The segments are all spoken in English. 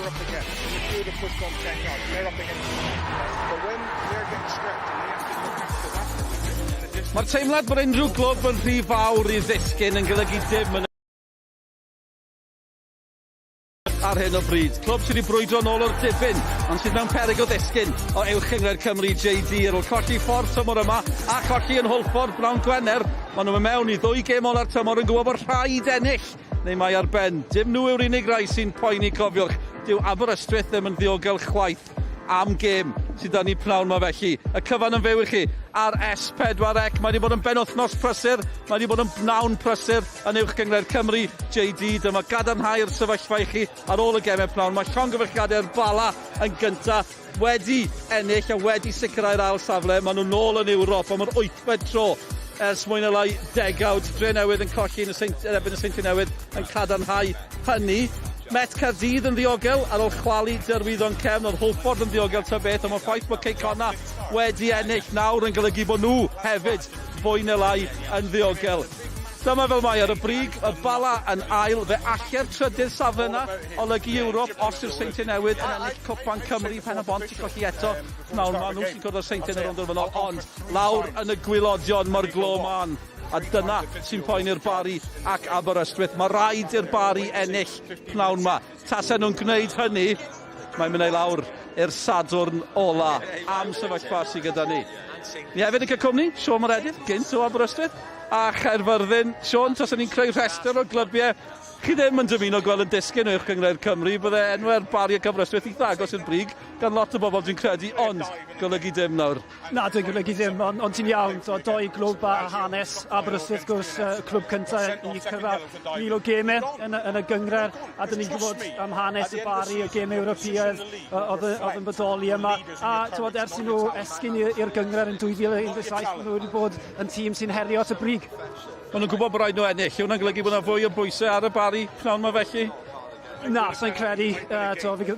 they're up against. The two that push on 10 yards, they're up against them. But when they're getting stripped and they have to look after that. Mae'r teimlad bod unrhyw glwb yn rhy fawr i ddisgyn yn golygu dim yn ar hyn o bryd. Clwb sydd wedi brwydro nôl o'r dibyn, ond sydd mewn peryg o ddisgyn o uwch-yngred Cymru JD ar ôl colli ffordd tymor yma a colli yn Hwlffordd Bnawn Gwener. Maen nhw'n mewn i 2 gêm ola'r tymor yn gwybod bod rhaid ennill neu mae ar ben. Dim nhw yw'r unig rai sy'n poeni, cofiwch. Dyw Aberystwyth ddim yn ddiogel chwaith am gêm sydd dan ni pnawn ma felly. Y cyfan yn fyw i chi ar S4C. Mae wedi bod yn benwythnos prysur, mae wedi bod yn bnawn prysur yn uwch-gyngred Cymru JD. Dyma gadarnhau'r sefyllfa i chi ar ôl y gemau pnawn. Mae llongyfarchiadau'r Bala yn gyntaf wedi ennill a wedi sicrhau'r ail safle. Maen nhw nôl yn Ewrop am yr 8fed tro ers mwy na lai degawd. Dre Newydd yn colli yn erbyn y Seintiau Newydd yn cadarnhau hynny. Met Caerdydd yn ddiogel ar ôl chwalu derwyddon cefn, oedd Hwlffordd yn ddiogel ta beth, ond mae'r ffaith bod Ceicona wedi ennill nawr yn golygu bod nhw hefyd fwy neu lai yn ddiogel. Dyma fel mae ar y brig, y Bala yn ail, fe allai'r trydydd safle yna olygu Ewrop os yw'r Seintiau Newydd yn ennill Cwpan Cymru pen y bont i colli eto. Nawr ma nhw sy'n cwrdd o'r Seintiau yn y rownd o'r fynol, ond lawr yn y gwylodion mae'r glo man. A dyna sy'n poeni'r Bari ac Aberystwyth. Mae rhaid i'r Bari ennill pnawn ma. Tasen nhw'n gwneud hynny, mae'n mynd i lawr i'r Sadwrn ola am sefyllfa sydd gyda ni. Ni hefyd yn cael cwmni, Sion Moredydd, gynt o Aberystwyth, a Cherfyrddin. Sion, tasen ni'n creu rhestr o glybiau. Chi ddim yn dymuno gweld yn disgyn o'ch gyngred Cymru, bydde enwau'r Bari ac Aberystwyth eitha agos i'r brig, gan lot o bobl dwi'n credu, ond golygu dim nawr. Na, dwi'n golygu ddim, ond ti'n iawn. 2 glwb a hanes. Aberystwyth gwrs clwb cyntaf i cyrraedd 1000 o gemau yn y gyngred, a dyn ni'n gwybod am hanes y Bari, y gemau Ewropeaidd oedd yn bodoli yma. A ers i nhw esgyn i'r gyngred yn 2017, maen nhw wedi bod yn tîm sy'n herio at y brig. Maen nhw'n gwybod bod rhaid nhw ennill. Hwna'n golygu bod yna fwy o bwysau ar y Bari pnawn ma felly? Na, sa'n credu.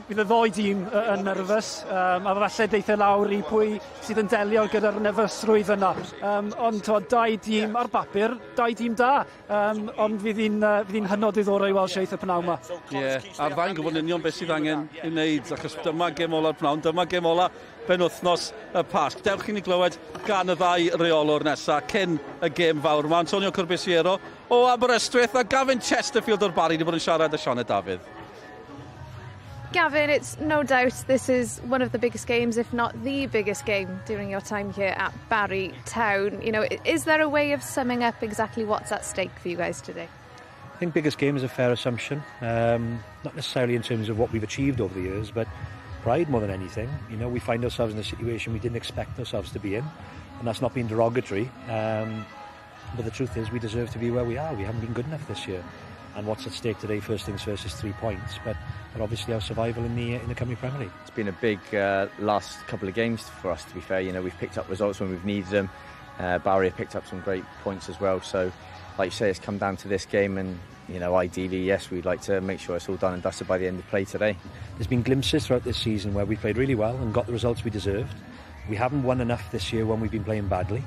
Bydd y 2 dîm yn nerfus. A falle deitha lawr i pwy sydd yn delio gyda'r nerfysrwydd yna. Ond 2 dîm ar bapur, 2 dîm da. Ond fydd hi'n hynod ddiddorol i weld Sheith y pnawn yma. Ie, a'r ddau'n gwybod union beth sydd angen i wneud, achos dyma gêm ola'r pnawn, dyma gêm ola benwythnos y Pasg. Dewch i ni glywed gan y 2 reolwr nesaf cyn y gêm fawr. Mae Antonio Corbisiero o Aberystwyth a Gavin Chesterfield o'r Bari wedi bod yn siarad â Sioned Dafydd. Gavin, it's no doubt this is one of the biggest games, if not the biggest game during your time here at Barry Town. You know, is there a way of summing up exactly what's at stake for you guys today? I think biggest game is a fair assumption. Not necessarily in terms of what we've achieved over the years, but pride more than anything. You know, we find ourselves in a situation we didn't expect ourselves to be in, and that's not being derogatory. But the truth is we deserve to be where we are. We haven't been good enough this year. And what's at stake today, first things first, is 3 points. But obviously our survival in the Cymru Premier League. It's been a big last couple of games for us, to be fair. You know, we've picked up results when we've needed them. Barry have picked up some great points as well. So, like you say, it's come down to this game, and you know, ideally, yes, we'd like to make sure it's all done and dusted by the end of play today. There's been glimpses throughout this season where we played really well and got the results we deserved. We haven't won enough this year when we've been playing badly.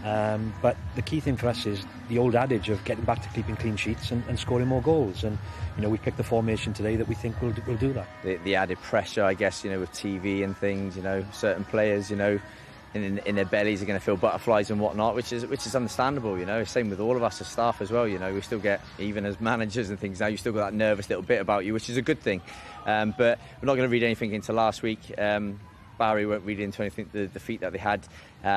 But the key thing for us is the old adage of getting back to keeping clean sheets and scoring more goals. And you know, we've picked the formation today that we think will do that. The added pressure, I guess, you know, with TV and things, you know, certain players, you know, in their bellies are going to feel butterflies and whatnot, which is understandable. You know, same with all of us as staff as well. You know, we still get, even as managers and things now, you still got that nervous little bit about you, which is a good thing. But we're not going to read anything into last week. Barry won't read into anything, the defeat that they had.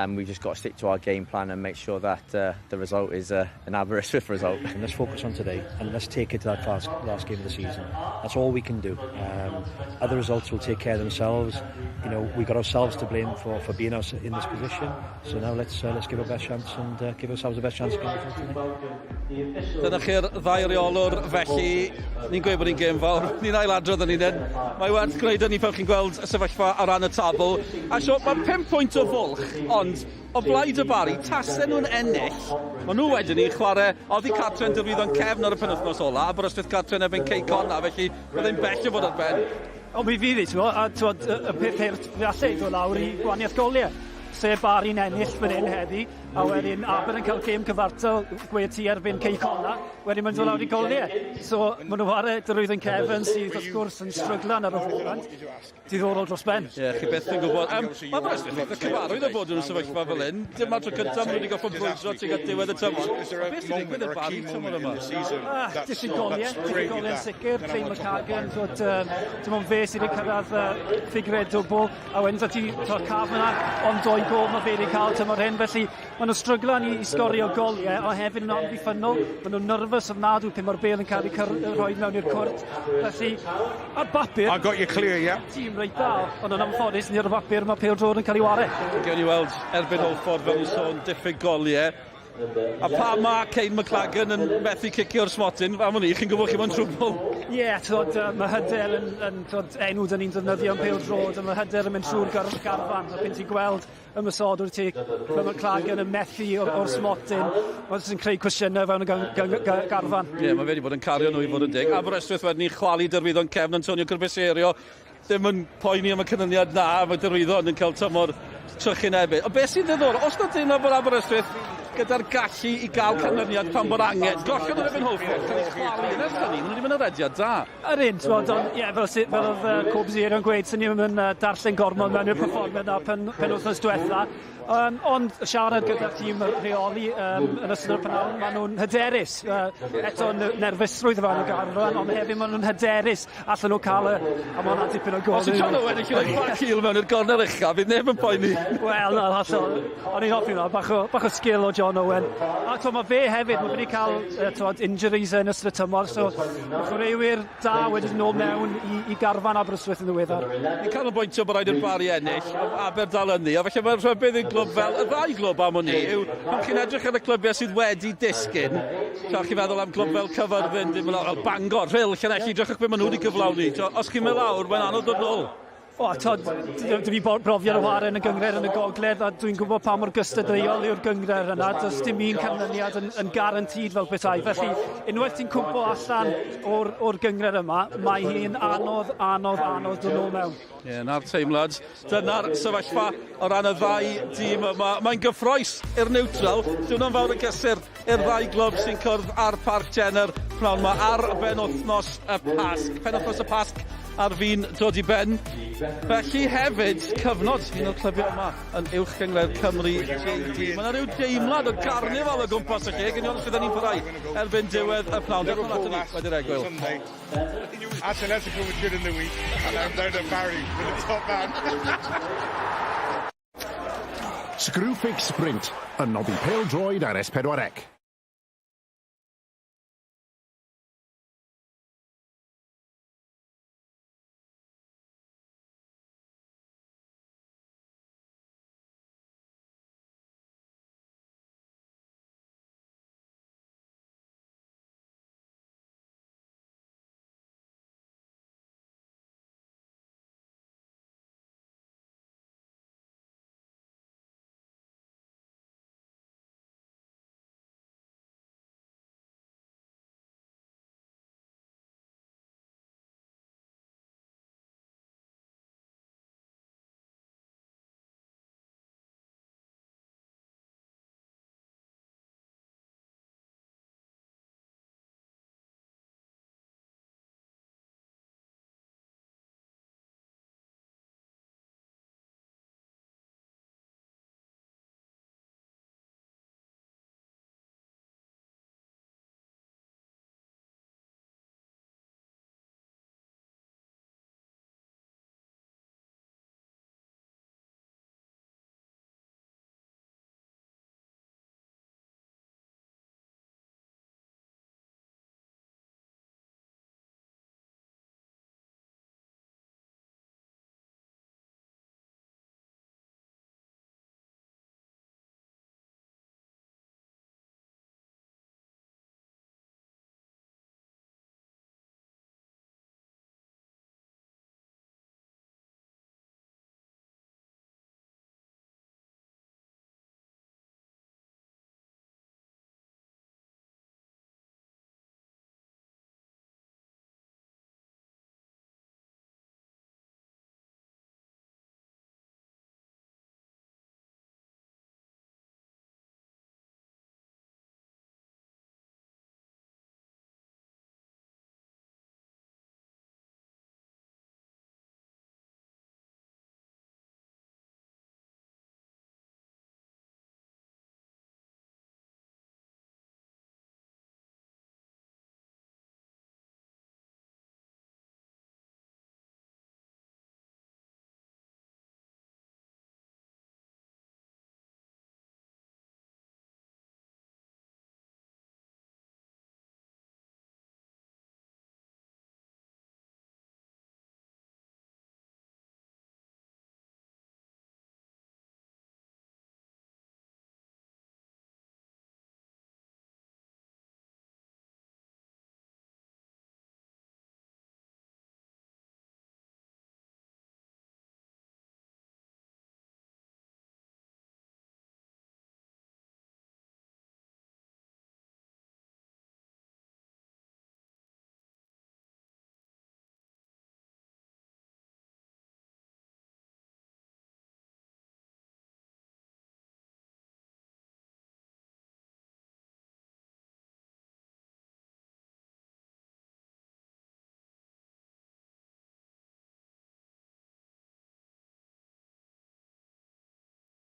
We've just got to stick to our game plan and make sure that the result is an Aberystwyth result. And let's focus on today and let's take it to that last game of the season. That's all we can do. Other results will take care of themselves. You know, we've got ourselves to blame for being in this position. So now let's give our best chance and give ourselves the best chance again today. Dyna chi'r 2 reolwr, felly ni'n gweud bod ni'n gêm fawr, ni'n ailadrodd yn unen. Mae werth gwneud hynny fel chi'n gweld y sefyllfa ar ran y tabl. A so mae 5 pwynt o fwlch, ond o blaid y Bari, tasen nhw'n ennill. Mae nhw wedyn ni chwarae oddi cartre'n derwyddon cefn ar y penwythnos ola, Aberystwyth cartre'n erbyn Ceicona, felly byddai'n bell o fod ar ben. O mi fydd i, y peth hert fe allai ddod lawr i gwaniaeth goliau. sef Barry'n ennill fan hyn heddi, a wedyn Aber yn cael gêm cyfartal gwe ti erbyn Ceicona, wedyn mae'n dod lawr i goliau. So maen nhw ar y drwyddyn Kevin sydd wrth gwrs yn stryglan ar y foment, diddorol dros ben. Ie, chi beth yn gwybod. Mae Aberystwyth y cyfarwydd o bod yn sefyllfa fel hyn. Dim ar tro cyntaf wedi goffo brwydro tuag at diwedd y tymor. Beth sy'n digwydd y Barry tymor yma? Diffyg sicr, Craig McCagan, dim ond fe sydd wedi cyrraedd ffigred dwbl, a wedyn ti caf yna, ond 2 gol mae fe wedi cael tymor hyn, felly maen nhw'n stryglan i sgorio goliau, o hefyd yn amddiffynol, maen nhw'n nerfus ofnadw pan mae'r bêl yn cael ei rhoi mewn i'r cwrt, felly ar bapur... I got you clear, yeah. Tîm reit da, ond yn amffodus, ni ar y bapur mae Pêl-droed yn cael ei ware. Gewn ni weld erbyn Holford fel ni'n sôn, diffyg goliau. A pa mae Cain McLagan yn methu cicio'r smotyn, am hynny, chi'n gwybod chi mewn trwbl? Ie, mae hyder yn enw dyn ni'n defnyddio yn Pêl-droed, a mae hyder yn mynd trwy'r garfan, a pyn ti'n gweld ymysodwr ti, mae McLagan yn methu o'r smotyn, mae'n sy'n creu cwestiynau fewn y garfan. Ie, mae fe wedi bod yn cario nhw i fod yn dig. Aberystwyth wedyn ni chwalu dyrwyddon Cefn Antonio Cyrbyserio, ddim yn poeni am y cynlyniad na, mae dyrwyddon yn cael tymor trychin ebyn. O beth sy'n ddiddorol, os na teimlo bod Aberystwyth gyda'r gallu i gael canlyniad pan bod angen, golliodd yr erbyn Holford, cael ei chwalu yn erbyn ni, maen nhw wedi mynd yn rediad da. Yr un, fel oedd Cob Zero yn gweud, sy'n ni'n mynd darllen gormod mewn i'r perfformiad na pen wythnos diwetha. Ond siarad gyda'r tîm reoli yn ystod y penawd, maen nhw'n hyderus. Eto nerfusrwydd o fewn y garfan, ond hefyd maen nhw'n hyderus allan nhw cael a maen nhw'n dipyn o gol. Os yw John Owen yn cael ei bacil mewn i'r gornel ucha, bydd neb yn poeni. Wel, na, hollol. O'n i'n hoffi hwnna, bach o sgil o John Owen. A mae fe hefyd, mae wedi cael injuries yn ystod y tymor, so mae chwaraewyr da wedi nôl mewn i garfan Aberystwyth yn ddiweddar. Ni'n cael yn bwyntio bod rhaid i'r Barry ennill, Aber dal ynni, a felly mae'r rhybydd yn glwb fel y ddau glwb am hynny yw, pan chi'n edrych ar y clybiau sydd wedi disgyn, chi'n feddwl am glwb fel Cyfarfyn, fel Bangor, Rhyl, Llanelli, edrychwch beth maen nhw wedi gyflawni. Os chi'n mynd lawr, mae'n anodd dod nôl. Dwi fi brofiad o ware yn y gyngred yn y gogledd, a dwi'n gwybod pa mor gystadleuol yw'r gyngred yna. Does dim un canlyniad yn garantid fel petai. Felly, unwaith ti'n cwmpo allan o'r gyngred yma, mae hi'n anodd dod nôl mewn. Ie, na'r teimlad. Dyna'r sefyllfa o ran y ddau dîm yma. Mae'n gyffroes i'r niwtral. Dwi'n fawr yn gysur i'r ddau glwb sy'n cwrdd ar Parc Jenner. Pnawn yma ar benwythnos y Pasg. Penwythnos y Pasg ar fi'n dod i ben. Felly hefyd, cyfnod un o'r clybiau yma yn uwch gyngred Cymru JD. Mae yna rhyw deimlad o garnifal o gwmpas y lle, gynion sydd yn un parhau erbyn diwedd y pnawn. Diolch yn atyn ni, wedi'r egwyl. Atletico Madrid in the week, and I'm down at Barry with the top man. Screwfix Sprint yn noddi Pêl-droed ar S4C.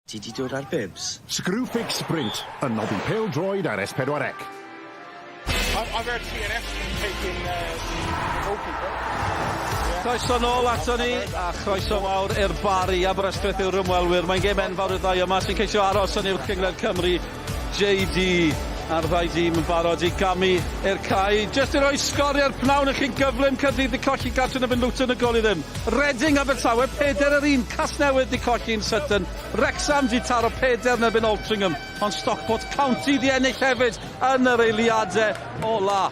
Ti di dod ar bibs? Screwfix Sprint yn noddi Pêl-droed ar S4C. I've heard TNS taking the goalkeeper. Croeso nôl ato ni, a chroeso mawr i'r Bari. Aberystwyth yw'r ymwelwyr. Mae'n gêm enfawr y ddau yma sy'n ceisio aros yn uwch cyngred Cymru. JD a'r ddau dîm yn barod i gamu i'r cae. Just i roi sgoriau'r pnawn i chi'n gyflym Caerdydd di colli Gatrin a fynd Luton y gol i ddim. Reading Abertawe, 4-1. Casnewydd di colli yn Sutton. Wrexham di taro 4 nebyn Altrincham. Ond Stockport County di ennill hefyd yn yr eiliadau ola.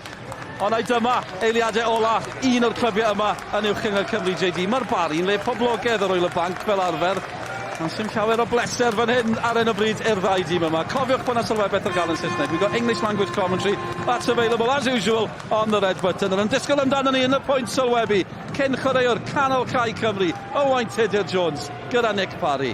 Ond ai dyma eiliadau ola, un o'r clybiau yma yn uwch cyngred Cymru JD. Mae'r Bari'n le poblogaidd ar oel y banc fel arfer. Ond sy'n llawer o bleser fan hyn ar un o bryd i'r ddau dîm yma. Cofiwch bod yna sylwebeth ar gael yn Saesneg. We've got English language commentary. That's available as usual on the red button. Yn disgwyl amdano ni yn y pwynt sylwebu. Cyn chwaraewr canol cae Cymru, Owain Tudur Jones, gyda Nick Parry.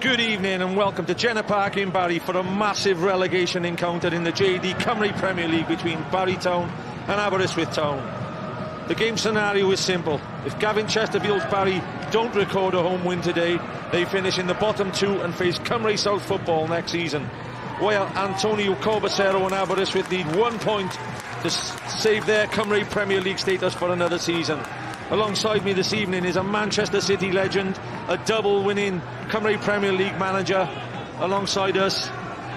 Good evening and welcome to Jenner Park in Barry for a massive relegation encounter in the JD Cymru Premier League between Barry Town and Aberystwyth Town. The game scenario is simple. If Gavin Chesterfield's Barry don't record a home win today, they finish in the bottom 2 and face Cymru South football next season. While Antonio Corbacero and Aberystwyth need 1 point to save their Cymru Premier League status for another season. Alongside me this evening is a Manchester City legend, a double-winning Cymru Premier League manager. Alongside us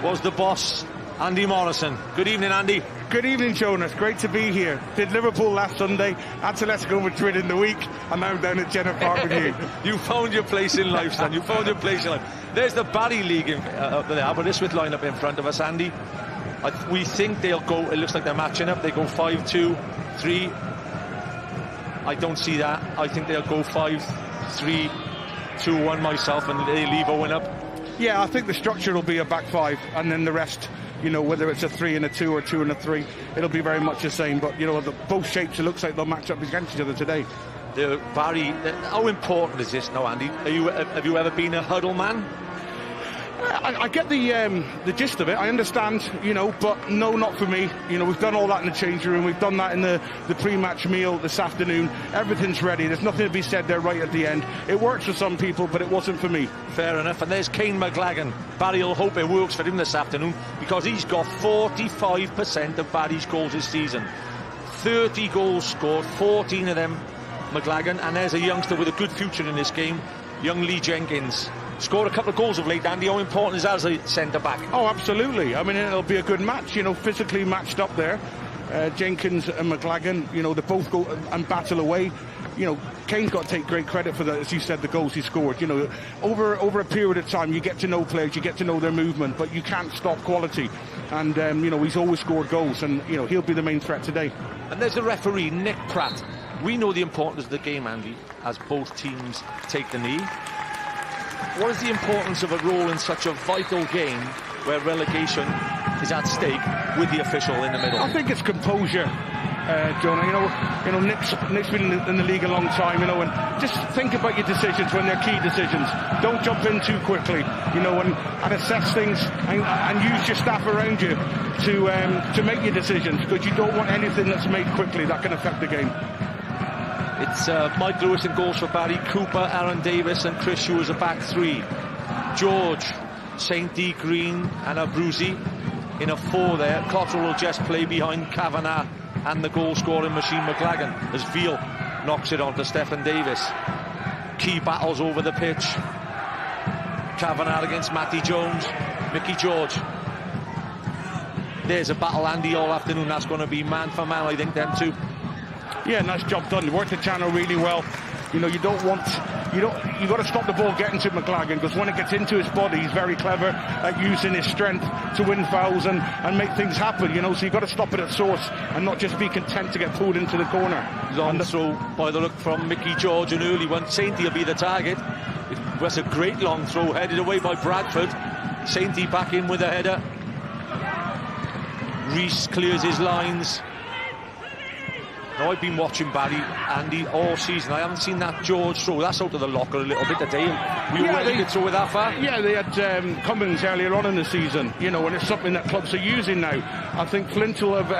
was the boss, Andy Morrison. Good evening, Andy. Good evening, Jonas. Great to be here. Did Liverpool last Sunday, had to let's go Madrid in the week, and now I'm down at Jenner Park with you. You found your place in life, son. You found your place in life. There's the Barry League, the Aberystwyth lineup in front of us, Andy. We think they'll go, it looks like they're matching up. They go 5-2-3. I don't see that. I think they'll go 5-3-2-1 myself, and they leave Owen up. Yeah, I think the structure will be a back five, and then the rest, you know, whether it's a 3 and a 2 or 2 and a 3, it'll be very much the same. But, you know, both shapes, it looks like they'll match up against each other today. Barry, how important is this now, Andy? Have you ever been a huddle man? I get the gist of it. I understand, you know, but no, not for me. You know, we've done all that in the changing room. We've done that in the pre-match meal this afternoon. Everything's ready. There's nothing to be said there right at the end. It works for some people, but it wasn't for me. Fair enough. And there's Kane McLagan. Barry will hope it works for him this afternoon because he's got 45% of Barry's goals this season. 30 goals scored, 14 of them McLagan. And there's a youngster with a good future in this game, young Lee Jenkins. Scored a couple of goals of late, Andy. How important is that as a centre-back? Oh, absolutely. I mean, it'll be a good match, you know, physically matched up there. Jenkins and McLagan, you know, they both go and battle away. You know, Kane's got to take great credit for that, as you said, the goals he scored. You know, over a period of time, you get to know players, you get to know their movement, but you can't stop quality. And, you know, he's always scored goals, and, you know, he'll be the main threat today. And there's the referee, Nick Pratt. We know the importance of the game, Andy, as both teams take the knee. What is the importance of a role in such a vital game where relegation is at stake with the official in the middle? I think it's composure, Jonah. You know, Nick's been in the league a long time, you know, and just think about your decisions when they're key decisions. Don't jump in too quickly, you know, and assess things and use your staff around you to make your decisions, because you don't want anything that's made quickly that can affect the game. It's Mike Lewis in goals for Barry, Cooper, Aaron Davis and Chris Hughes as a back three. George, St D Green and Abruzzi in a 4 there. Cottrell will just play behind Kavanagh and the goal-scoring machine McLagan as Veal knocks it on to Stephen Davis. Key battles over the pitch. Kavanagh against Matty Jones, Mickey George. There's a battle, Andy, all afternoon. That's going to be man for man, I think, them two. Yeah, nice job done. Worked the channel really well. You know, you got to stop the ball getting to McLagan, because when it gets into his body, he's very clever at using his strength to win fouls and make things happen, you know, so you've got to stop it at source and not just be content to get pulled into the corner. Long throw by the look from Mickey George, an early one. Sainty will be the target. It was a great long throw, headed away by Bradford. Sainty back in with a header. Rees clears his lines. Now, I've been watching Barry, Andy, all season. I haven't seen that George throw. That's out of the locker a little bit today. We were ready to throw it that far. Yeah, they had Cummings earlier on in the season, you know, and it's something that clubs are using now. I think Flint will have,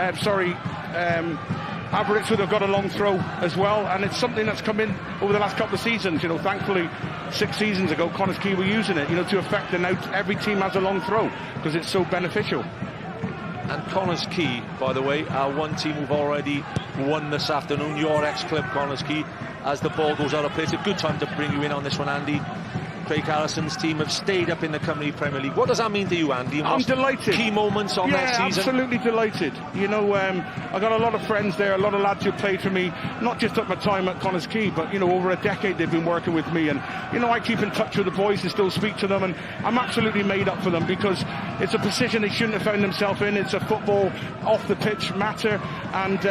Aberystwyth have got a long throw as well, and it's something that's come in over the last couple of seasons. You know, thankfully, 6 seasons ago, Connah's Quay were using it, you know, to effect, and now every team has a long throw because it's so beneficial. And Connah's Quay, by the way, are one team who've already won this afternoon. Your ex-club, Connah's Quay, as the ball goes out of play. It's a good time to bring you in on this one, Andy. Craig Harrison's team have stayed up in the Cymru Premier League. What does that mean to you, Andy? I'm delighted. Key moments on that season? Yeah, absolutely delighted. You know, I got a lot of friends there, a lot of lads who played for me, not just at my time at Connah's Quay, but, you know, over a decade they've been working with me. And, you know, I keep in touch with the boys and still speak to them, and I'm absolutely made up for them because it's a position they shouldn't have found themselves in. It's a football off-the-pitch matter, and,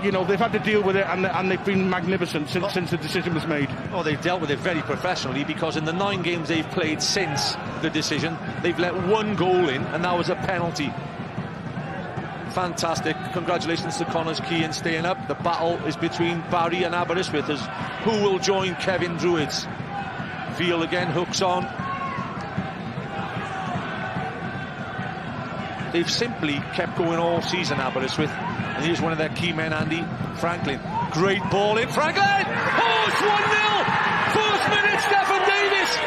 you know, they've had to deal with it, and they've been magnificent since the decision was made. Oh, they've dealt with it very professionally, because in the 9 games they've played since the decision, they've let 1 goal in, and that was a penalty. Fantastic. Congratulations to Connah's Quay in staying up. The battle is between Barry and Aberystwyth as who will join Kevin Druids. Veal again hooks on. They've simply kept going all season, Aberystwyth, and here's one of their key men, Andy, Franklin. Great ball in. Franklin! Oh, it's 1-0! First minute, Stephen Davis!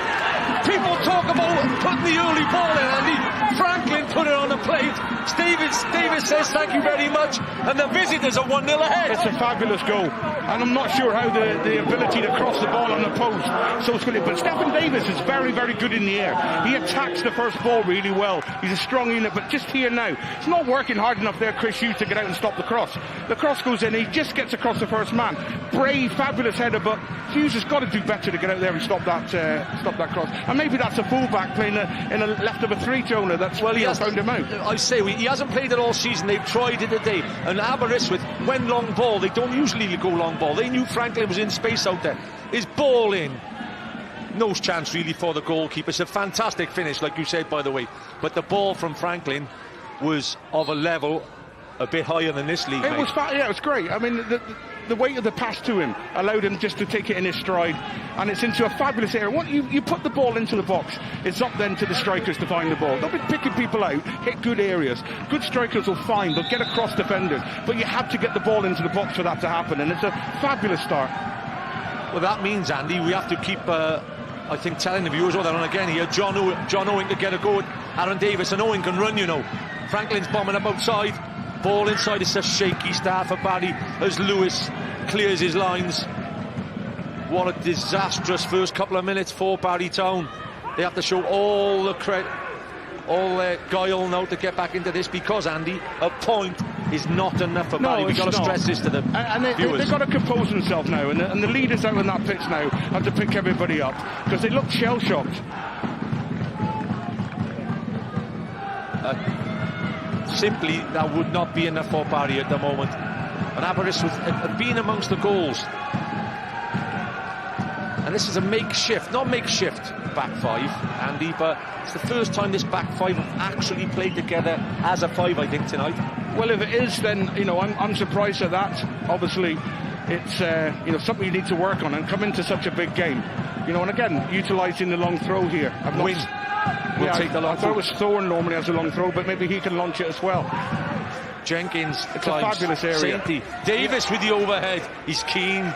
People talk about putting the early ball in, Andy. Franklin put it on the plate. Davis says thank you very much, and the visitors are 1-0 ahead. It's a fabulous goal, and I'm not sure how the ability to cross the ball on the post so swiftly, but Stephen Davis is very, very good in the air. He attacks the first ball really well. He's a strong unit, but just here now, it's not working hard enough there, Chris Hughes, to get out and stop the cross. The cross goes in, he just gets across the first man. Brave, fabulous header, but Hughes has got to do better to get out there and stop that cross. And maybe that's a fullback playing in a left of a 3, Jonah. That's well, he has found him out. I say he hasn't played it all season. They've tried it today. And Aberystwyth, when long ball, they don't usually go long ball. They knew Franklin was in space out there. His ball in. No chance really for the goalkeeper. It's a fantastic finish, like you said, by the way. But the ball from Franklin was of a level a bit higher than this league. It was great. I mean, the weight of the pass to him allowed him just to take it in his stride, and it's into a fabulous area. Once you put the ball into the box, it's up then to the strikers to find the ball. They'll be picking people out, hit good areas. Good strikers will find, they'll get across defenders, but you have to get the ball into the box for that to happen, and it's a fabulous start. Well, that means, Andy, we have to keep I think telling the viewers, and again here, John Owen to get a go at Aaron Davis, and Owen can run, you know. Franklin's bombing up outside. Ball inside. It's a shaky start for Barry as Lewis clears his lines. What a disastrous first couple of minutes for Barry Town. They have to show all the credit, all their guile now to get back into this, because, Andy, a point is not enough for Barry. We've got to stress this to the viewers. They've got to compose themselves now, and the leaders out on that pitch now have to pick everybody up, because they look shell-shocked. Simply, that would not be enough for Barry at the moment. And Aberystwyth have been amongst the goals. And this is a not makeshift back 5, Andy, but it's the first time this back 5 have actually played together as a 5, I think, tonight. Well, if it is, then, you know, I'm surprised at that. Obviously, it's you know, something you need to work on and come into such a big game. You know, and again, utilising the long throw here. We'll take the long throw. I thought it was Thorne normally has a long throw, but maybe he can launch it as well. Jenkins it's climbs. A fabulous area. Davis with the overhead. He's keen.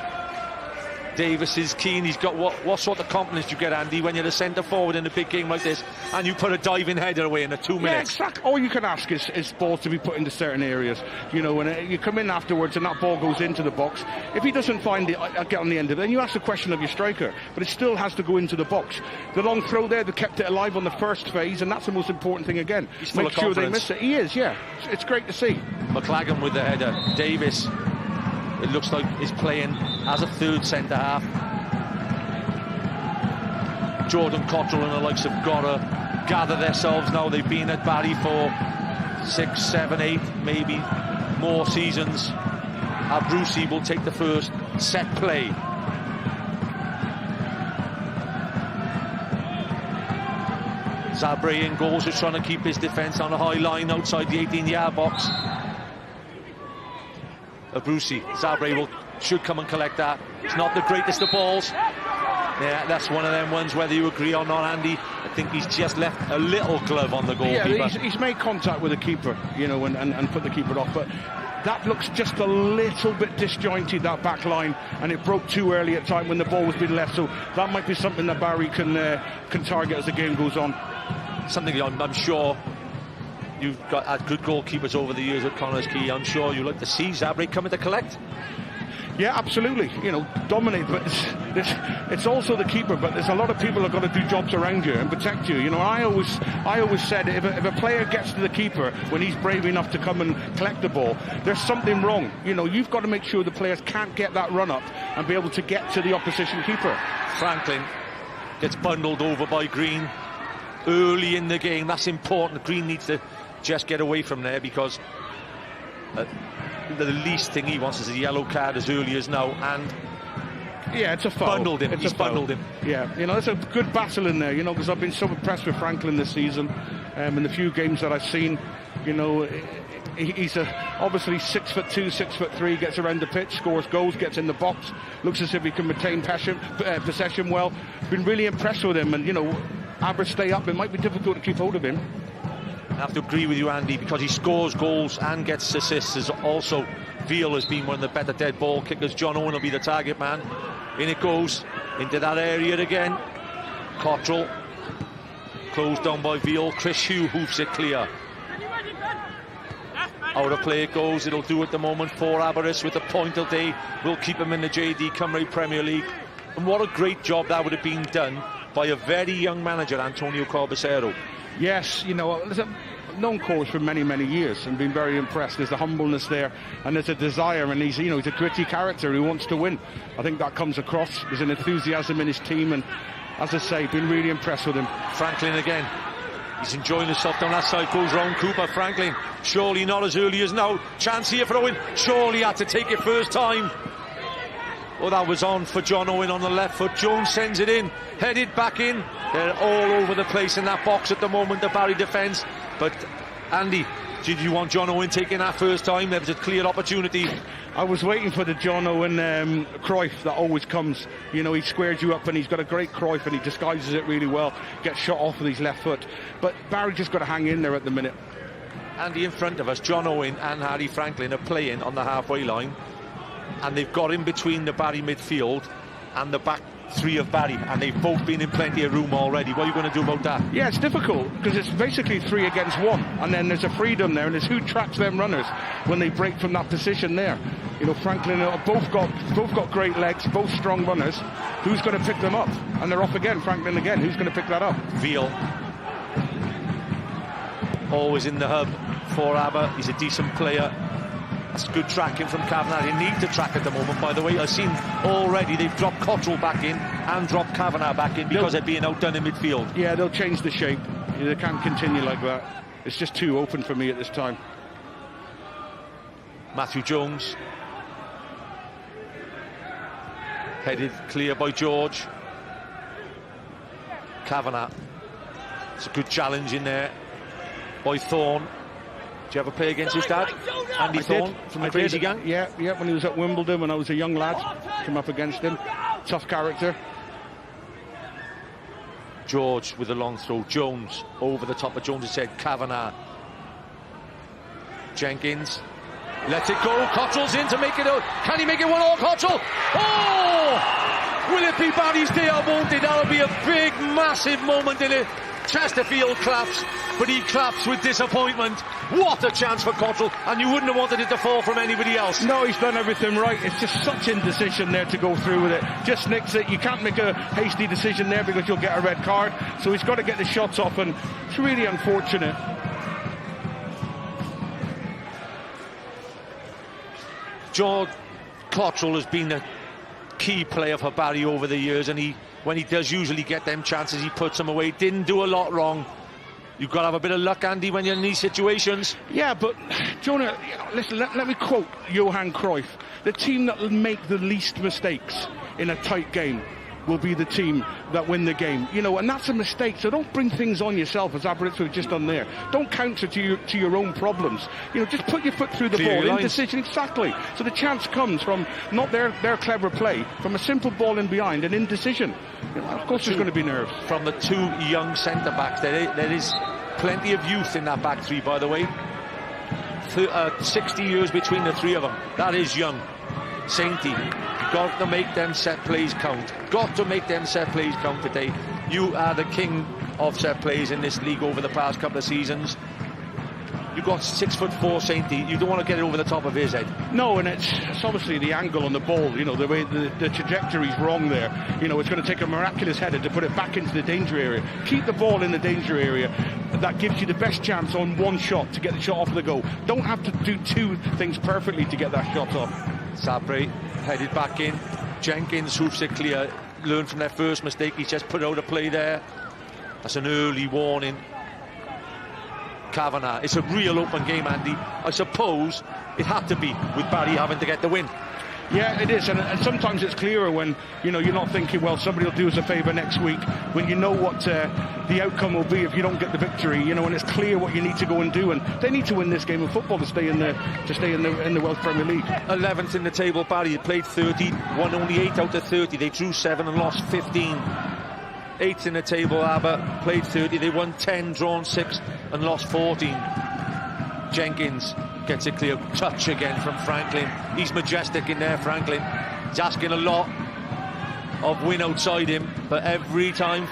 Davis is keen. He's got what sort of confidence do you get, Andy, when you're the centre forward in a big game like this and you put a diving header away in 2 minutes? Yeah, exactly. All you can ask is balls to be put into certain areas, you know, and you come in afterwards and that ball goes into the box. If he doesn't find it, I'll get on the end of it. Then you ask the question of your striker, but it still has to go into the box. The long throw there, they kept it alive on the first phase, and that's the most important thing again. He's full Make of sure confidence. they miss it. He is, yeah. It's great to see. McLagan with the header. Davis, it looks like, is playing as a third centre half. Jordan Cottrell and the likes have got to gather themselves now. They've been at Barry for 6, 7, 8, maybe more seasons. Abruzzi will take the first set play. Zabre in goals, is trying to keep his defence on a high line outside the 18-yard box. Brucey. Zabre should come and collect that. It's not the greatest of balls. Yeah, that's one of them ones, whether you agree or not, Andy. I think he's just left a little glove on the goalkeeper. Yeah, he's made contact with the keeper, you know, and put the keeper off. But that looks just a little bit disjointed, that back line, and it broke too early at time when the ball was being left. So that might be something that Barry can target as the game goes on. Something I'm sure you've had good goalkeepers over the years at Connah's Quay. I'm sure you like to see Zabre coming to collect. Yeah, absolutely. You know, dominate, but it's also the keeper. But there's a lot of people that have got to do jobs around you and protect you. You know, I always said if a player gets to the keeper when he's brave enough to come and collect the ball, there's something wrong. You know, you've got to make sure the players can't get that run up and be able to get to the opposition keeper. Franklin Gets bundled over by Green early in the game. That's important. Green needs to just get away from there, because the least thing he wants is a yellow card as early as now. And yeah, it's a foul. Bundled him. He's bundled him. Yeah, you know, there's a good battle in there, you know, because I've been so impressed with Franklin this season. In the few games that I've seen, you know, he's obviously 6'2", 6'3", gets around the pitch, scores goals, gets in the box, looks as if he can retain possession well. Been really impressed with him, and, you know, Aberystwyth stay up. It might be difficult to keep hold of him. I have to agree with you, Andy, because he scores goals and gets assists. As also, Veal has been one of the better dead ball kickers. John Owen will be the target man. In it goes, into that area again. Cottrell, closed down by Veal. Chris Hugh hoofs it clear. Out of play it goes. It'll do at the moment for Aberystwyth with a point a day. Will keep him in the JD Cymru Premier League. And what a great job that would have been done by a very young manager, Antonio Corbacero. Yes, you know, there's a known coach for many, many years and been very impressed. There's a humbleness there, and there's a desire, and he's a gritty character who wants to win. I think that comes across. There's an enthusiasm in his team, and as I say, been really impressed with him. Franklin again. He's enjoying himself down that side, goes round Cooper. Franklin, surely not as early as now. Chance here for Owen. Surely had to take it first time. Oh, that was on for John Owen on the left foot. Jones sends it in, headed back in. They're all over the place in that box at the moment, the Barry defence. But, Andy, did you want John Owen taking that first time? There was a clear opportunity. I was waiting for the John Owen Cruyff that always comes. You know, he squares you up, and he's got a great Cruyff, and he disguises it really well. Gets shot off with his left foot. But Barry just got to hang in there at the minute. Andy, in front of us, John Owen and Harry Franklin are playing on the halfway line. And they've got in between the Barry midfield and the back three of Barry, and they've both been in plenty of room already. What are you going to do about that? Yeah, it's difficult, because it's basically 3 against 1, and then there's a freedom there, and it's who tracks them runners when they break from that position there. You know, Franklin both got great legs, both strong runners. Who's going to pick them up? And they're off again. Franklin again. Who's going to pick that up? Veal. Always in the hub for Aber. He's a decent player. That's good tracking from Kavanagh. They need to track at the moment, by the way. I've seen already they've dropped Cottrell back in and dropped Kavanagh back in because they're being outdone in midfield. Yeah, they'll change the shape. They can't continue like that. It's just too open for me at this time. Matthew Jones. Headed clear by George. Kavanagh. It's a good challenge in there by Thorne. Do you ever play against his dad, Andy Thorne, from the Crazy Gang? Yeah, when he was at Wimbledon when I was a young lad. Came up against him. Tough character. George with a long throw. Jones over the top of Jones' head. Kavanagh. Jenkins. Let it go. Cottrell's in to make it out. Can he make it 1-1, Cottrell? Oh! Will it be Barry's day or won't it? That'll be a big, massive moment in it. Chesterfield claps, but he claps with disappointment. What a chance for Cottrell, and you wouldn't have wanted it to fall from anybody else. No, he's done everything right. It's just such indecision there to go through with it. Just nicks it. You can't make a hasty decision there because you'll get a red card. So he's got to get the shots off, and it's really unfortunate. George Cottrell has been a key player for Barry over the years, and when he does usually get them chances, he puts them away. Didn't do a lot wrong. You've got to have a bit of luck, Andy, when you're in these situations. Yeah, but, Jonah, listen, let me quote Johan Cruyff. The team that will make the least mistakes in a tight game will be the team that win the game. You know, and that's a mistake. So don't bring things on yourself, as Aberystwyth have just done there. Don't counter to your own problems. You know, just put your foot through the ball. Indecision, exactly. So the chance comes from not their clever play, from a simple ball in behind and indecision. You know, of course, there's going to be nerves. From the two young centre-backs, there is plenty of youth in that back three, by the way. 60 years between the three of them. That is young. Sainty, got to make them set plays count. Got to make them set plays count today. You are the king of set plays in this league over the past couple of seasons. You've got 6'4" Sainty. You don't want to get it over the top of his head. No, and it's obviously the angle on the ball. You know, the way the trajectory's wrong there. You know, it's going to take a miraculous header to put it back into the danger area. Keep the ball in the danger area. That gives you the best chance on one shot to get the shot off the goal. Don't have to do two things perfectly to get that shot off. Sabre headed back in. Jenkins hoofs it clear. Learned from their first mistake. He's just put out a play there. That's an early warning. Kavanagh. It's a real open game, Andy. I suppose it had to be with Barry having to get the win. Yeah, it is, and sometimes it's clearer when, you know, you're not thinking, well, somebody will do us a favour next week, when you know what the outcome will be if you don't get the victory, you know, and it's clear what you need to go and do, and they need to win this game of football to stay in the Welsh Premier League. 11th in the table, Barry. They played 30, won only 8 out of 30. They drew 7 and lost 15. 8th in the table, Aber, played 30. They won 10, drawn 6 and lost 14. Jenkins gets a clear touch again from Franklin. He's majestic in there, Franklin. He's asking a lot of win outside him, but every time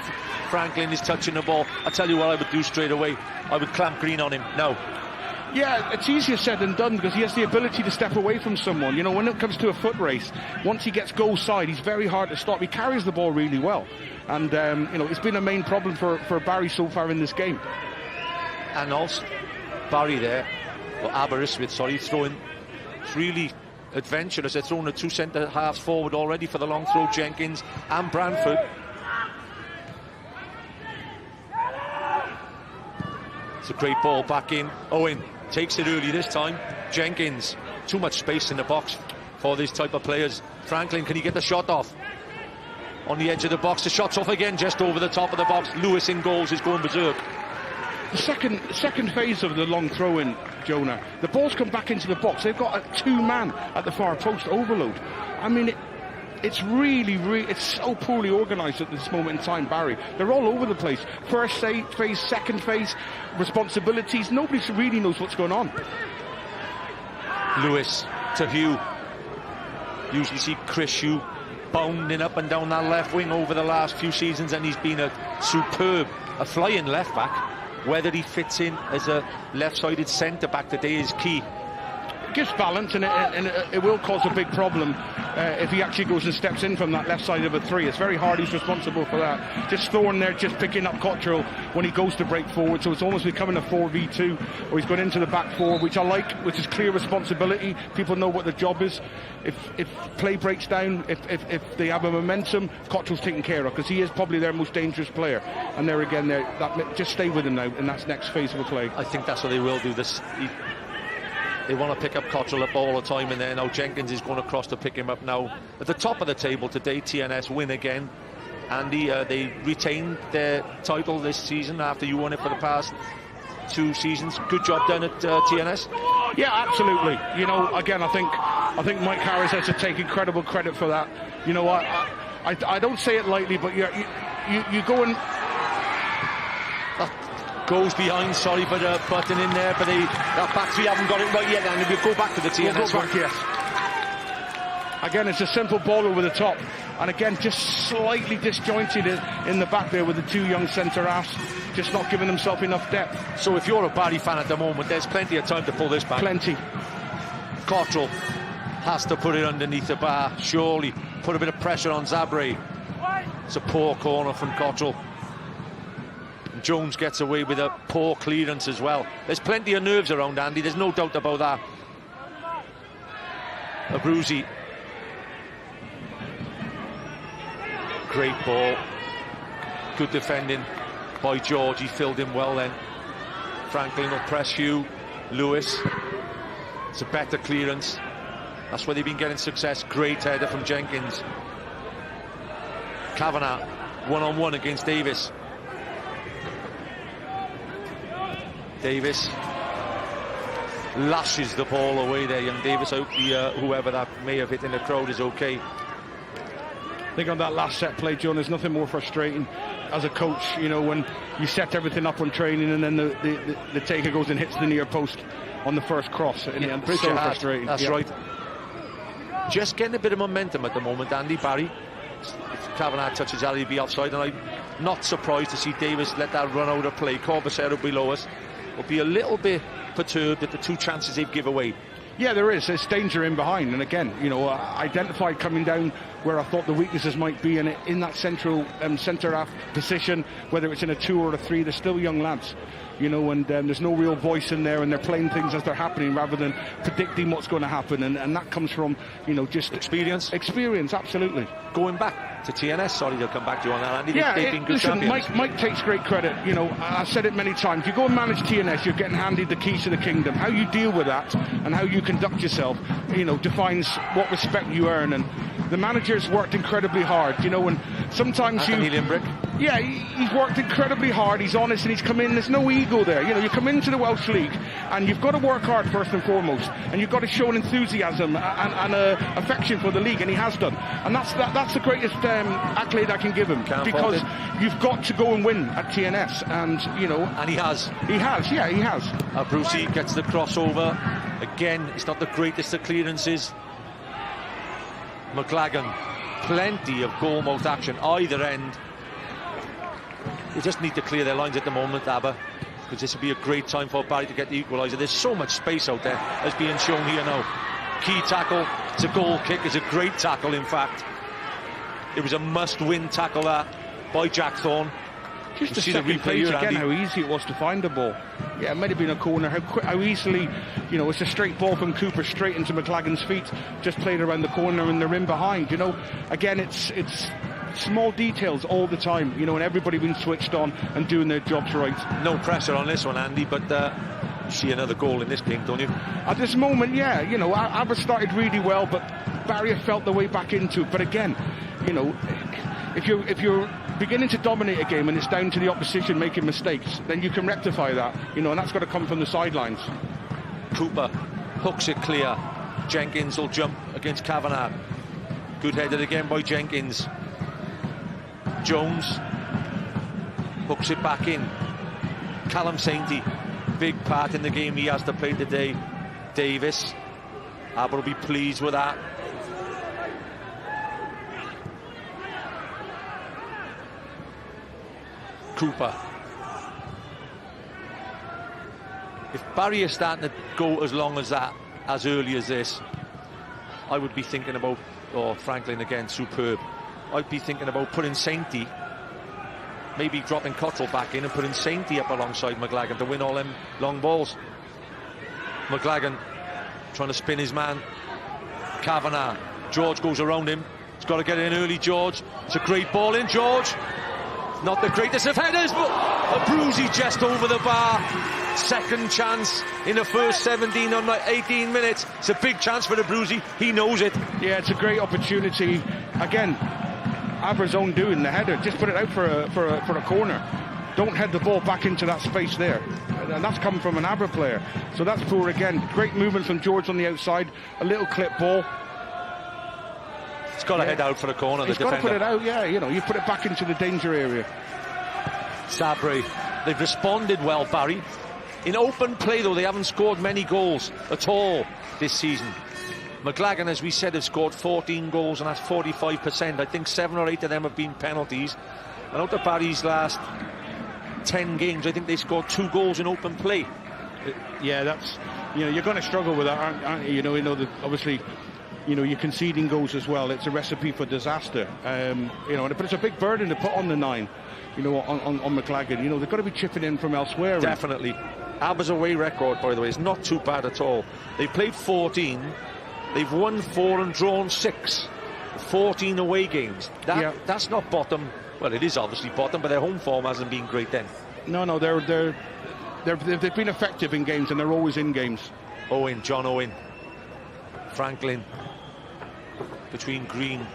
Franklin is touching the ball, I tell you what I would do straight away. I would clamp green on him now. Yeah, it's easier said than done because he has the ability to step away from someone. You know, when it comes to a foot race, once he gets goal side, he's very hard to stop. He carries the ball really well. And, you know, it's been a main problem for Barry so far in this game. And also, Barry there, or Aberystwyth, sorry, throwing. It's really adventurous. They're throwing the two centre-halves forward already for the long throw, Jenkins and Branford. It's a great ball back in. Owen takes it early this time. Jenkins, too much space in the box for these type of players. Franklin, can he get the shot off? On the edge of the box, the shot's off again, just over the top of the box. Lewis in goals is going berserk. The second phase of the long throw-in, Jonah, the ball's come back into the box. They've got a two-man at the far post, overload. I mean, it's really, it's so poorly organised at this moment in time, Barry. They're all over the place. First phase, second phase, responsibilities. Nobody really knows what's going on. Lewis to Hugh. Usually see Chris Hugh bounding up and down that left wing over the last few seasons, and he's been a flying left back. Whether he fits in as a left-sided centre-back today is key. It gives balance, and it will cause a big problem if he actually goes and steps in from that left side of a three. It's very hard. He's responsible for that. Just Thorne there, just picking up Cottrell when he goes to break forward. So it's almost becoming a 4v2, or he's gone into the back four, which I like, which is clear responsibility. People know what the job is. If play breaks down, if they have a momentum, Cottrell's taken care of, because he is probably their most dangerous player. And there again, just stay with him now, and that's next phase of the play. I think that's what they will do. They want to pick up Cottrell up all the time, and then now Jenkins is going across to pick him up now. At the top of the table today, TNS win again. Andy, they retained their title this season after you won it for the past 2 seasons. Good job done at TNS. Yeah, absolutely. You know, again, I think Mike Harris has to take incredible credit for that. You know, I don't say it lightly, but you go and... Goes behind, sorry for the button in there, but that back three haven't got it right yet, and we'll go back to the TNS. We'll go back, yes. Again, it's a simple ball over the top, and again, just slightly disjointed in the back there with the two young centre-halves, just not giving themselves enough depth. So if you're a Barry fan at the moment, there's plenty of time to pull this back. Plenty. Cottrell has to put it underneath the bar, surely. Put a bit of pressure on Zabre. It's a poor corner from Cottrell. Jones gets away with a poor clearance as well. There's plenty of nerves around, Andy, there's no doubt about that. Abruzzi. Great ball. Good defending by George. He filled him well then. Franklin will press Hugh. Lewis. It's a better clearance. That's where they've been getting success. Great header from Jenkins. Kavanagh one-on-one against Davis. Davis lashes the ball away there, young Davis. I hope whoever that may have hit in the crowd is okay. I think on that last set play, John, there's nothing more frustrating as a coach, you know, when you set everything up on training and then the taker goes and hits the near post on the first cross. And it's so frustrating. That's right. Just getting a bit of momentum at the moment, Andy. Barry, if Kavanagh touches that, he'll be offside, and I'm not surprised to see Davis let that run out of play. Corbacero below us will be a little bit perturbed at the 2 chances they've given away. Yeah, there is. There's danger in behind. And again, you know, identified coming down where I thought the weaknesses might be in that central centre-half position, whether it's in a 2 or a 3, they're still young lads. You know, and there's no real voice in there, and they're playing things as they're happening rather than predicting what's going to happen. And that comes from, you know, just experience. Experience, absolutely. Going back to TNS, sorry, they'll come back to you on that, Andy. Yeah, they've been good listen, champions. Mike takes great credit. You know, I've said it many times. You go and manage TNS, you're getting handed the keys to the kingdom. How you deal with that and how you conduct yourself, you know, defines what respect you earn. And the manager's worked incredibly hard, you know, and sometimes Anthony Limbrick. Yeah, he's worked incredibly hard. He's honest, and he's come in. There's no ego there. You know, you come into the Welsh League, and you've got to work hard first and foremost, and you've got to show an enthusiasm and affection for the league, and he has done. And that's the greatest accolade I can give him, because you've got to go and win at TNS, and you know. And he has. He has. Yeah, he has. Brucey gets the crossover. Again, it's not the greatest of clearances. McLagan, plenty of goalmouth action either end. They just need to clear their lines at the moment, Aber, because this would be a great time for Barry to get the equaliser. There's so much space out there, as being shown here now. Key tackle, it's a goal kick, it's a great tackle, in fact. It was a must-win tackle that by Jack Thorne. Just to see the replay again, Andy. How easy it was to find the ball. Yeah, it might have been a corner. How easily, you know, it's a straight ball from Cooper straight into McLagan's feet. Just played around the corner and the rim behind. You know, again, it's small details all the time. You know, and everybody being switched on and doing their jobs right. No pressure on this one, Andy, but you see another goal in this game, don't you? At this moment, yeah. You know, Aber started really well, but Barry felt the way back into it. But again, you know, if you're beginning to dominate a game and it's down to the opposition making mistakes, then you can rectify that, you know, and that's got to come from the sidelines. Cooper hooks it clear. Jenkins will jump against Kavanagh. Good headed again by Jenkins. Jones hooks it back in. Callum Sainty, big part in the game he has to play today. Davis, Aber will be pleased with that. Cooper. If Barry is starting to go as long as that, as early as this, I would be thinking about, Franklin again, superb. I'd be thinking about putting Sainty, maybe dropping Cottrell back in and putting Sainty up alongside McLagan to win all them long balls. McLagan trying to spin his man. Kavanagh. George goes around him. He's got to get in early, George. It's a great ball in, George. Not the greatest of headers, but a Brucey just over the bar. Second chance in the first 17 or 18 minutes. It's a big chance for the Brucey. He knows it. Yeah, it's a great opportunity. Again, Aber's own doing the header. Just put it out for a corner. Don't head the ball back into that space there. And that's come from an Aber player. So that's poor again. Great movement from George on the outside. A little clip ball. It's got to head out for a corner. He's got to put it out, yeah. You know, you put it back into the danger area. Sabri, they've responded well, Barry. In open play, though, they haven't scored many goals at all this season. McLagan, as we said, has scored 14 goals, and that's 45%. I think 7 or 8 of them have been penalties. And out of Barry's last 10 games, I think they scored 2 goals in open play. Yeah, that's, you know, you're going to struggle with that, aren't you? You know that obviously, you know, you're conceding goals as well. It's a recipe for disaster. You know, but it's a big burden to put on the 9. You know, on McLagan. You know, they've got to be chipping in from elsewhere. Definitely. Aber's away record, by the way, is not too bad at all. They've played 14. They've won 4 and drawn 6. 14 away games. That's not bottom. Well, it is obviously bottom, but their home form hasn't been great then. No, they've been effective in games, and they're always in games. John Owen. Franklin. Between Green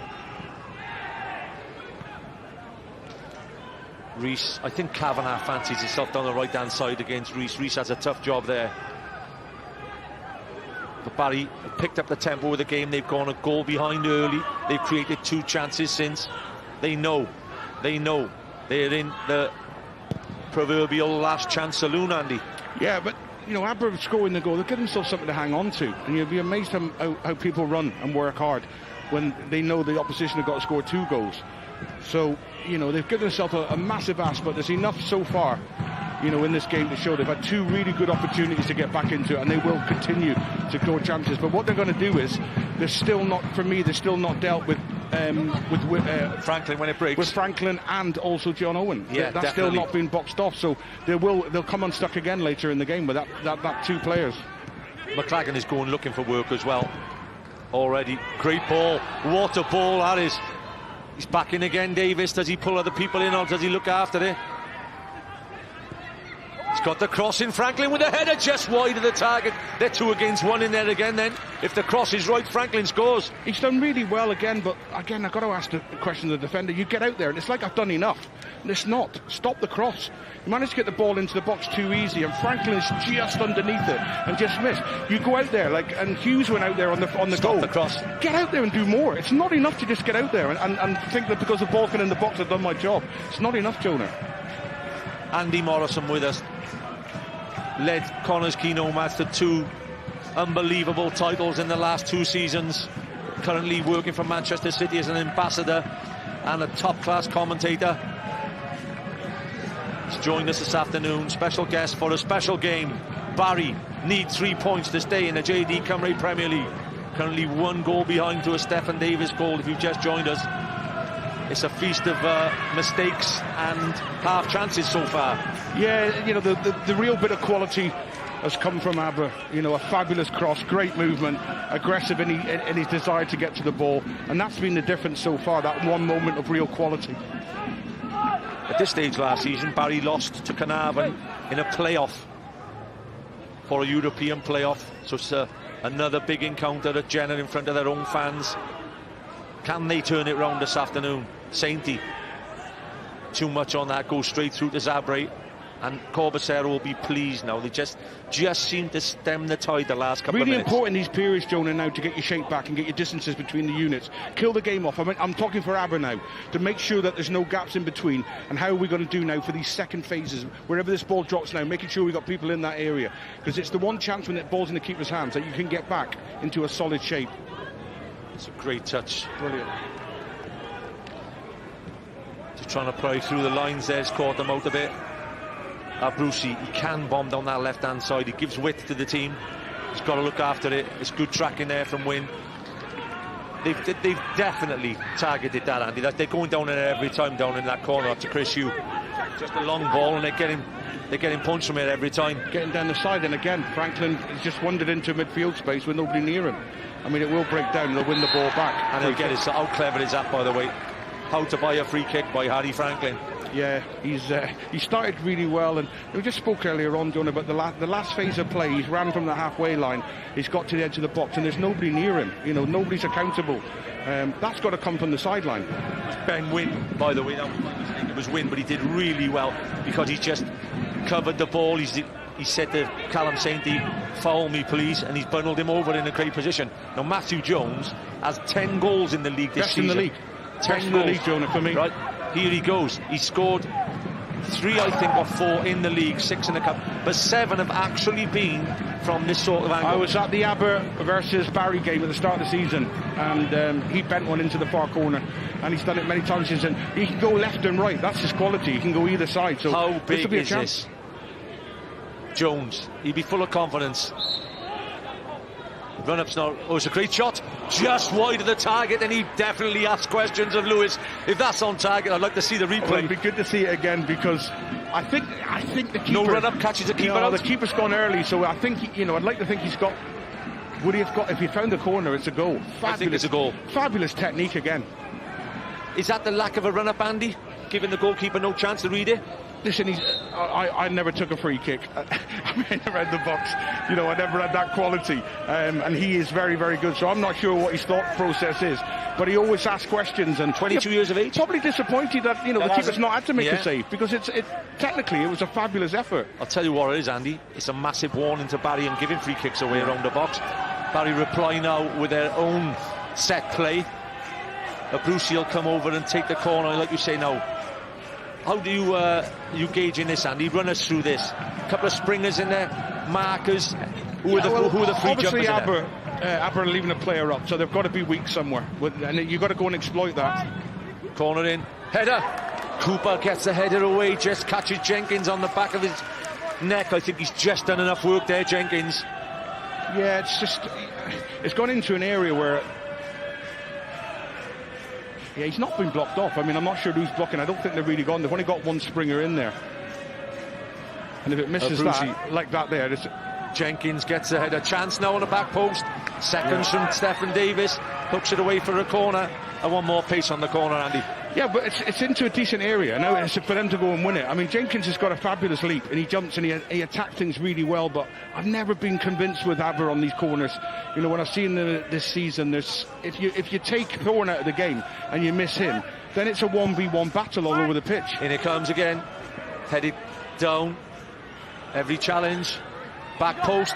Rees, I think Kavanagh fancies himself down the right-hand side against Rees. Rees has a tough job there. But Barry have picked up the tempo of the game. They've gone a goal behind early. They've created 2 chances since. They know they're in the proverbial last chance saloon, Andy. Yeah, but you know, Aber scoring the goal, they've given themselves something to hang on to, and you'll be amazed how people run and work hard when they know the opposition have got to score 2 goals. So, you know, they've given themselves a massive ask, but there's enough so far, you know, in this game to show they've had 2 really good opportunities to get back into it, and they will continue to grow chances. But what they're going to do is, they're still not dealt with Franklin when it breaks. With Franklin and also John Owen. Yeah, that's still not been boxed off, so they'll come unstuck again later in the game with that 2 players. McLagan is going looking for work as well. Already, great ball. What a ball that is. He's back in again, Davis. Does he pull other people in or does he look after it? He's got the cross in. Franklin with a header just wide of the target. They're 2 against 1 in there again then. If the cross is right, Franklin scores. He's done really well again, but again, I've got to ask the question of the defender. You get out there and it's like I've done enough. And it's not. Stop the cross. You managed to get the ball into the box too easy, and Franklin's just underneath it and just missed. You go out there, and Hughes went out there on the goal. Stop the cross. Get out there and do more. It's not enough to just get out there and think that because the ball's been in the box, I've done my job. It's not enough, Jonah. Andy Morrison with us. Led Connah's Quay Nomads to 2 unbelievable titles in the last 2 seasons. Currently working for Manchester City as an ambassador and a top-class commentator. He's joined us this afternoon, special guest for a special game. Barry need 3 points to stay in the JD Cymru Premier League. Currently 1 goal behind to a Stephen Davis goal if you've just joined us. It's a feast of mistakes and half chances so far. Yeah, you know, the real bit of quality has come from Aber. You know, a fabulous cross, great movement, aggressive in his desire to get to the ball, and that's been the difference so far, that 1 moment of real quality. At this stage last season, Barry lost to Carnarvon in a playoff, for a European playoff, so it's another big encounter at Jenner in front of their own fans. Can they turn it round this afternoon? Sainty, too much on that, goes straight through to Zabri, and Corbacero will be pleased now. They just seem to stem the tide the last couple of minutes. Really important in these periods, Jonah, now to get your shape back and get your distances between the units. Kill the game off. I'm talking for Aber now, to make sure that there's no gaps in between. And how are we going to do now for these second phases, wherever this ball drops now, making sure we've got people in that area. Because it's the one chance when that ball's in the keeper's hands that you can get back into a solid shape. It's a great touch. Brilliant. Just trying to pry through the lines there, has caught them out a bit. Brucey, he can bomb down that left-hand side. He gives width to the team. He's got to look after it. It's good tracking there from Wynn. They've definitely targeted that, Andy. They're going down in it every time, down in that corner up to Chris Hugh. Just a long ball, and they're getting punched from it every time. Getting down the side, and again, Franklin has just wandered into midfield space with nobody near him. I mean, it will break down, they'll win the ball back. And he'll get it. How clever is that, by the way? How to buy a free kick by Harry Franklin. Yeah, he started really well, and we just spoke earlier on, John, about the last phase of play. He's ran from the halfway line, he's got to the edge of the box, and there's nobody near him. You know, nobody's accountable. That's got to come from the sideline. Ben Wynn, by the way, that was my mistake. It was Wynn, but he did really well because he just covered the ball. He said to Callum Sainty, foul me please, and he's bundled him over in a great position. Now Matthew Jones has 10 goals in the league this season. Best in the league. 10 in the league, Jonah, for me. Right, here he goes. He scored 3, I think, or 4 in the league, 6 in the cup, but 7 have actually been from this sort of angle. I was at the Aber versus Barry game at the start of the season, and he bent one into the far corner, and he's done it many times since. And he can go left and right. That's his quality. He can go either side. So how big this will be a is chance. this? Jones, he'd be full of confidence. Run-up's now. Oh, it's a great shot, just wide of the target, and he definitely asks questions of Lewis. If that's on target, I'd like to see the replay. Well, it'd be good to see it again, because I think the keeper. No run-up catches the keeper. No, out. the keeper's gone early, so I think I'd like to think he's got. Would he have got? If he found the corner, it's a goal. Fabulous, I think it's a goal. Fabulous technique again. Is that the lack of a run-up, Andy, giving the goalkeeper no chance to read it? Listen, I never took a free kick. I never had the box. You know, I never had that quality. And he is very, very good. So I'm not sure what his thought process is. But he always asks questions. And 22 years of age. Probably disappointed that, you know, the keeper's not had to make a save, because technically it was a fabulous effort. I'll tell you what it is, Andy. It's a massive warning to Barry and giving free kicks away around the box. Barry reply now with their own set play. Brucey will come over and take the corner, like you say now. How do you gauge in this, Andy? Run us through this. A couple of springers in there, markers. Who are the free jumpers in there? Aber are leaving a player up, so they've got to be weak somewhere, and you've got to go and exploit that. Corner in, header. Cooper gets the header away, just catches Jenkins on the back of his neck. I think he's just done enough work there, Jenkins. Yeah, it's gone into an area where, yeah, he's not been blocked off. I mean, I'm not sure who's blocking. I don't think they've really gone. They've only got one Springer in there. And if it misses that, like that there, Jenkins gets the header. Chance now on the back post. Seconds from Stephen Davis. Hooks it away for a corner. And one more pace on the corner, Andy. Yeah, but it's into a decent area. Now it's for them to go and win it. I mean, Jenkins has got a fabulous leap, and he jumps and he attacks things really well, but I've never been convinced with Aber on these corners. You know, when I've seen this season, if you take Thorne out of the game and you miss him, then it's a 1v1 battle all over the pitch. In it comes again. Headed down. Every challenge. Back post.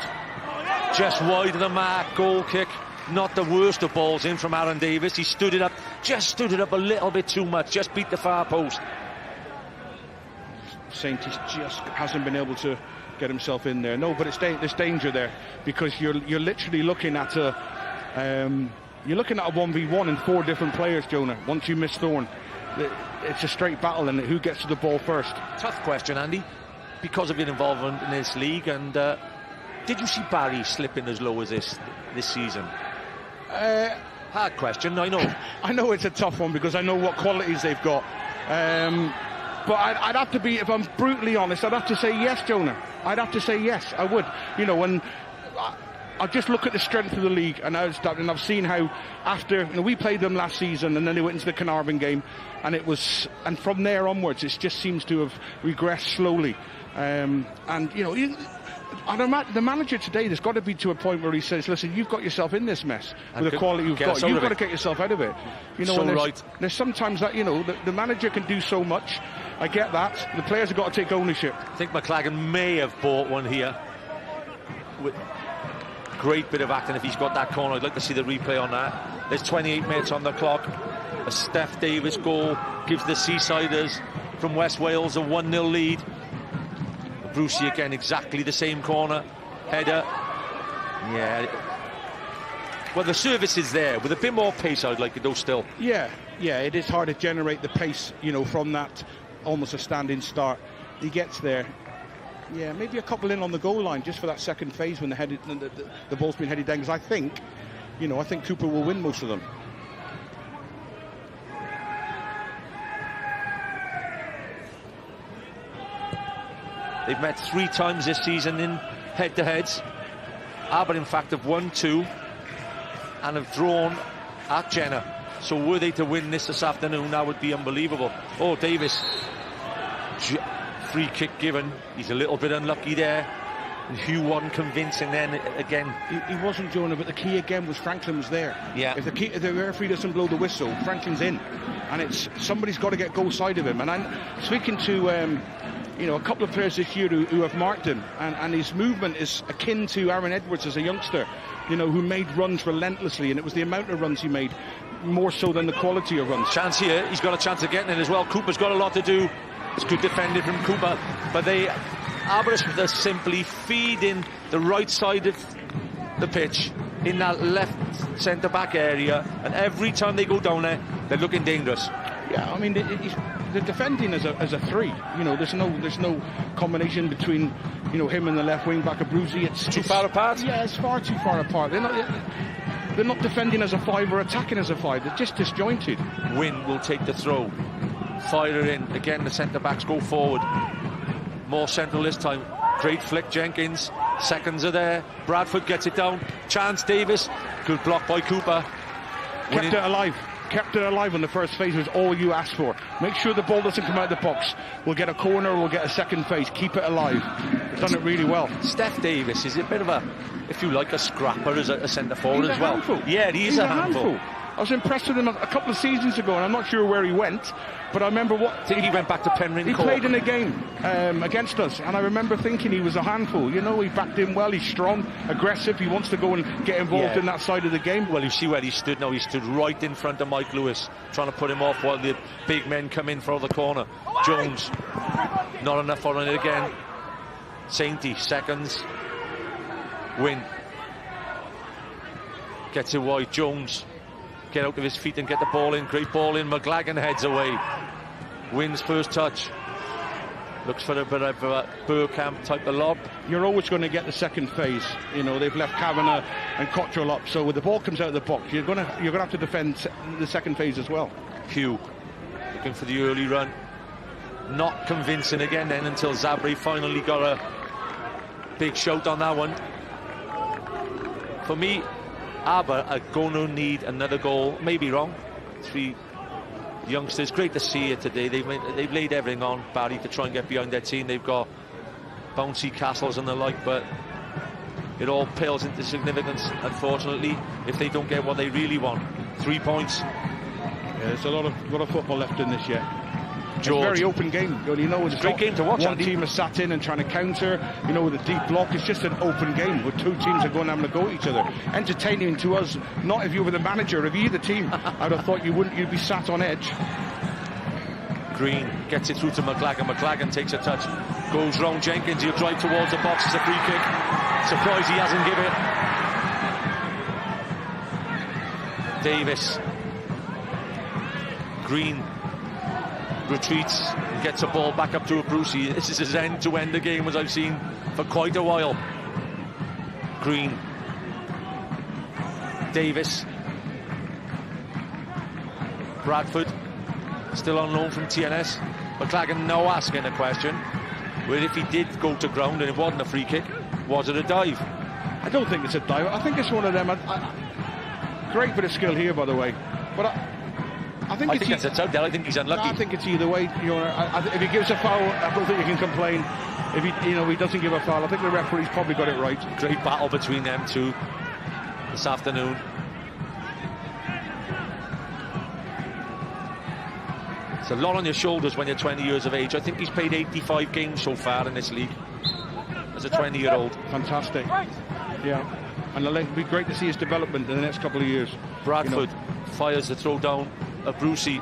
Just wide of the mark. Goal kick. Not the worst of balls in from Aaron Davis. He stood it up a little bit too much. Just beat the far post. Saint just hasn't been able to get himself in there. No, but there's danger there, because you're literally looking at a 1v1 and 4 different players, Jonah. Once you miss Thorne, it's a straight battle, and who gets to the ball first? Tough question, Andy, because of your involvement in this league. And did you see Barry slipping as low as this season? Hard question, I know. I know it's a tough one, because I know what qualities they've got. But I'd have to be, if I'm brutally honest, I'd have to say yes, Jonah. I'd have to say yes, I would. You know, when I just look at the strength of the league, and I've seen how after, you know, we played them last season, and then they went into the Carnarvon game, and from there onwards, it just seems to have regressed slowly. And you know, the manager today, there's got to be to a point where he says, listen, you've got yourself in this mess with the quality you've got. You've got to get yourself out of it. You know, so there's sometimes that, you know, the manager can do so much. I get that. The players have got to take ownership. I think McLagan may have bought one here. With great bit of acting if he's got that corner. I'd like to see the replay on that. There's 28 minutes on the clock. A Steph Davis goal gives the Seasiders from West Wales a 1-0 lead. Brucey again, exactly the same corner. Header. Yeah. Well, the service is there. With a bit more pace, I'd like it though still. Yeah, it is hard to generate the pace, you know, from that almost a standing start. He gets there. Yeah, maybe a couple in on the goal line just for that second phase when the ball's been headed down. Because I think Cooper will win most of them. They've met 3 times this season in head-to-heads. Aber, in fact, have won 2 and have drawn at Jenna. So were they to win this afternoon, that would be unbelievable. Oh, Davis. Free kick given. He's a little bit unlucky there. And Hugh wasn't convincing then again. He wasn't, Jonah, but the key again was Franklin was there. Yeah. If the referee doesn't blow the whistle, Franklin's in. And somebody's got to get goal side of him. And I'm speaking to a couple of players this year who have marked him, and his movement is akin to Aaron Edwards as a youngster, you know, who made runs relentlessly, and it was the amount of runs he made more so than the quality of runs. Chance here, he's got a chance of getting it as well. Cooper's got a lot to do. It's good defended from Cooper, but Aberystwyth are simply feeding the right side of the pitch in that left centre-back area, and every time they go down there, they're looking dangerous. Yeah, I mean, the defending as a 3. You know, there's no combination between, you know, him and the left wing back of Brucey. It's too far apart. Yeah, it's far too far apart. They're not defending as a 5 or attacking as a 5. They're just disjointed. Wynn will take the throw. Fire it in. Again, the centre-backs go forward. More central this time. Great flick, Jenkins. Seconds are there. Bradford gets it down. Chance, Davis. Good block by Cooper. Kept it alive. kept it alive in the first phase was all you asked for. Make sure the ball doesn't come out of the box. We'll get a corner, we'll get a second phase. Keep it alive. He's done it really well. Steph Davis is a bit of a, if you like, a scrapper as a centre forward as well. Handful. Yeah, he's a handful. I was impressed with him a couple of seasons ago, and I'm not sure where he went, but I remember I think he went back to Penryn. He played in a game against us, and I remember thinking he was a handful. You know, he backed in well, he's strong, aggressive, he wants to go and get involved in that side of the game. Well, you see where he stood now. He stood right in front of Mike Lewis, trying to put him off while the big men come in for the corner. Jones, not enough on it again. Sainty, seconds. Win. Gets it wide. Jones, get out of his feet and get the ball in. Great ball in. McLagan heads away. Wins first touch. Looks for a bit of a Burkamp type of lob. You're always going to get the second phase. You know, they've left Kavanagh and Cottrell up, so when the ball comes out of the box, you're going to have to defend the second phase as well. Hugh looking for the early run. Not convincing again then until Zabri finally got a big shout on that one. For me, Aber are going to need another goal. Maybe wrong. 3 youngsters. Great to see it today. They've laid everything on Barry to try and get behind their team. They've got bouncy castles and the like, but it all pales into significance, unfortunately, if they don't get what they really want. 3 points. Yeah, there's a lot of football left in this yet. George. It's a very open game. You know, it's a great game to watch. One team has sat in and trying to counter, you know, with a deep block. It's just an open game where two teams are going having a go at each other. Entertaining to us, not if you were the manager of either team. I'd have thought you'd be sat on edge. Green gets it through to McLagan. McLagan takes a touch, goes round Jenkins. He'll drive towards the box. It's a free kick. Surprised he hasn't given it. Davis. Green retreats and gets a ball back up to a Brucey. This is as end-to-end a game as I've seen for quite a while. Green. Davis. Bradford still on loan from TNS. McLagan now asking a question, where if he did go to ground and it wasn't a free kick, was it a dive? I don't think it's a dive. I think it's one of them. Great bit of skill here, by the way, but I think it's a touch there. I think he's unlucky. I think it's either way. You know, if he gives a foul, I don't think you can complain. If he doesn't give a foul, I think the referee's probably got it right. Great battle between them two this afternoon. It's a lot on your shoulders when you're 20 years of age. I think he's played 85 games so far in this league as a 20-year-old. Fantastic. Yeah. And it'll be great to see his development in the next couple of years. Bradford fires the throw down. A Brucey.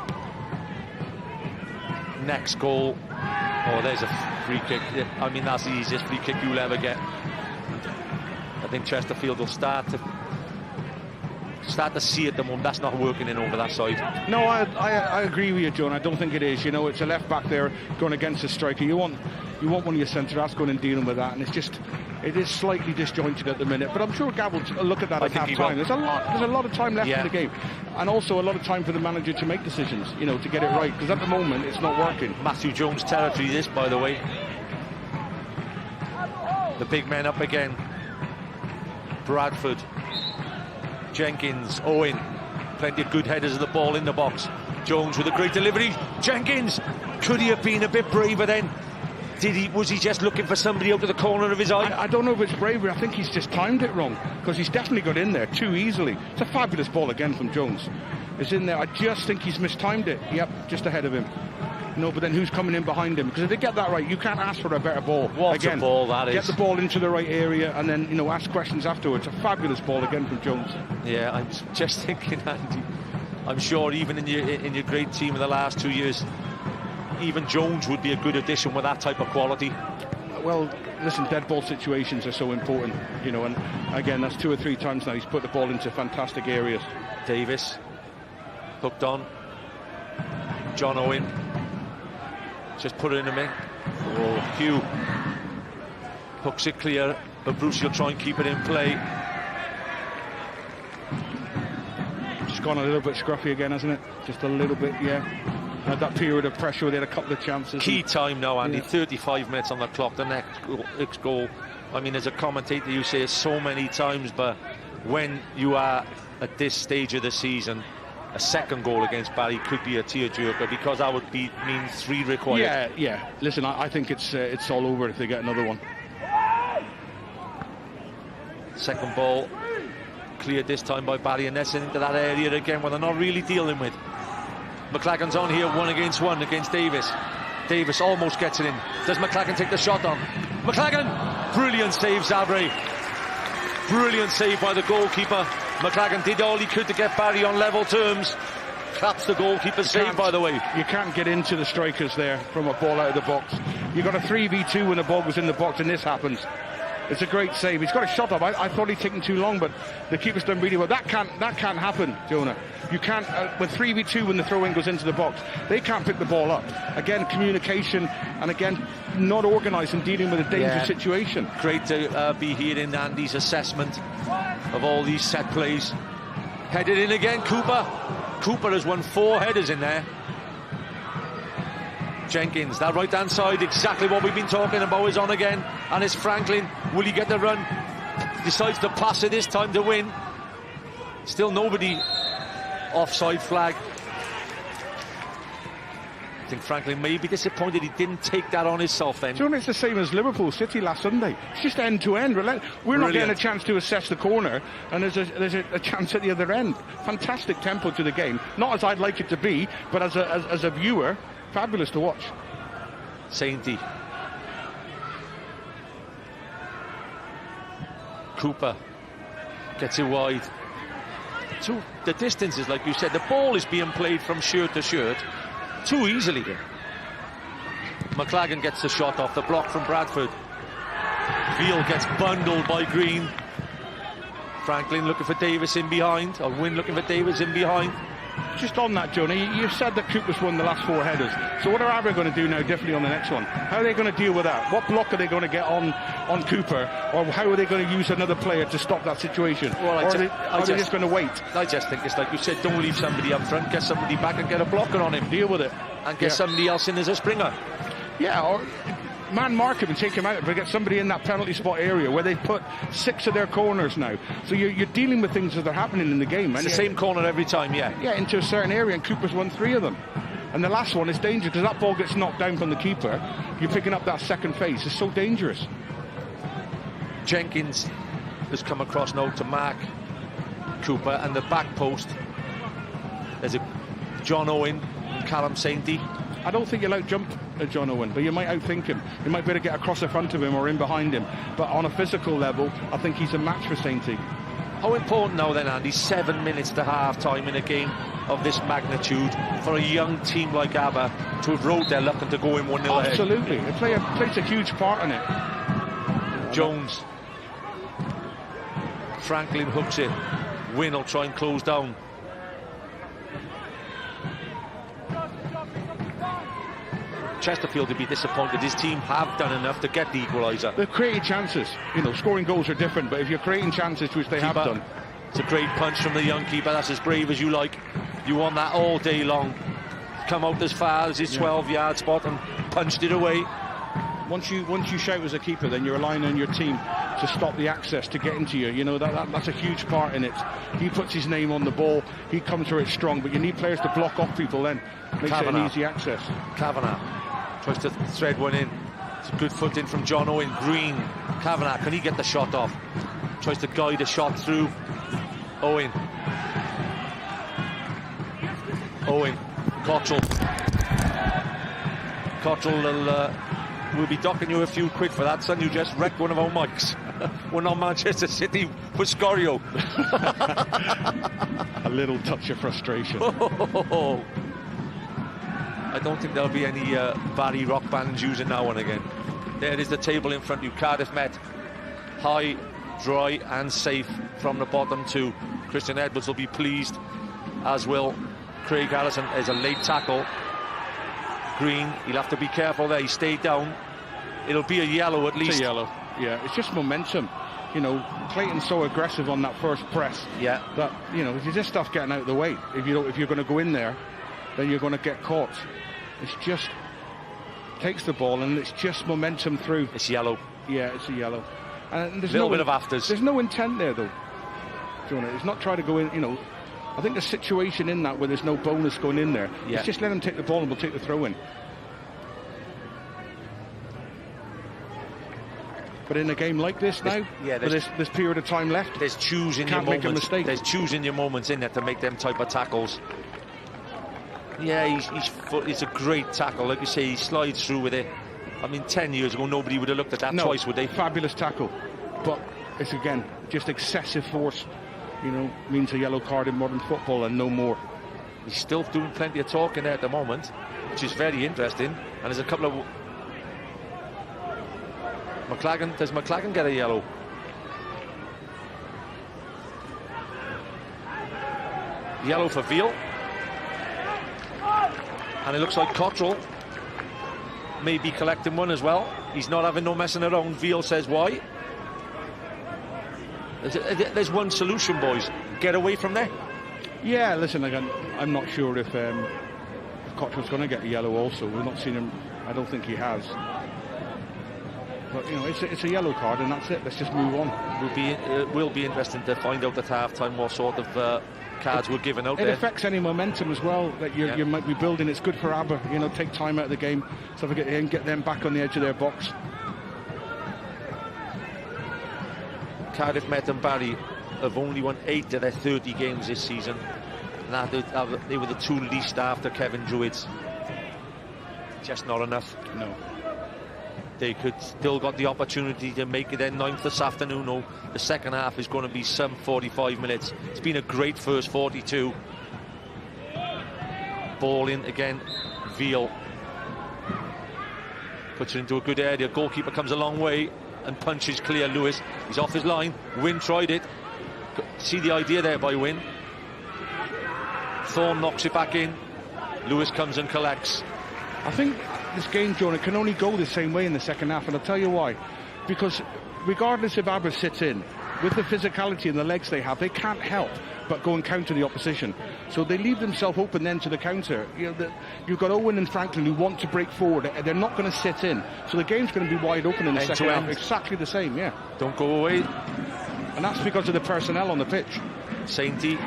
Next goal. Oh, there's a free kick. I mean, that's the easiest free kick you'll ever get. I think Chesterfield will start to see at the moment that's not working in over that side. No, I agree with you, John. I don't think it is. You know, it's a left back there going against a striker. You want one of your centre halves going and dealing with that, and it is slightly disjointed at the minute. But I'm sure Gav will look at that at half time. There's a lot of time left in the game, and also a lot of time for the manager to make decisions. You know, to get it right, because at the moment it's not working. Matthew Jones territory, this, by the way. The big men up again. Bradford. Jenkins, Owen, plenty of good headers of the ball in the box. Jones with a great delivery. Jenkins, could he have been a bit braver then? Was he just looking for somebody out of the corner of his eye? I don't know if it's bravery. I think he's just timed it wrong, because he's definitely got in there too easily. It's a fabulous ball again from Jones. It's in there. I just think he's mistimed it. Yep, just ahead of him. No, but then who's coming in behind him? Because if they get that right, you can't ask for a better ball. What a ball that is. Get the ball into the right area and then, you know, ask questions afterwards. A fabulous ball again from Jones. Yeah, I'm just thinking, Andy, I'm sure even in your great team in the last 2 years, even Jones would be a good addition with that type of quality. Well, listen, dead ball situations are so important, you know, and again, that's 2 or 3 times now he's put the ball into fantastic areas. Davis, hooked on. John Owen. Just put it in a minute. Oh, Hugh hooks it clear, but Bruce will try and keep it in play. Just gone a little bit scruffy again, hasn't it? Just a little bit, yeah. Had that period of pressure, they had a couple of chances. Key time now, Andy. 35 minutes on the clock. The next goal. I mean, as a commentator, you say it so many times, but when you are at this stage of the season, a second goal against Barry could be a tearjerker, because that would mean 3 required. Yeah. Listen, I think it's all over if they get another one. Second ball cleared this time by Barry, and that's into that area again where they're not really dealing with. McLagan's on here 1-against-1 against Davis. Davis almost gets it in. Does McLagan take the shot on? McLagan! Brilliant save, Zabri. Brilliant save by the goalkeeper. McLagan did all he could to get Barry on level terms. Claps the goalkeeper's save, by the way. You can't get into the strikers there from a ball out of the box. You got a 3v2 when the ball was in the box, and this happens. It's a great save. He's got a shot up. I thought he'd taken too long, but the keeper's done really well. That can't happen, Jonah. You can't, with 3v2 when the throw-in goes into the box, they can't pick the ball up. Again, communication, and again, not organised and dealing with a dangerous situation. Great to be hearing Andy's assessment of all these set plays. Headed in again, Cooper. Cooper has won 4 headers in there. Jenkins, that right-hand side, exactly what we've been talking about, is on again. And it's Franklin. Will he get the run? Decides to pass it this time to win. Still nobody. Offside flag. I think Franklin may be disappointed he didn't take that on himself then. Do you know, it's the same as Liverpool City last Sunday. It's just end-to-end. We're not getting a chance to assess the corner, and there's a chance at the other end. Fantastic tempo to the game. Not as I'd like it to be, but as a viewer, fabulous to watch. Sainty. Cooper gets it wide. The distance is, like you said, the ball is being played from shirt to shirt too easily. McLagan gets the shot off the block from Bradford. Veal gets bundled by Green. Franklin looking for Davis in behind, or Wynn looking for Davis in behind. Just on that, Johnny, you said that Cooper's won the last 4 headers. So what are Aber going to do now differently on the next one? How are they going to deal with that? What block are they going to get on Cooper? Or how are they going to use another player to stop that situation? Well, are they just going to wait? I just think it's like you said, don't leave somebody up front, get somebody back and get a blocker on him. Deal with it. And get somebody else in as a springer. Yeah, or man mark him and take him out, but get somebody in that penalty spot area where they've put 6 of their corners now. So you're dealing with things as they're happening in the game. It's the same corner every time, yeah. Yeah, into a certain area, and Cooper's won 3 of them. And the last one is dangerous, because that ball gets knocked down from the keeper. You're picking up that second phase. It's so dangerous. Jenkins has come across now to mark Cooper, and the back post. There's a John Owen and Callum Sainty. I don't think you'll out-jump John Owen, but you might outthink him. You might be able to get across the front of him or in behind him. But on a physical level, I think he's a match for Sainty. How important now then, Andy, 7 minutes to half-time in a game of this magnitude for a young team like Aber to have rode their luck and to go in 1-0 ahead? Absolutely. It plays a huge part in it. Jones. Franklin hooks it. Wynn will try and close down. Chesterfield to be disappointed. His team have done enough to get the equaliser. They've created chances. You know, scoring goals are different, but if you're creating chances, which they have done. It's a great punch from the young keeper. That's as brave as you like. You want that all day long. Come out as far as his 12-yard spot and punched it away. Once you shout as a keeper, then you're relying on your team to stop the access to get into you. You know, that's a huge part in it. He puts his name on the ball. He comes through it strong, but you need players to block off people then. Makes it an easy access. Kavanagh tries to thread one in. It's a good foot in from John Owen. Green. Kavanagh, can he get the shot off? Tries to guide a shot through. Owen. Cottrell. Cottrell will be docking you a few quid for that, son. You just wrecked one of our mics. We're not Manchester City with Scorio. A little touch of frustration. I don't think there'll be any Barry rock bands using that one again. There is the table in front of you. Cardiff Met. High, dry and safe from the bottom two. Christian Edwards will be pleased, as will Craig Allison. There's a late tackle. Green, he'll have to be careful there. He stayed down. It'll be a yellow at least. It's a yellow, yeah. It's just momentum. You know, Clayton's so aggressive on that first press. Yeah. That, you know, it's just stuff getting out of the way. If you're going to go in there, then you're going to get caught. It's just takes the ball and it's just momentum through. It's yellow. Yeah, it's a yellow. And there's a little bit of afters. There's no intent there though, Jonah. It's not trying to go in. You know, I think the situation in that where there's no bonus going in there, Yeah. it's just let him take the ball and we'll take the throw in. But in a game like this now, with this period of time left, there's choosing your can't make a moments. mistake. There's choosing your moments in there to make them type of tackles. Yeah, he's a great tackle. Like you say, he slides through with it. I mean, 10 years ago, nobody would have looked at that twice, would they? Fabulous tackle. But it's, again, just excessive force, you know, means a yellow card in modern football and no more. He's still doing plenty of talking there at the moment, which is very interesting. And there's a couple of... Does McLagan get a yellow? Yellow for Veal. And it looks like Cottrell may be collecting one as well. He's not having no messing around. Veal says why. There's one solution, boys. Get away from there. Yeah, listen, again, I'm not sure if Cottrell's going to get a yellow also. We've not seen him. I don't think he has. But, you know, it's a yellow card and that's it. Let's just move on. It will be interesting to find out at half-time what sort of cards were given out there. It affects any momentum as well that you might be building. It's good for Aber, you know, take time out of the game so we get them back on the edge of their box. Cardiff Met and Barry have only won 8 of their 30 games this season. And they were the 2 least after Kevin Druids. Just not enough. No. They could still got the opportunity to make it their 9th this afternoon. No, the second half is going to be some 45 minutes. It's been a great first 42. Ball in again. Veal puts it into a good area. Goalkeeper comes a long way and punches clear. Lewis, he's off his line. Wynne tried it. See the idea there by Wynne. Thorne knocks it back in. Lewis comes and collects. I think this game, John, it can only go the same way in the second half, and I'll tell you why. Because regardless if Aber sits in, with the physicality and the legs they have, they can't help but go and counter the opposition. So they leave themselves open then to the counter. You know, you've got Owen and Franklin who want to break forward. They're not going to sit in. So the game's going to be wide open in the second half. Exactly the same, yeah. Don't go away. And that's because of the personnel on the pitch. Sainty,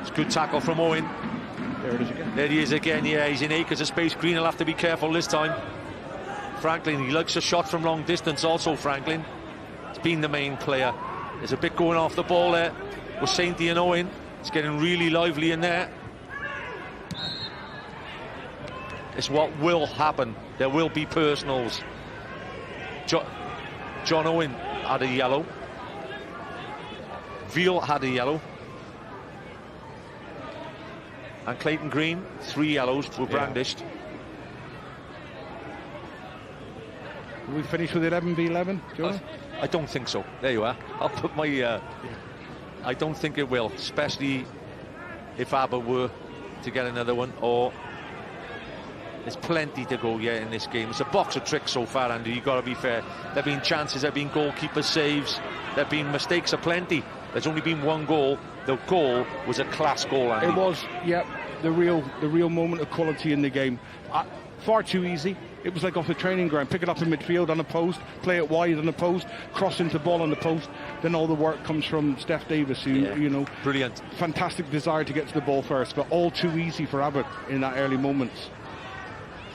it's a good tackle from Owen. There it is again. There he is again, yeah, he's in acres of space. Green will have to be careful this time. Franklin, he likes a shot from long distance also, Franklin. He's been the main player. There's a bit going off the ball there with Sainty and Owen. It's getting really lively in there. It's what will happen. There will be personals. John Owen had a yellow. Veal had a yellow. And Clayton Green, 3 yellows were brandished. Will we finish with 11v11, Joe? I don't think so. There you are. I'll put my... I don't think it will, especially if Aber were to get another one, or... There's plenty to go yet in this game. It's a box of tricks so far, Andy, you've got to be fair. There have been chances, there have been goalkeeper saves, there have been mistakes aplenty. There's only been 1 goal. The goal was a class goal, Andy. It was, yeah, the real moment of quality in the game. Far too easy. It was like off the training ground. Pick it up in midfield on a post, play it wide on the post, cross into the ball on the post. Then all the work comes from Steph Davis, who, you know... Brilliant. Fantastic desire to get to the ball first, but all too easy for Abbott in that early moments.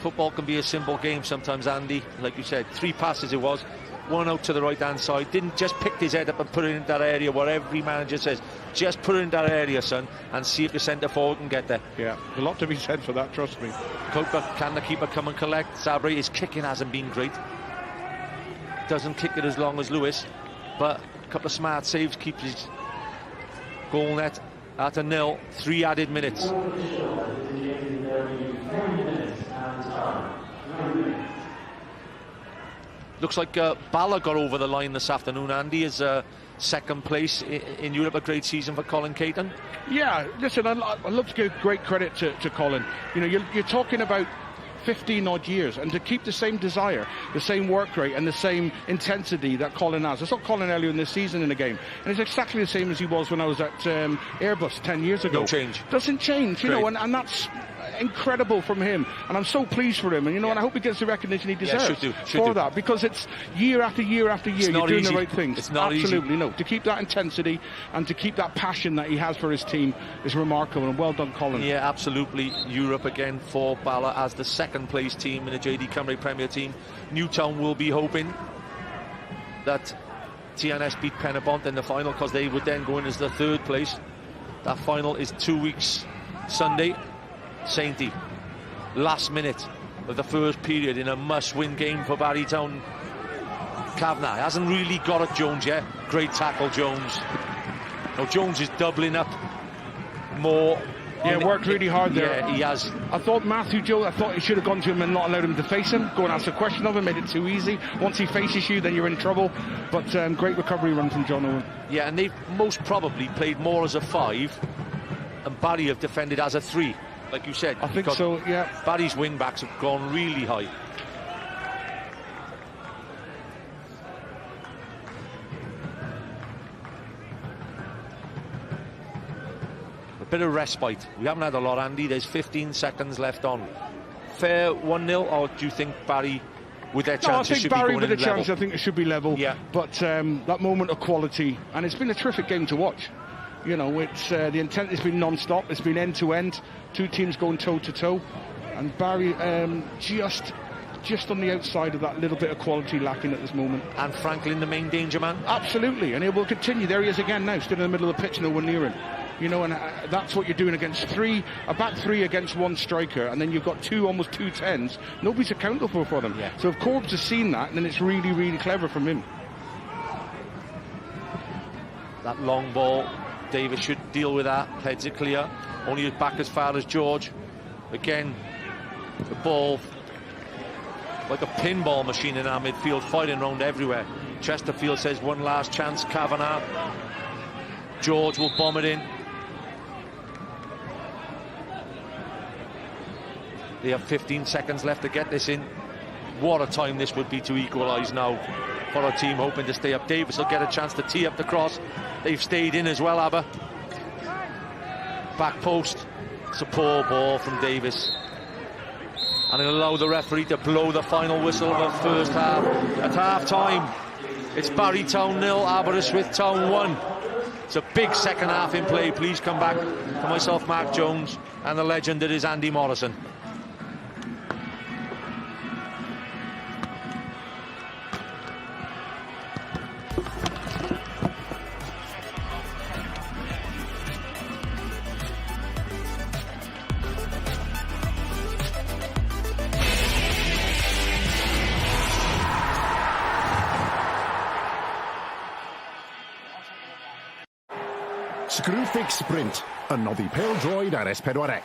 Football can be a simple game sometimes, Andy. Like you said, 3 passes it was. 1 out to the right-hand side. Didn't just pick his head up and put it in that area where every manager says, just put it in that area, son, and see if your centre-forward can get there. Yeah, a lot to be said for that, trust me. Can the keeper come and collect? Sabri, his kicking hasn't been great. Doesn't kick it as long as Lewis, but a couple of smart saves keeps his goal net at 1-0. 3 added minutes. Looks like Bala got over the line this afternoon, Andy, as second place in Europe. A great season for Colin Caton. Yeah, listen, I'd love to give great credit to Colin. You know, you're talking about 15 odd years, and to keep the same desire, the same work rate and the same intensity that Colin has. I saw Colin earlier in this season in the game, and it's exactly the same as he was when I was at Airbus 10 years ago. No change. Doesn't change, you know, and that's incredible from him, and I'm so pleased for him, and and I hope he gets the recognition he deserves for that, because it's year after year after year you're doing the right things. It's not absolutely easy. No, to keep that intensity and to keep that passion that he has for his team is remarkable, and well done, Colin. Yeah, absolutely. Europe again for Bala as the second place team in the JD Cymru Premier team. Newtown will be hoping that TNS beat Penabont in the final, because they would then go in as the third place. That final is 2 weeks Sunday. Sainty, last minute of the first period in a must-win game for Barrytown. Kavanagh hasn't really got it, Jones, yet. Great tackle, Jones. Now Jones is doubling up more. Yeah, worked really hard there. Yeah, he has. I thought Matthew Jones, I thought he should have gone to him and not allowed him to face him. Go and ask a question of him, made it too easy. Once he faces you, then you're in trouble. But great recovery run from John Owen. Yeah, and they've most probably played more as a 5, and Barry have defended as a 3. Like you said, I think so, yeah. Barry's wing backs have gone really high. A bit of respite. We haven't had a lot, Andy. There's 15 seconds left on. Fair 1-0, or do you think Barry, with their chances, should be going in level? I think Barry with a chance, I think it should be level. Yeah. But that moment of quality, and it's been a terrific game to watch. You know, it's the intent has been non-stop. It's been end-to-end. Two teams going toe-to-toe. And Barry just on the outside of that little bit of quality lacking at this moment. And Franklin, the main danger man? Absolutely. And he will continue. There he is again now, stood in the middle of the pitch, no one near him. You know, and that's what you're doing against a back 3 against one striker, and then you've got almost two 10s. Nobody's accountable for them. Yeah. So if Corbs has seen that, then it's really, really clever from him. That long ball, Davis should deal with that. Heads it clear. Only back as far as George. Again, the ball like a pinball machine in our midfield, fighting around everywhere. Chesterfield says one last chance. Kavanagh. George will bomb it in. They have 15 seconds left to get this in. What a time this would be to equalise now for a team hoping to stay up. Davis will get a chance to tee up the cross. They've stayed in as well, Aber. Back post. It's a poor ball from Davis. And it'll allow the referee to blow the final whistle of the first half. At half-time, it's Barrytown 0, Aberystwyth Town 1. It's a big second half in play. Please come back to myself, Mark Jones, and the legend that is Andy Morrison. Screwfix Sprint, yn noddi Pêl-droed ar S4C.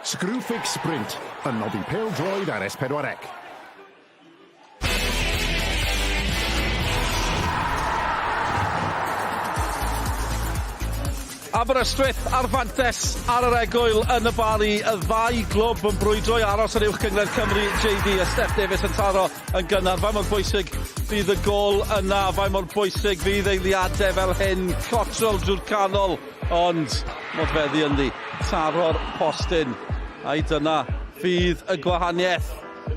Screwfix Sprint yn nodi Pêl-droed ar S4C. Aberystwyth ar fantes ar yr egwyl yn y Bari, y ddau glwb yn brwydro i aros ar uwch cyngred Cymru JD. A Steph Davies yn taro yn gynnar. Faint mor bwysig fydd y gol yna, faint mor bwysig fydd eiliadau fel hyn, cotrol drwy'r canol, ond modfeddi yndi, taro'r postyn. A dyna fydd y gwahaniaeth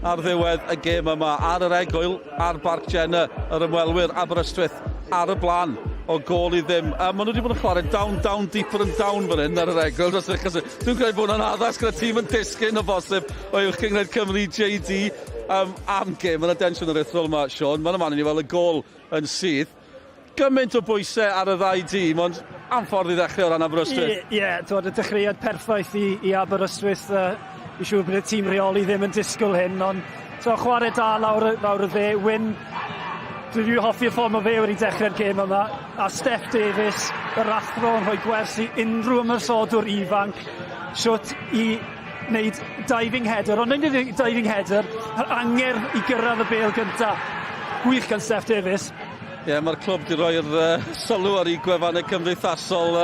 ar ddiwedd y gêm yma, ar yr egwyl, ar Barc Jenner, yr ymwelwyr Aberystwyth ar y blaen o gol i ddim. Maen nhw wedi bod yn chwarae down, deeper and down fan hyn ar yr egwyl. Dwi'n credu bod hwnna'n addas gyda tîm yn disgyn o bosib o uwch cyngred Cymru JD am gêm. Mae'n adensiwn yr eithriol yma, Sean. Mae'n yma ni fel y gol yn syth. Gymaint o bwysau ar y ddau dîm, ond anffordd i ddechrau o ran Aberystwyth. Ie, y dechreuad perffaith i Aberystwyth. Dwi'n siŵr bod y tîm reoli ddim yn disgwyl hyn, ond chwarae da lawr y dde, win. Dwi'n hoffi'r ffordd mae fe wedi dechrau'r gêm yma, a Steph Davies, yr athro yn rhoi gwers i unrhyw ymysodwr ifanc, siwt i wneud diving header, ond nid diving header, yr anger i gyrraedd y bêl gyntaf. Gwych gan Steph Davies. Ie, mae'r clwb wedi rhoi'r sylw ar ei gwefannau cymdeithasol.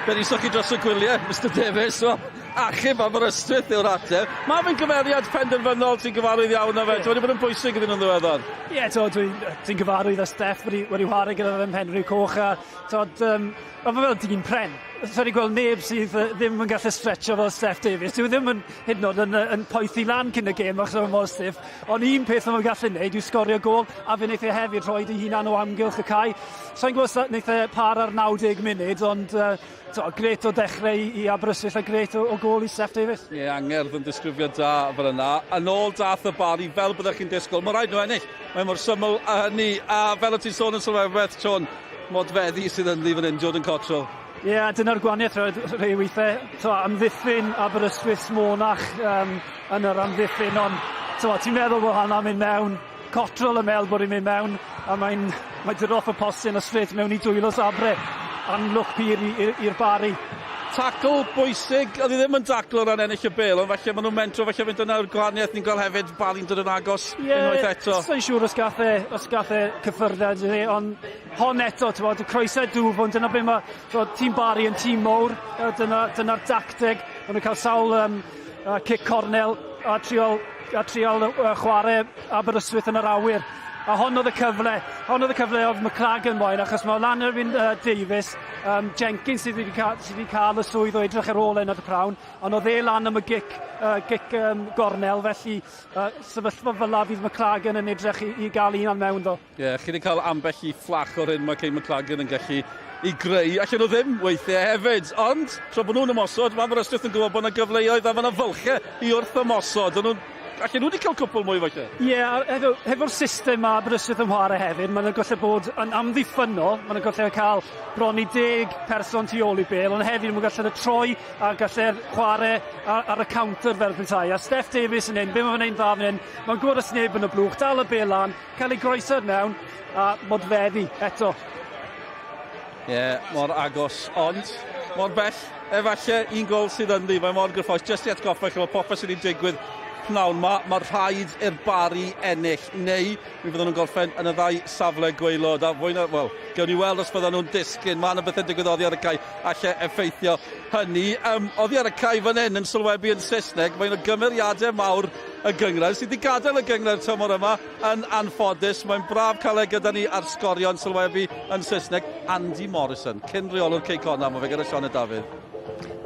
Be ni sochi dros y gwyliau, Mr Davies, achub Aberystwyth yw'r ateb. Mae fe'n gymeriad penderfynol sy'n gyfarwydd iawn o fe. Wedi bod yn bwysig iddyn nhw'n ddiweddar. Ie, dwi'n gyfarwydd â Steph wedi chwarae gyda fe Henry Coch, a mae fel dyn pren. Sa'n ni'n gweld neb sydd ddim yn gallu stretcho fel Steph Davies. Dwi ddim yn hyd yn oed yn poethi lan cyn y gêm achos o'n mor stiff. Ond un peth mae'n gallu gwneud yw sgorio gol, a fe wneud e hefyd rhoi ei hunan o amgylch y cae. Sa'n gwybod wneud e par ar 90 munud, ond gret o dechrau i Aberystwyth a gret o gol i Steph Davies. Ie, angerdd yn disgrifio da fel yna. Yn ôl dath y Bari, fel byddech chi'n disgwyl. Mae rhaid nhw ennill. Mae mor syml a hynny. A fel o ti'n sôn yn sylwebeth, Sean, modfeddi sydd yn lif yn injod yn cotrol. Ie, dyna'r gwahaniaeth rhai weithiau. Amddiffyn Aberystwyth Monach yn yr amddiffyn, ond ti'n meddwl bod hwnna'n mynd mewn, cotrol y mel bod i'n mynd mewn, a mae'n dod off y postyn o straight mewn i dwylos Abre, anlwch pyr i'r Bari. Tacl bwysig, oedd i ddim yn tacl o ran ennill y bêl, ond falle maen nhw'n mentro, falle fynd yna'r gwahaniaeth ni'n gweld hefyd, Bari'n dod yn agos unwaith eto. Ie, sa'n siŵr os gath e cyffyrded, ond hon eto, croesau dwf, ond dyna beth mae tîm Bari yn tîm mowr, dyna'r dacteg, ond nhw'n cael sawl cic cornel a trial chwarae Aberystwyth yn yr awyr. A hon oedd y cyfle oedd McLagan moyn, achos mae lan erbyn Davies, Jenkins sydd wedi cael y swydd o edrych ar ôl yn y prawn, ond oedd e lan am y gic gornel, felly sefyllfa fel fydd McLagan yn edrych i gael un am mewn do. Ie, chi wedi cael ambell i fflach o'r hyn mae Kay McLagan yn gallu i greu, allan nhw ddim weithiau hefyd, ond tra bod nhw'n ymosod, mae Aberystwyth yn gwybod bod yna gyfleoedd a fyna fylchau i wrth ymosod, allan nhw wedi cael cwpl mwy falle? Ie, efo'r system a Aberystwyth yn chwarae hefyd, mae'n gallu bod yn amddiffynol, mae'n gallu cael bron i 10 person tu ôl i bêl, ond hefyd mae'n gallu troi a gallu chwarae ar y counter fel petai. A Steph Davies yn un, be mae'n ein dda fan hyn, mae'n gwrdd y sneb yn y blwch, dal y bêl lan, cael ei groesod mewn, a modfeddi eto. Ie, mor agos, ond mor bell, efallai un gol sydd ynddi, mae mor gyffroes, just i atgoffa chi, mae popeth sydd wedi digwydd pnawn mae'r rhaid i'r Bari ennill, neu mi fydden nhw'n gorffen yn y ddau safle gwaelod. A wel, gewn ni weld os fydden nhw'n disgyn. Mae yna bethau digwyddodd ar y cae, allai effeithio hynny. Oddi ar y cae fan hyn yn sylwebu yn Saesneg, mae yna gymeriadau mawr y gyngred, sydd wedi gadael y gyngred tymor yma yn anffodus. Mae'n braf cael ei gyda ni ar sgorion sylwebu yn Saesneg. Andy Morrison, cyn reolwr Ceicona, mae fe gyda Sian y Dafydd.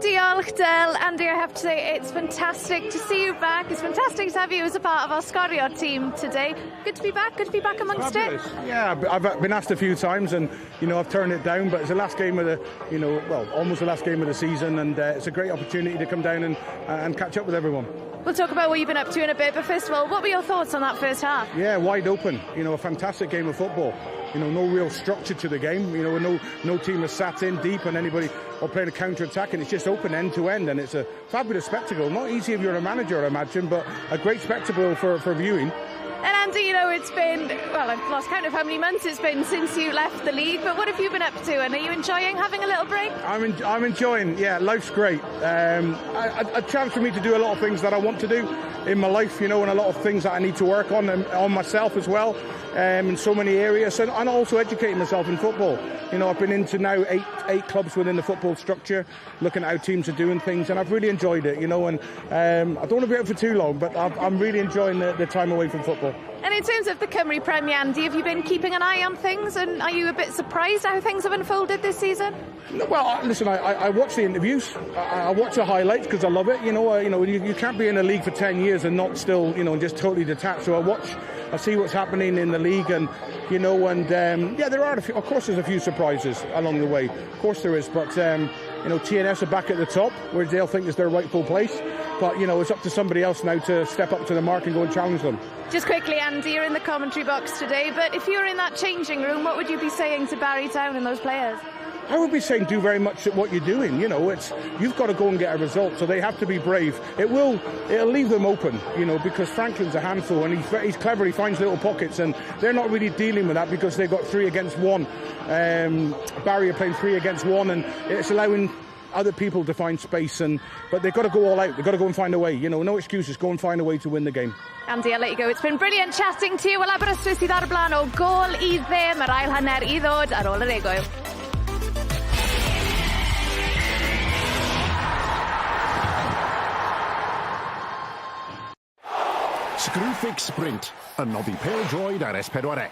Diolch, Del. Andy, I have to say it's fantastic to see you back. It's fantastic to have you as a part of our Scorio team today. Good to be back amongst it. Yeah, I've been asked a few times and, I've turned it down, but it's the last game of the, almost the last game of the season, and it's a great opportunity to come down and catch up with everyone. We'll talk about what you've been up to in a bit, but first of all, what were your thoughts on that first half? Yeah, wide open. A fantastic game of football. No real structure to the game. No team has sat in deep and anybody or playing a counter-attack, and it's just open end to end, and it's a fabulous spectacle. Not easy if you're a manager, I imagine, but a great spectacle for viewing. And Andy, you know, it's been, well, I've lost count of how many months it's been since you left the league, but what have you been up to, and are you enjoying having a little break? I'm enjoying, yeah, life's great. A chance for me to do a lot of things that I want to do in my life, you know, and a lot of things that I need to work on myself as well, in so many areas, and also educating myself in football. You know, I've been into now eight clubs within the football structure, looking at how teams are doing things, and I've really enjoyed it, you know, and I don't want to be out for too long, but I'm really enjoying the time away from football. And in terms of the Cymru Premier, Andy, have you been keeping an eye on things, and are you a bit surprised how things have unfolded this season? Well, listen, I watch the interviews, I watch the highlights because I love it. You know, you can't be in a league for 10 years and not still, you know, just totally detached. So I see what's happening in the league, and you know, and yeah, there are of course there's a few surprises along the way. Of course there is, but you know, TNS are back at the top where they'll think is their rightful place. But you know, it's up to somebody else now to step up to the mark and go and challenge them. Just quickly, Andy, you're in the commentary box today, but if you were in that changing room, what would you be saying to Barry Town and those players? I would be saying do very much at what you're doing. You know, you've got to go and get a result, so they have to be brave. It'll leave them open, you know, because Franklin's a handful and he's clever. He finds little pockets, and they're not really dealing with that because they've got 3 against 1. Barry are playing 3 against 1, and it's allowing other people to find space. But they've got to go all out. They've got to go and find a way. You know, no excuses. Go and find a way to win the game. Andy, I'll let you go. It's been brilliant chatting to you. Wel, Aberystwyth sydd ar y blaen o gol I ddim, yr ail hanner I ddod ar ôl yr egwyl. Screwfix Sprint, yn noddi Pêl-droed ar S4C.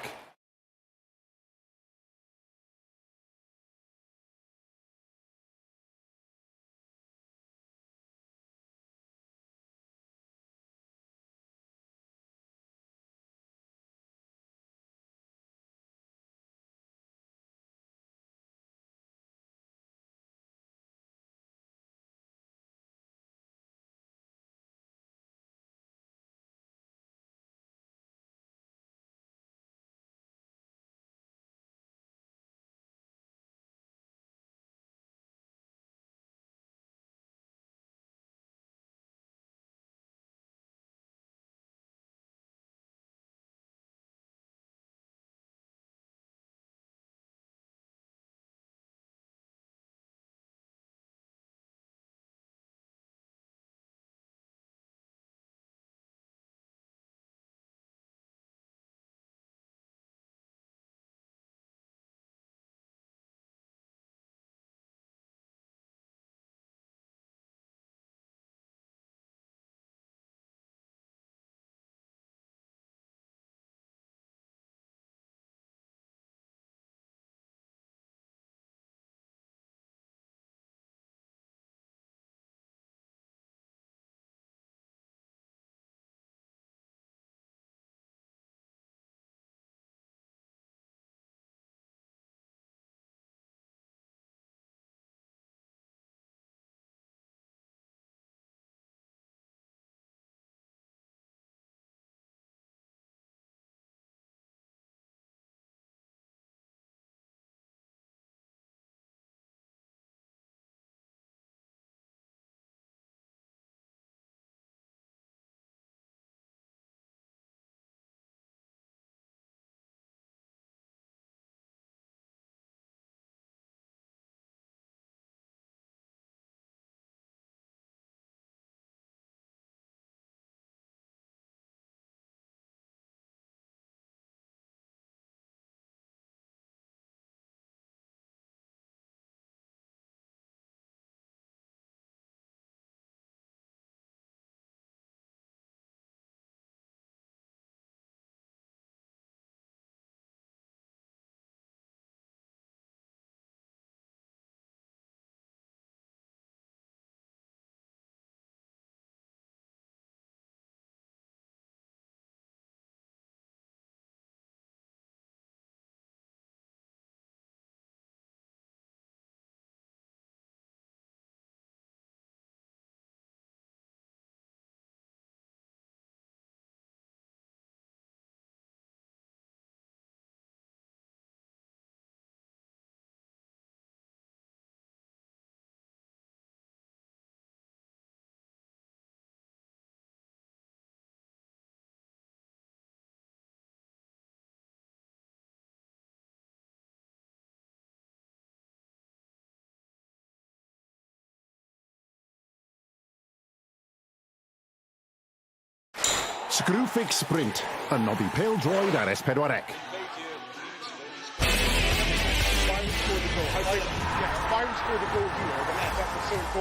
Screwfix Sprint yn nodi Pêl-droed ar S4C.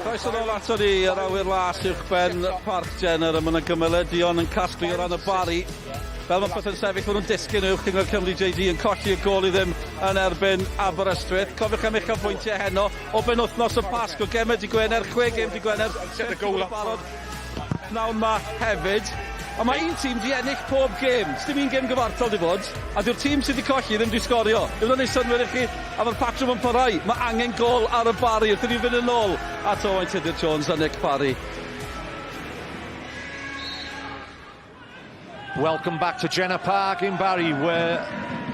Croeso nôl ato ni, yr awyr las uwchben Parc Jenner, a mae yna gymyledion yn casglu o ran y bari. Fel mae pethau'n sefyll, maen nhw'n disgyn uwch, Cymru Cymru JD yn colli y gol i ddim yn erbyn Aberystwyth. Cofiwch am eich canfwyntiau heno o ben wythnos y Pasg o gemau di Gwener, 6 gem di Gwener. Set y gol barod. Nawn ma hefyd. A mae un tîm di ennill pob gêm. Sdim un gêm gyfartal di bod. A diw'r tîm sydd di colli ddim di sgorio. Yw'n ei synwyr i chi, a mae'r patrwm yn parhau. Mae angen gol ar y bari. Ydyn ni'n fynd yn ôl at Owain Tudur Jones a Nick Parry. Welcome back to Jenner Park in Barry, where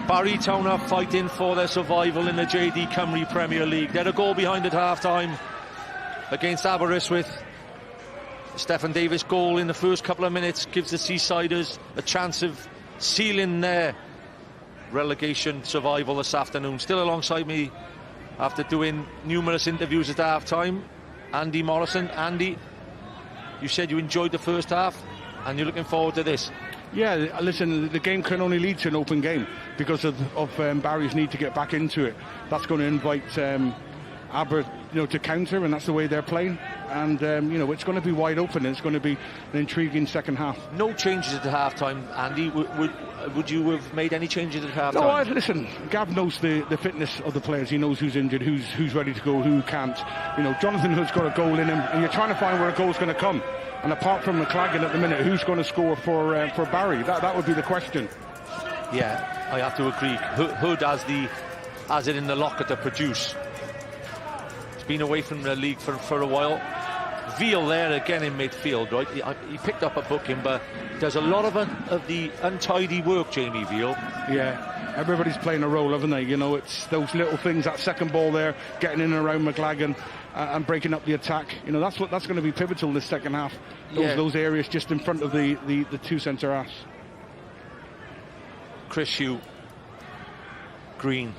Barry Town are fighting for their survival in the JD Cymru Premier League. They're a goal behind at half-time against Aberystwyth. Stephen Davis' goal in the first couple of minutes gives the Seasiders a chance of sealing their relegation survival this afternoon. Still alongside me after doing numerous interviews at half-time, Andy Morrison. Andy, you said you enjoyed the first half and you're looking forward to this. Yeah, listen, the game can only lead to an open game because of Barry's need to get back into it. That's going to invite Aber, to counter, and that's the way they're playing. And it's going to be wide open, and it's going to be an intriguing second half. No changes at the half-time, Andy. Would you have made any changes at half-time? No, listen, Gav knows the fitness of the players. He knows who's injured, who's ready to go, who can't. Jonathan Hood's got a goal in him, and you're trying to find where a goal's going to come. And apart from McLagan at the minute, who's going to score for Barry? That would be the question. Yeah, I have to agree. Hood has it in the locker to produce. He's been away from the league for a while. Veal there again in midfield, right? He picked up a booking, but does a lot of the untidy work, Jamie Veal. Yeah, everybody's playing a role, haven't they? It's those little things, that second ball there, getting in and around McLagan and breaking up the attack. That's going to be pivotal in the second half. Those areas just in front of the two centre-halves. Chris Hugh, Green,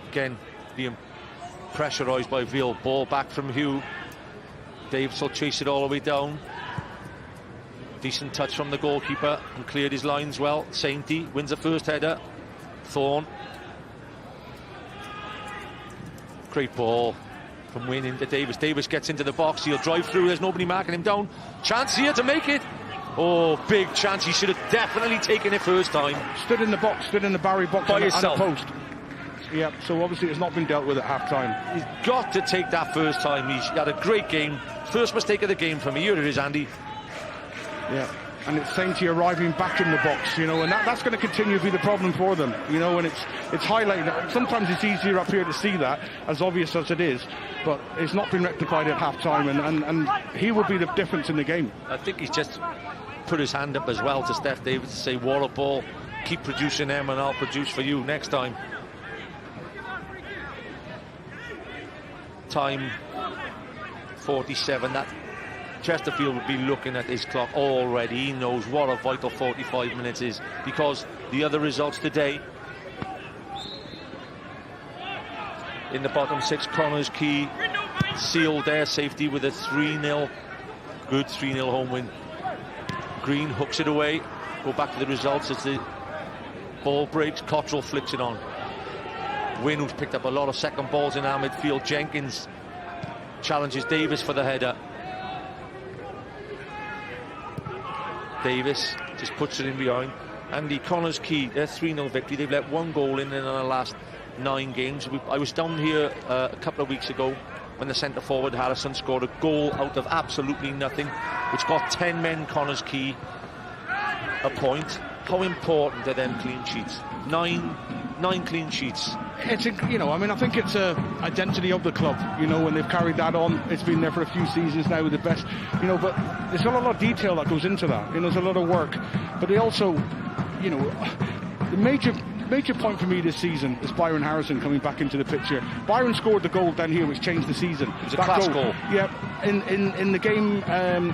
again being pressurised by Veal. Ball back from Hugh. Davis will chase it all the way down. Decent touch from the goalkeeper and cleared his lines well. Sainty wins the first header. Thorne. Great ball from Wynne into Davis. Davis gets into the box. He'll drive through. There's nobody marking him down. Chance here to make it. Oh, big chance. He should have definitely taken it first time. Stood in the box, stood in the Barry box by and himself. A post. Yeah, so obviously it's not been dealt with at half-time. He's got to take that first time. He's had a great game. First mistake of the game for me. Here it is, Andy. Yeah, and it's Sainty arriving back in the box, and that's going to continue to be the problem for them, and it's highlighting. Sometimes it's easier up here to see that, as obvious as it is, but it's not been rectified at half-time, and he will be the difference in the game. I think he's just put his hand up as well to Steph Davis to say, what a ball, keep producing them and I'll produce for you next time. Time 47. That Chesterfield would be looking at his clock already. He knows what a vital 45 minutes is, because the other results today in the bottom six, Connors Key sealed their safety with a 3-0 good 3-0 home win. Green hooks it away. Go back to the results as the ball breaks. Cottrell flips it on. Wynne, who's picked up a lot of second balls in our midfield. Jenkins challenges Davis for the header. Davis just puts it in behind. Andy, Connors Key, their 3-0 victory. They've let one goal in the last 9 games. I was down here a couple of weeks ago when the centre forward Harrison scored a goal out of absolutely nothing, which got 10 men Connors Key a point. How important are them clean sheets? Nine clean sheets. It's I think it's a identity of the club, when they've carried that on. It's been there for a few seasons now with the best, but there's a lot of detail that goes into that. There's a lot of work, but they also, the major major point for me this season is Byron Harrison coming back into the picture. Byron scored the goal down here, which changed the season. It was a class goal. Yeah, in the game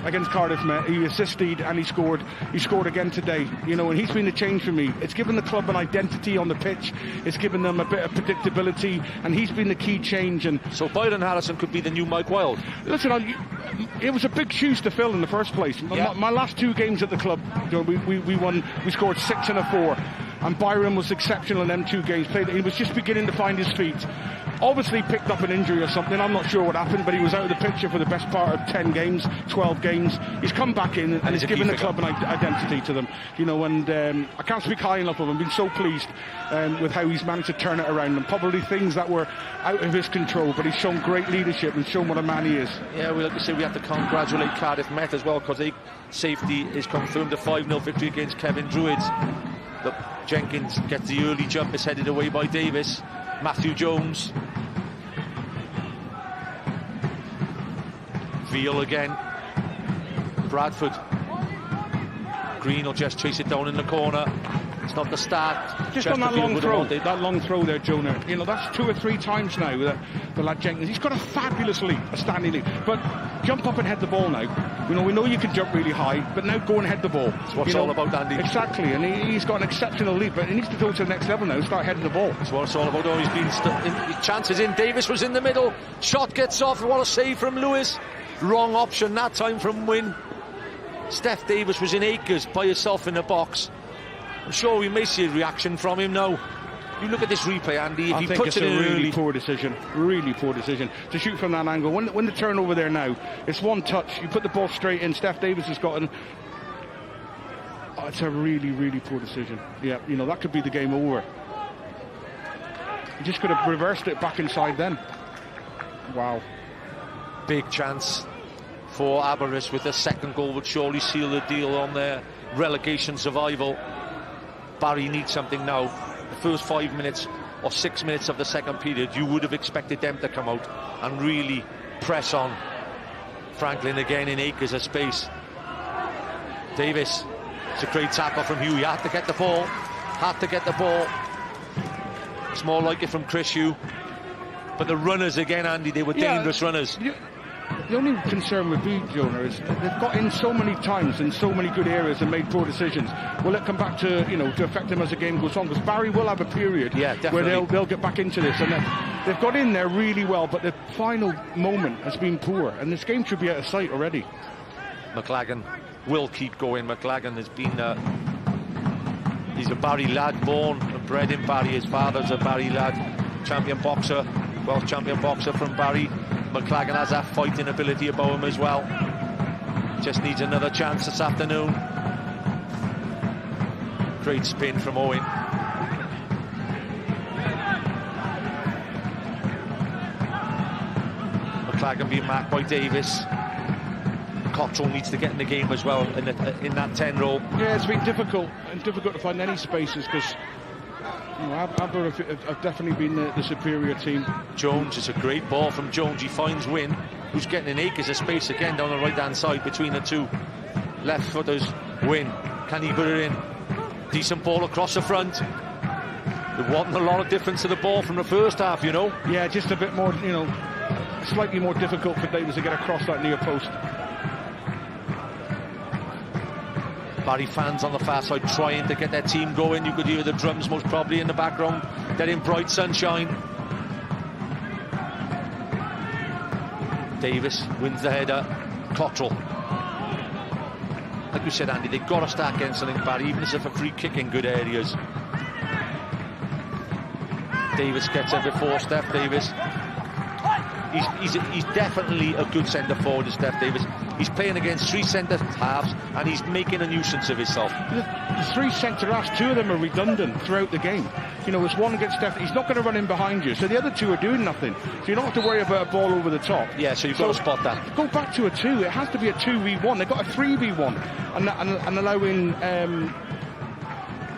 against Cardiff, he assisted and he scored. He scored again today. You know, and he's been the change for me. It's given the club an identity on the pitch. It's given them a bit of predictability, and he's been the key change. And so Byron Harrison could be the new Mike Wilde. Listen, it was a big shoes to fill in the first place. Yeah. My last 2 games at the club, you know, we won. We scored 6 and a 4, and Byron was exceptional in them 2 games. He was just beginning to find his feet. Obviously picked up an injury or something. I'm not sure what happened, but he was out of the picture for the best part of 10 games, 12 games. He's come back in and he's given the club an identity to them. You know, and I can't speak high enough of him. I've been so pleased with how he's managed to turn it around, and probably things that were out of his control, but he's shown great leadership and shown what a man he is. Yeah, like I say, we have to congratulate Cardiff Met as well, because safety is confirmed, a 5-0 victory against Pêl-droed. Look, Jenkins gets the early jump, is headed away by Davis. Matthew Jones. Veal again. Bradford. Green will just chase it down in the corner. It's not the start. Just on that long throw there, Jonah. You know, that's 2 or 3 times now with the lad Jenkins. He's got a fabulous leap, a standing leap. But jump up and head the ball now. You know, we know you can jump really high, but now go and head the ball. That's what it's all about, Andy. Exactly, and he's got an exceptional leap, but he needs to go to the next level now, start heading the ball. That's what it's all about. Oh, he's been chances in. Davis was in the middle. Shot gets off. What a save from Lewis. Wrong option that time from Wynne. Steph Davis was in acres by himself in the box. I'm sure we may see a reaction from him now. You look at this replay, Andy. If I he think puts it's it in a really early, poor decision. Really poor decision to shoot from that angle. When the turnover there now, it's one touch. You put the ball straight in. Steph Davis has gotten. Oh, it's a really, really poor decision. Yeah, you know, that could be the game over. He just could have reversed it back inside then. Wow. big chance for Aberystwyth with the second goal would surely seal the deal on their relegation survival. Barry needs something now. The first 5 minutes or 6 minutes of the second period, you would have expected them to come out and really press on. Franklin again in acres of space. Davis, it's a great tackle from Hugh. You had to get the ball. It's more like it from Chris Hugh. But the runners again, Andy, they were dangerous runners. The only concern with me, Jonah, is they've got in so many times in so many good areas and made poor decisions. Will it come back to, to affect them as the game goes on? Because Barry will have a period where they'll get back into this. And they've got in there really well, but the final moment has been poor. And this game should be out of sight already. McLagan will keep going. McLagan has been... he's a Barry lad, born and bred in Barry. His father's a Barry lad, champion boxer, Welsh champion boxer from Barry. McLagan has that fighting ability about him as well. Just needs another chance this afternoon. Great spin from Owen. McLagan being marked by Davis. Cottrell needs to get in the game as well in that 10 role. Yeah, it's been difficult to find any spaces because Aber have definitely been the superior team. Jones, it's a great ball from Jones. He finds Wynne, who's getting in acres of space again down the right hand side between the two left footers. Wynne, can he put it in? Decent ball across the front. There wasn't a lot of difference to the ball from the first half, Yeah, just a bit more, slightly more difficult for Davis to get across that near post. Barry fans on the far side trying to get their team going. You could hear the drums most probably in the background. They're in bright sunshine. Davis wins the header. Cottrell. Like you said, Andy, they've got to start getting something, Barry, even if a free kick in good areas. Davis gets it before Steph Davis. He's definitely a good centre forward, Steph Davis. He's playing against three centre halves and he's making a nuisance of himself. The three centre halves, two of them are redundant throughout the game. It's one against Steph. He's not going to run in behind you, so the other two are doing nothing. So you don't have to worry about a ball over the top. Yeah, so you've got to spot that. Go back to a 2. It has to be a 2v1. They've got a 3v1 and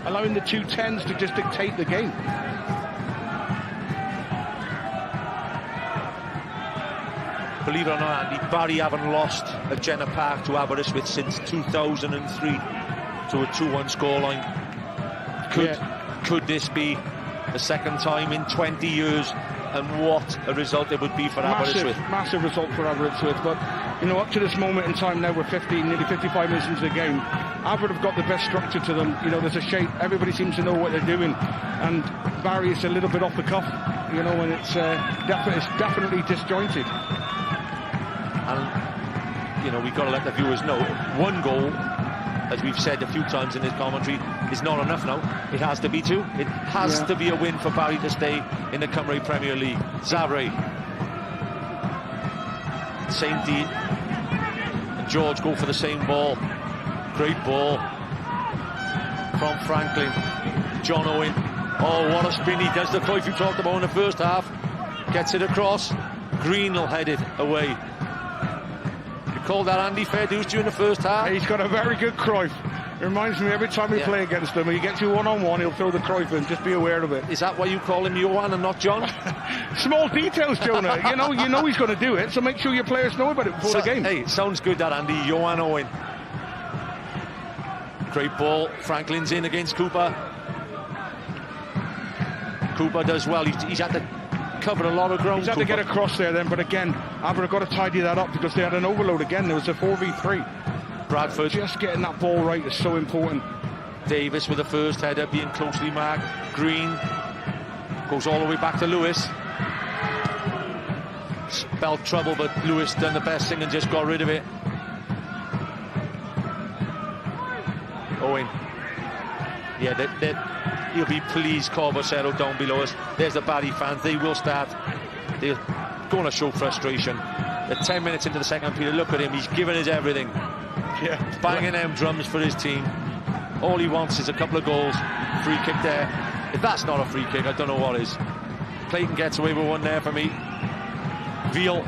allowing the 2 10s to just dictate the game. Believe it or not, Andy, Barry haven't lost at Jenner Park to Aberystwyth since 2003 to a 2-1 scoreline. could this be the second time in 20 years? And what a result it would be for Aberystwyth. Massive result for Aberystwyth. But, you know, up to this moment in time now, we're nearly 55 minutes into the game. Aber have got the best structure to them. You know, there's a shape. Everybody seems to know what they're doing. And Barry is a little bit off the cuff, you know, and it's definitely disjointed. And, you know, we've got to let the viewers know, one goal, as we've said a few times in this commentary, is not enough now. It has to be two. It has to be a win for Barry to stay in the Cymru Premier League. Zabre, Sainty and George go for the same ball. Great ball from Franklin. John Owen. Oh, what a spin he does. The Cruyff you talked about in the first half. Gets it across. Green will head it away. You called that Andy Fairduce during the first half? He's got a very good Cruyff. It reminds me every time we play against him, when he gets you one-on-one, he'll throw the Cruyff in. Just be aware of it. Is that why you call him Johan and not John? Small details, Jonah. you know he's going to do it, so make sure your players know about it before the game. Hey, sounds good, that Andy. Johan Owen. Great ball. Franklin's in against Cooper. Cooper does well. He's had to cover a lot of ground. He's had to get across there then, but again, Aber have got to tidy that up because they had an overload again. There was a 4v3. Bradford. Just getting that ball right is so important. Davis with the first header, being closely marked. Green goes all the way back to Lewis. Spelled trouble, but Lewis done the best thing and just got rid of it. Owen. Yeah, he'll be pleased. Corbocero down below us. There's the Barry fans. They will start. They're going to show frustration. They're 10 minutes into the second period. Look at him. He's given us everything. Yeah, banging them drums for his team. All he wants is a couple of goals. Free kick there. If that's not a free kick, I don't know what is. Clayton gets away with one there for me. Veal's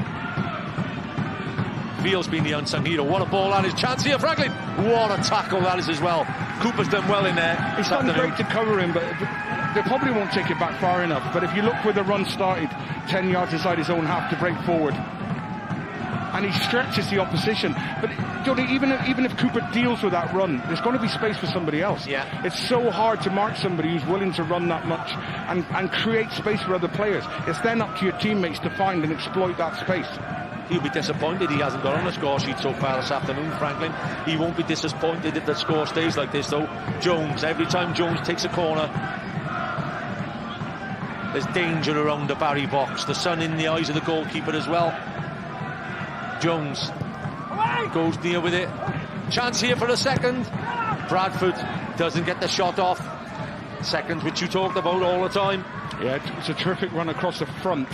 been the unsung hero. What a ball, that is. Chance here, Franklin. What a tackle that is as well. Cooper's done well in there. He's done great to cover him, but they probably won't take it back far enough. But if you look where the run started, 10 yards inside his own half to break forward, and he stretches the opposition. But Johnny, even if Cooper deals with that run, there's going to be space for somebody else. Yeah. It's so hard to mark somebody who's willing to run that much and create space for other players. It's then up to your teammates to find and exploit that space. He'll be disappointed he hasn't got on the score sheet so far this afternoon, Franklin. He won't be disappointed if the score stays like this, though. Jones, every time Jones takes a corner, there's danger around the Barry box. The sun in the eyes of the goalkeeper as well. Jones goes near with it. Chance here for a second. Bradford doesn't get the shot off. Second, which you talked about all the time. Yeah, it's a terrific run across the front.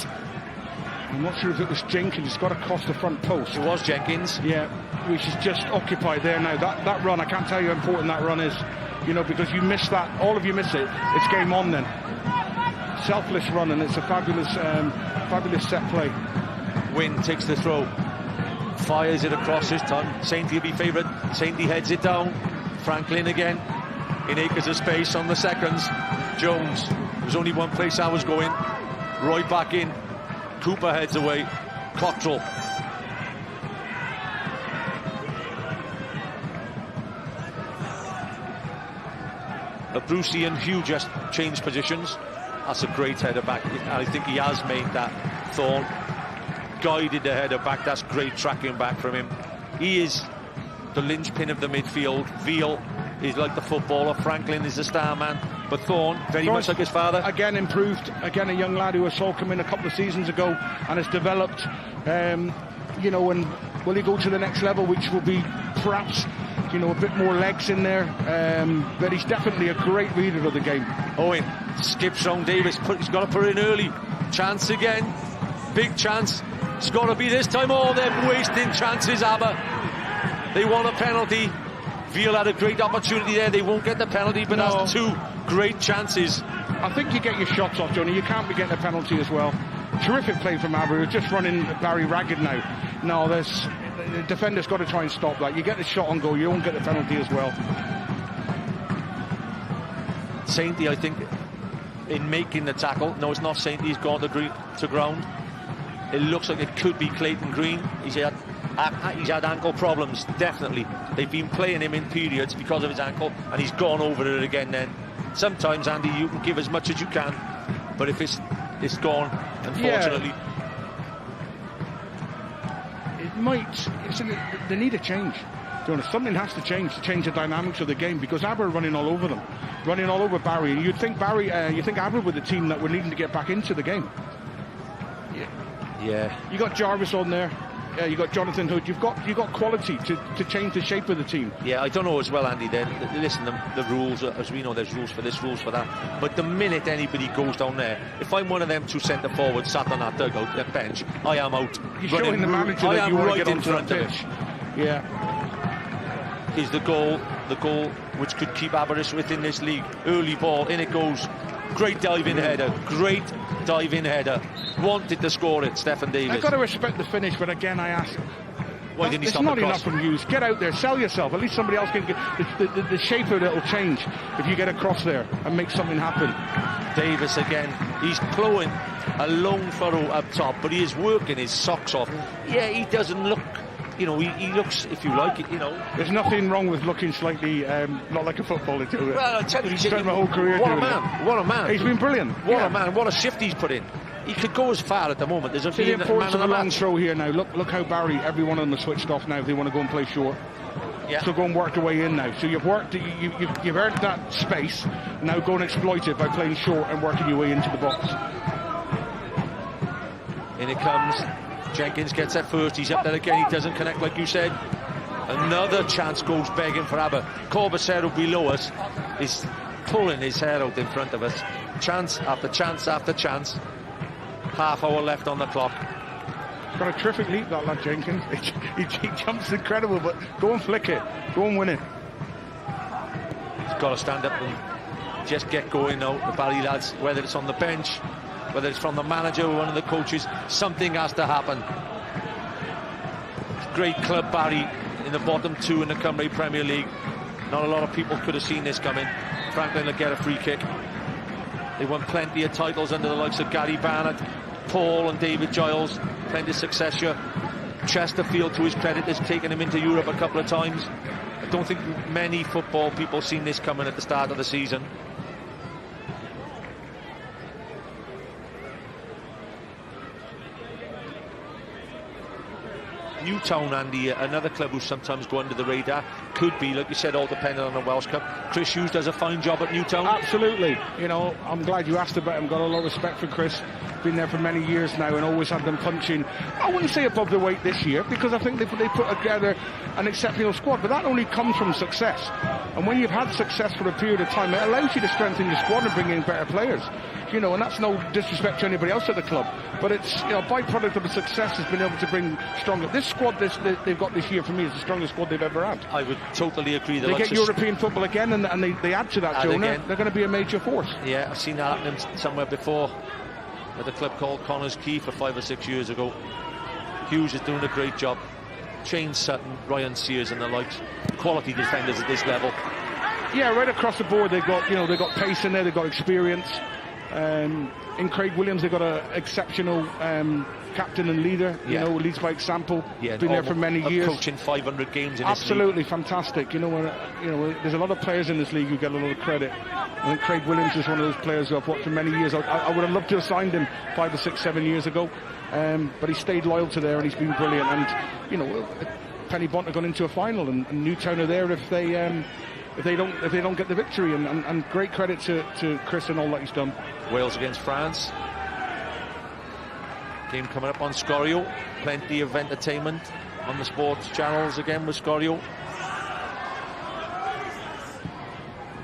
I'm not sure if it was Jenkins. Got across the front post. It was Jenkins. Yeah, which is just occupied there now. That run, I can't tell you how important that run is. You know, because you miss that, all of you miss it. It's game on then. Selfless run, and it's a fabulous set play. Wynn takes the throw. Fires it across this time. Sainty will be favoured. Sainty heads it down. Franklin again in acres of space on the seconds. Jones. There's only one place I was going. Roy back in. Cooper heads away. Cottrell. Brucey and Hugh just changed positions. That's a great header back. I think he has made that. Thorne guided the header back. That's great tracking back from him. He is the linchpin of the midfield. Veal is like the footballer. Franklin is the star man. But Thorne, very much like his father. Again improved. Again a young lad who I saw come in a couple of seasons ago and has developed. You know, and will he go to the next level, which will be perhaps, you know, a bit more legs in there. But he's definitely a great reader of the game. Owen skips round Davis. He's got to put it in early. Chance again. Big chance. It's got to be this time. Oh, they're wasting chances, Aber. They want a penalty. Veal had a great opportunity there. They won't get the penalty, but that's two great chances. I think you get your shots off, Johnny. You can't be getting a penalty as well. Terrific play from Aber, who's just running Barry ragged now. No, the defender's got to try and stop that. You get the shot on goal, you won't get the penalty as well. Sainty, I think, in making the tackle. No, it's not Sainty. He's gone to ground. It looks like it could be Clayton Green. He's had ankle problems, definitely. They've been playing him in periods because of his ankle, and he's gone over it again then. Sometimes, Andy, you can give as much as you can, but if it's gone, unfortunately. They need a change. Something has to change the dynamics of the game, because Aber are running all over them, running all over Barry. And you'd think Aber were the team that were needing to get back into the game. Yeah. You got Jarvis on there. You got Jonathan Hood. You've got quality to change the shape of the team. Yeah, I don't know as well, Andy. Listen, the rules, as we know, there's rules for this, rules for that. But the minute anybody goes down there, if I'm one of them two centre forwards sat on that dugout, that bench, I am out. You're showing the manager that you want to get onto that pitch. Yeah. Is the goal which could keep Aberystwyth in this league. Early ball, in it goes. Great diving header. Wanted to score it, Stefan Davis. I've got to respect the finish, but again, I ask, why didn't he stop the cross? It's not enough from you. Get out there, sell yourself. At least somebody else can get the shape of it will change if you get across there and make something happen. Davis again. He's ploughing a long furrow up top, but he is working his socks off. Yeah, he doesn't look. He looks, if you like it, There's nothing wrong with looking slightly not like a footballer. Well, I tell you, he's spent my whole career what doing a man! it. What a man! He's been brilliant. What a man! What a shift he's put in. He could go as far at the moment. There's the importance of the long throw here now. Look how Barry, every one of them has switched off now if they want to go and play short. Yeah. So go and work your way in now. So you've earned that space. Now go and exploit it by playing short and working your way into the box. In it comes. Jenkins gets there first. He's up there again. He doesn't connect, like you said. Another chance goes begging for Aber. Corbacero below us is pulling his hair out in front of us. Chance after chance after chance. Half hour left on the clock. Got a terrific leap, that lad Jenkins. He jumps incredible, but go and flick it. Go and win it. He's got to stand up and just get going now. The Barry lads, whether it's on the bench, whether it's from the manager or one of the coaches, something has to happen. Great club, Barry, in the bottom two in the Cymru Premier League. Not a lot of people could have seen this coming. Franklin will get a free kick. They won plenty of titles under the likes of Gary Barnett, Paul and David Giles. Plenty of success here. Chesterfield, to his credit, has taken him into Europe a couple of times. I don't think many football people have seen this coming at the start of the season. Newtown, Andy, another club who sometimes go under the radar, could be, like you said, all dependent on the Welsh Cup. Chris Hughes does a fine job at Newtown. Absolutely. I'm glad you asked about him. Got a lot of respect for Chris. Been there for many years now and always had them punching, I wouldn't say above the weight this year, because I think they put together an exceptional squad, but that only comes from success. And when you've had success for a period of time, it allows you to strengthen your squad and bring in better players. And that's no disrespect to anybody else at the club, but it's a byproduct of the success has been able to bring stronger. This squad they've got this year, for me, is the strongest squad they've ever had. I would totally agree. They get European football again, and they add to that, Jonah. They're going to be a major force. Yeah, I've seen that happening somewhere before at a club called Connors Quay 5 or 6 years ago. Hughes is doing a great job. Shane Sutton, Ryan Sears and the likes. Quality defenders at this level. Yeah, right across the board they've got pace in there, they've got experience. In Craig Williams, they've got an exceptional captain and leader. Leads by example. Yeah, been there for many years. Coaching 500 games in Absolutely fantastic. There's a lot of players in this league who get a lot of credit. I think Craig Williams is one of those players who I've watched for many years. I would have loved to have signed him 5 or 6, 7 years ago, but he stayed loyal to there and he's been brilliant. And Penny Bont have gone into a final, and Newtown are there if they don't get the victory, and great credit to Chris and all that he's done. Wales against France. Game coming up on Scorio. Plenty of entertainment on the sports channels again with Scorio.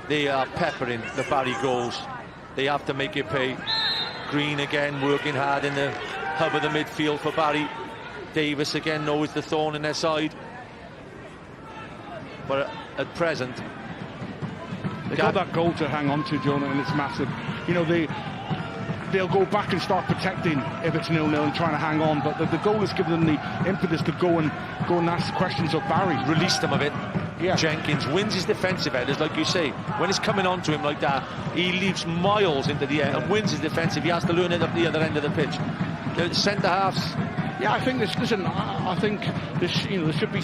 They are peppering the Barry goals. They have to make it pay. Green again working hard in the hub of the midfield for Barry. Davis again knows the thorn in their side. But at present, they've got that goal to hang on to, Jonah, and it's massive. They'll go back and start protecting if it's 0-0 and trying to hang on, but the goal has given them the impetus to go and ask questions of Barry. Release them a bit. Yeah. Jenkins wins his defensive headers, like you say. When it's coming on to him like that, he leaps miles into the air and wins his defensive. He has to learn it up the other end of the pitch. The centre halves. Yeah, I think this. Listen, I think this. There should be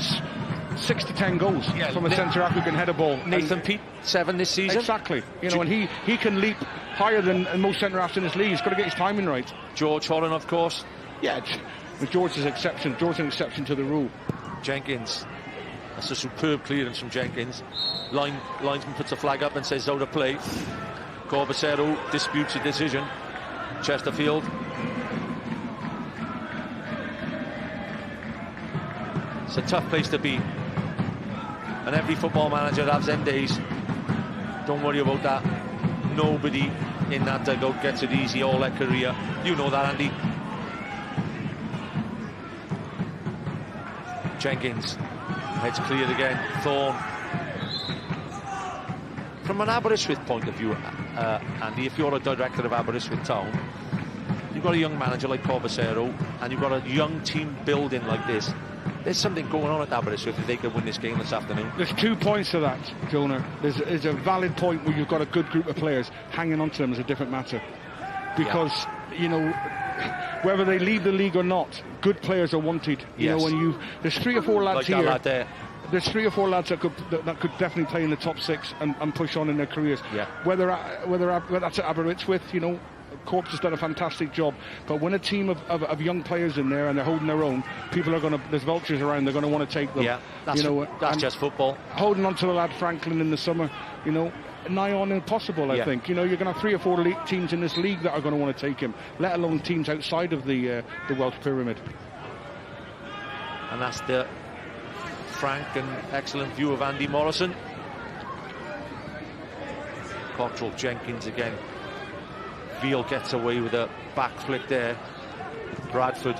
6 to 10 goals from a centre-half who can head a ball. Nathan Peat, 7 this season. Exactly. You know, and he can leap higher than most centre-halves in this league. He's got to get his timing right. George Holland, of course. Yeah, George is an exception. George is an exception to the rule. Jenkins. That's a superb clearance from Jenkins. Linesman puts a flag up and says out of play. Corbacero disputes the decision. Chesterfield. It's a tough place to be. And every football manager has them days. Don't worry about that. Nobody in that dugout gets it easy all their career. You know that, Andy. Jenkins. Heads cleared again. Thorne. From an Aberystwyth point of view, Andy, if you're a director of Aberystwyth Town, you've got a young manager like Corbacero, and you've got a young team building like this. There's something going on at Aberystwyth if they could win this game this afternoon. There's 2 points to that, Jonah. There's a valid point where you've got a good group of players. Hanging on to them is a different matter. Because, you know, whether they leave the league or not, good players are wanted. You know, when there's 3 or 4 lads like here. That lad there. There's 3 or 4 lads that could definitely play in the top 6 and push on in their careers. Yeah. Whether that's at Aberystwyth, you know, Corps has done a fantastic job. But when a team of young players in there and they're holding their own, people are going to, there's vultures around, they're going to want to take them. Yeah, that's, you know, that's just football. Holding on to the lad Franklin in the summer, you know, nigh on impossible, I think. You know, you're going to have 3 or 4 teams in this league that are going to want to take him, let alone teams outside of the Welsh pyramid. And that's the frank and excellent view of Andy Morrison. Cottrell, Jenkins again. Veal gets away with a back flick there. Bradford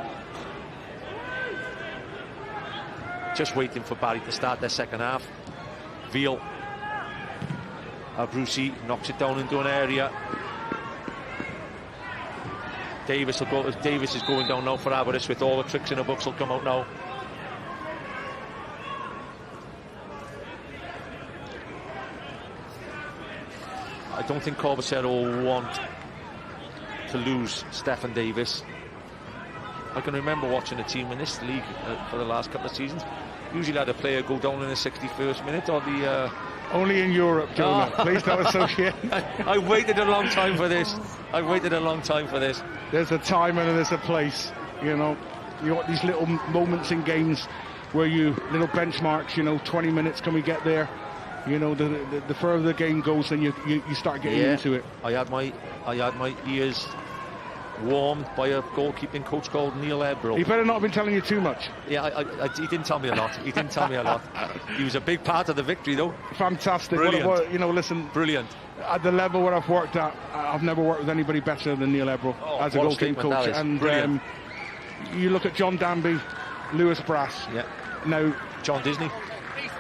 just waiting for Barry to start their second half. Veal. Brucey knocks it down into an area. Davis will go. Davis is going down now for Aberystwyth. All the tricks in the books will come out now. I don't think Corbacero will want to lose Stephen Davis. I can remember watching a team in this league for the last couple of seasons. Usually had a player go down in the 61st minute or the... Only in Europe, Jonah. Please don't associate. I waited a long time for this. I waited a long time for this. There's a time and there's a place, you know. You want these little moments in games where little benchmarks, you know, 20 minutes, can we get there? You know, the further the game goes, then you start getting into it. I had my ears warmed by a goalkeeping coach called Neil Ebro. He better not have been telling you too much. Yeah, he didn't tell me a lot. He didn't tell me a lot. He was a big part of the victory, though. Fantastic. Brilliant. You know, listen. Brilliant. At the level where I've worked at, I've never worked with anybody better than Neil Ebro as a goalkeeping coach. And you look at John Danby, Lewis Brass. Yeah. Now, John Disney.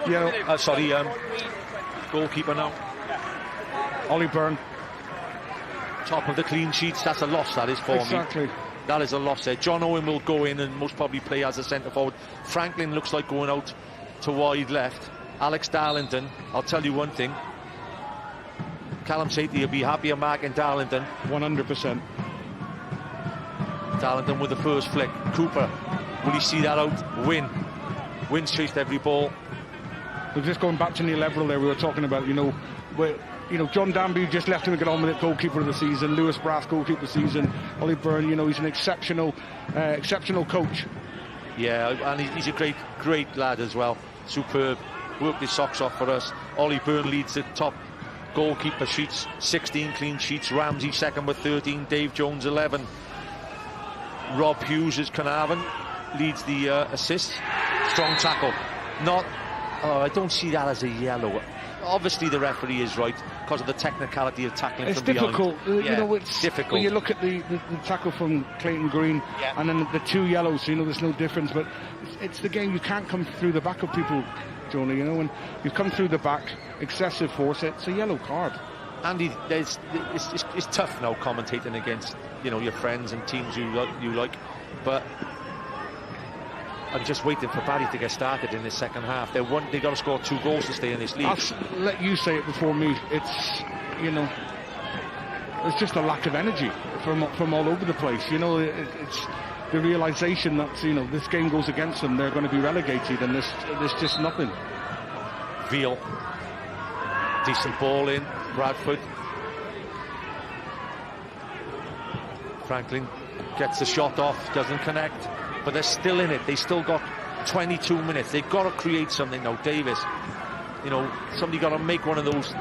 You know, goalkeeper now. Ollie Byrne. Top of the clean sheets. That's a loss, that is, for me. Exactly. That is a loss there. John Owen will go in and most probably play as a centre forward. Franklin looks like going out to wide left. Alex Darlington, I'll tell you one thing. Callum Satie will be happier marking Darlington. 100%. Darlington with the first flick. Cooper, will he see that out? Wins chased every ball. We're just going back to Neil Everall there, we were talking about, you know, where, you know, John Danby just left him to get on with it, goalkeeper of the season. Lewis Brass, goalkeeper of the season. Ollie Byrne, you know, he's an exceptional coach. Yeah, and he's a great lad as well. Superb. Worked his socks off for us. Ollie Byrne leads the top goalkeeper sheets, 16 clean sheets. Ramsey second with 13. Dave Jones 11. Rob Hughes is Carnarvon, leads the assists. Strong tackle. I don't see that as a yellow. Obviously the referee is right because of the technicality of tackling from behind. It's difficult. You know, it's difficult. When you look at the tackle from Clayton Green and then the 2 yellows, you know, there's no difference. But it's the game. You can't come through the back of people, Jonah. You know, when you come through the back, excessive force, it's a yellow card. Andy, it's tough now commentating against, you know, your friends and teams you like, but I'm just waiting for Barry to get started in the second half. They got to score 2 goals to stay in this league. I'll let you say it before me. It's, you know, it's just a lack of energy from all over the place. You know, the realisation that, you know, this game goes against them, they're going to be relegated, and there's just nothing. Veal. Decent ball in. Bradford. Franklin gets the shot off, doesn't connect, but they're still in it. They still got 22 minutes. They've got to create something now. Davis, you know, somebody got to make one of those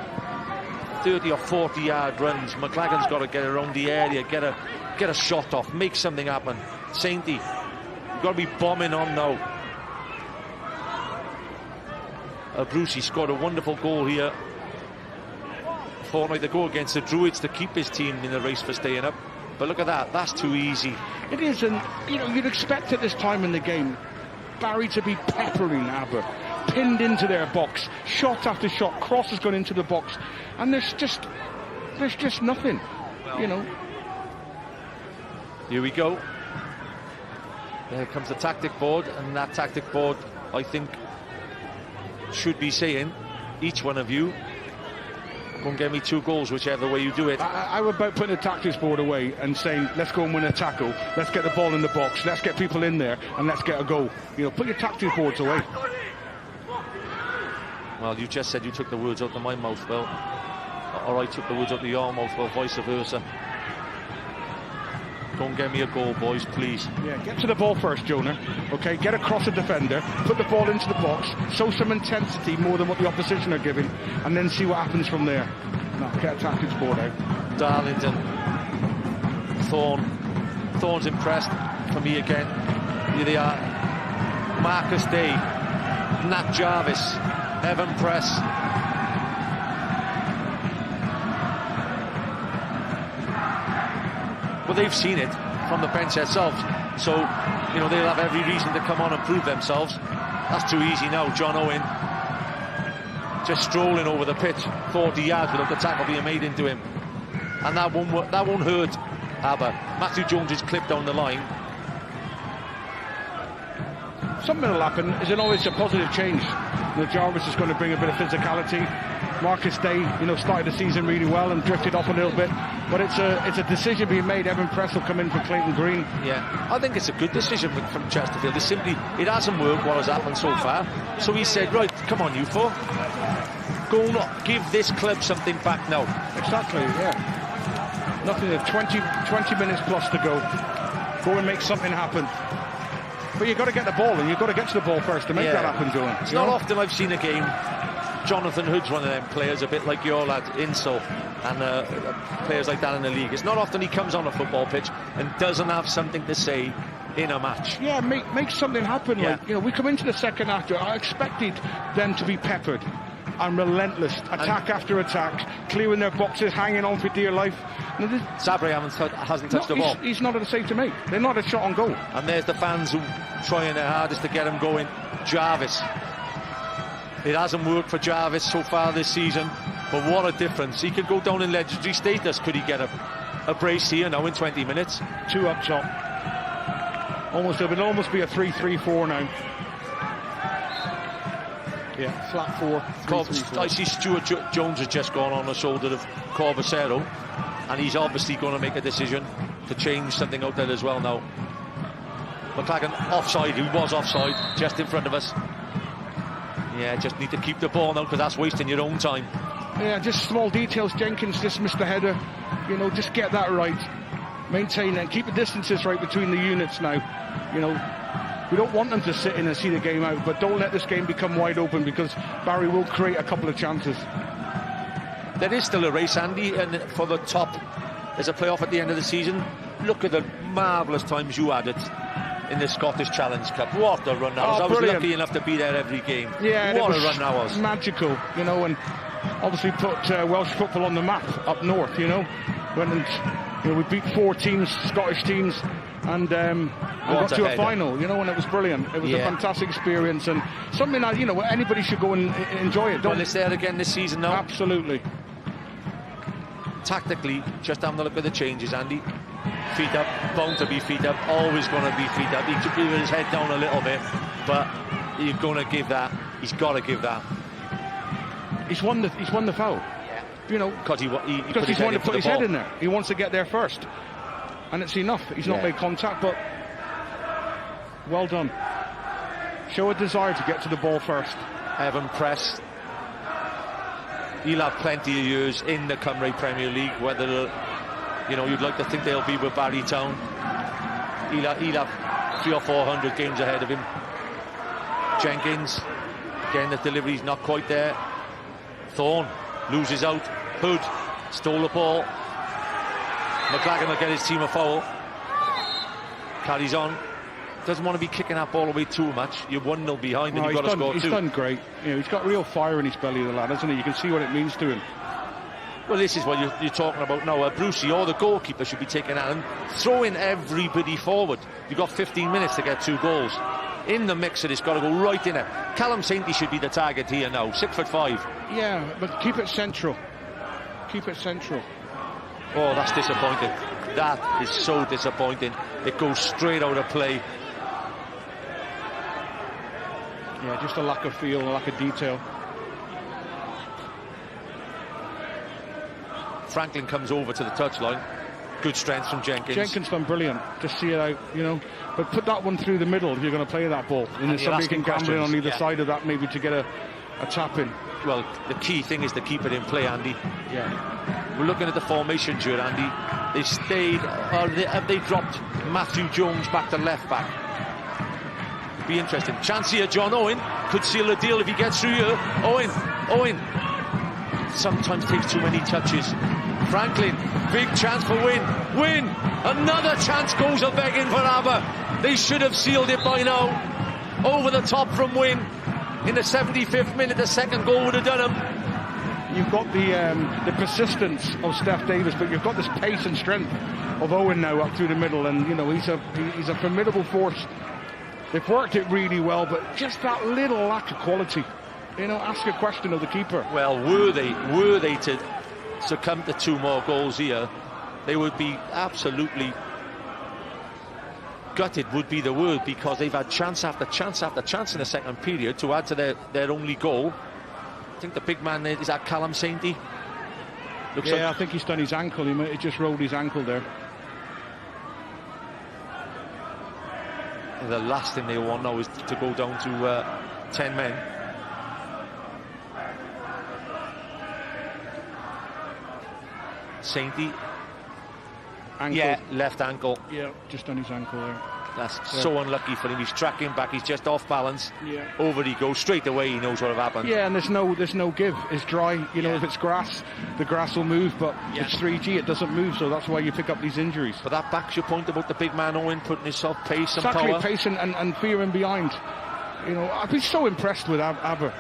30 or 40 yard runs. McLagan's got to get around the area, get a shot off, make something happen. Sainty, you've got to be bombing on now. Brucey scored a wonderful goal here a fortnight ago against the Druids to keep his team in the race for staying up. But look at that, that's too easy. It is, and you know, you'd expect at this time in the game Barry to be peppering Aber, pinned into their box, shot after shot, cross has gone into the box, and there's just nothing, you know. Here we go. There comes the tactic board, and that tactic board, I think, should be saying, each one of you, go and get me 2 goals, whichever way you do it. I would about putting the tactics board away and saying, let's go and win a tackle, let's get the ball in the box, let's get people in there, and let's get a goal. You know, put your tactics boards away. Well, you just said you took the words out of my mouth, well, or I took the words out of your mouth, well, vice versa. Go and get me a goal, boys, please. Yeah, get to the ball first, Jonah. Okay, get across the defender, put the ball into the box, show some intensity more than what the opposition are giving, and then see what happens from there. No, get a tactics board out. Darlington. Thorne's impressed for me again. Here they are. Marcus Day, Nat Jarvis, Evan Press. Well, they've seen it from the bench themselves, so you know they'll have every reason to come on and prove themselves. That's too easy now. John Owen just strolling over the pitch 40 yards without the tackle being made into him, and that won't hurt Aber. Matthew Jones is clipped down the line. Something will happen. Is it always a positive change? You know, Jarvis is going to bring a bit of physicality. Marcus Day, you know, started the season really well and drifted off a little bit, but it's a decision being made. Evan Press will come in for Clayton Green. Yeah, I think it's a good decision from Chesterfield. It hasn't worked what has happened so far, so he said, right, come on you four, go and give this club something back now. Exactly, yeah. Nothing, 20 minutes plus to go. Go and make something happen. But you've got to get the ball, and you've got to get to the ball first to make that happen, Dylan. It's not often I've seen a game. Jonathan Hood's one of them players, a bit like your lad Insel, and players like that in the league. It's not often he comes on a football pitch and doesn't have something to say in a match. Yeah, make something happen. Yeah. Like, you know, we come into the second half. I expected them to be peppered and relentless, attack after attack, clearing their boxes, hanging on for dear life. Sabri hasn't touched the ball. He's not at a save to make. They're not a shot on goal. And there's the fans who trying their hardest to get him going. Jarvis. It hasn't worked for Jarvis so far this season, but what a difference. He could go down in legendary status. Could he get a brace here now in 20 minutes? 2 up top. It would almost be a 3-3-4 now. Yeah, flat 4. 3-3-4. I see Stuart Jones has just gone on the shoulder of Corbacero, and he's obviously going to make a decision to change something out there as well now. McLagan offside, he was offside, just in front of us. Yeah, just need to keep the ball now, because that's wasting your own time. Yeah, just small details. Jenkins just missed the header. You know, just get that right. Maintain and keep the distances right between the units now. You know, we don't want them to sit in and see the game out, but don't let this game become wide open, because Barry will create a couple of chances. There is still a race, Andy, and for the top, there's a playoff at the end of the season. Look at the marvellous times you had it in the Scottish Challenge Cup. What a run that was. I was lucky enough to be there every game. Yeah, what a run that was. Magical, you know, and obviously put Welsh football on the map up north, you know. We beat 4 teams, Scottish teams, and got to a final, you know, and it was brilliant. It was a fantastic experience, and something that, you know, anybody should go and enjoy it. Well, it's there again this season now. Absolutely. Tactically, just having a look at the changes, Andy. Feet up, bound to be feet up, always going to be feet up. He could be with his head down a little bit, but you're going to give that. He's got to give that. He's won the foul. Yeah. You know, because he's wanted to put his head in there. He wants to get there first, and it's enough. He's not made contact, but Well done. Show a desire to get to the ball first. Evan Press. He'll have plenty of years in the Cymru Premier League, whether, you know, you'd like to think they'll be with Barry Town. He'll have 300 or 400 games ahead of him. Jenkins, again, the delivery's not quite there. Thorne loses out. Hood stole the ball. McLagan will get his team a foul. Carries on. Doesn't want to be kicking that ball away too much. You're 1-0 behind, and you've got to score 2. He's done great. You know, he's got real fire in his belly, the lad, hasn't he? You can see what it means to him. Well, this is what you're talking about now. Brucey or the goalkeeper should be taking that and throwing everybody forward. You've got 15 minutes to get 2 goals. In the mix, it's got to go right in it. Callum Sainty should be the target here now. 6'5". Yeah, but keep it central. Keep it central. Oh, that's disappointing. That is so disappointing. It goes straight out of play. Yeah, just a lack of feel, a lack of detail. Franklin comes over to the touchline. Good strength from Jenkins. Jenkins done brilliant to see it out, you know. But put that one through the middle if you're going to play that ball. And then somebody can gamble in on either side of that, maybe to get a tap in. Well, the key thing is to keep it in play, Andy. Yeah. We're looking at the formation here, Andy. They stayed, or have they dropped Matthew Jones back to left back? Be interesting. Chance here, John Owen could seal the deal if he gets through here. Owen sometimes takes too many touches. Franklin, big chance for Win. Another chance goes a begging for Aber. They should have sealed it by now. Over the top from Win. In the 75th minute, the second goal would have done him. You've got the persistence of Steph Davis, but you've got this pace and strength of Owen now up through the middle, and you know he's a formidable force. They've worked it really well, but just that little lack of quality. You know, ask a question of the keeper. Well, were they to succumb to 2 more goals here, they would be absolutely gutted, would be the word, because they've had chance after chance after chance in the second period to add to their only goal. I think the big man there, is that Callum Sainty? Looks like, I think he's done his ankle. He might have just rolled his ankle there. The last thing they want now is to go down to 10 men. Sainty. Ankle. Yeah, left ankle. Yeah, just on his ankle there. That's so unlucky for him. He's tracking back. He's just off balance. Yeah. Over he goes. Straight away he knows what have happened. Yeah, and there's no give. It's dry. You know, if it's grass, the grass will move, but it's 3G, it doesn't move, so that's why you pick up these injuries. But that backs your point about the big man Owen putting himself pace and exactly, power. Pace and fear in behind. You know, I've been so impressed with Aber.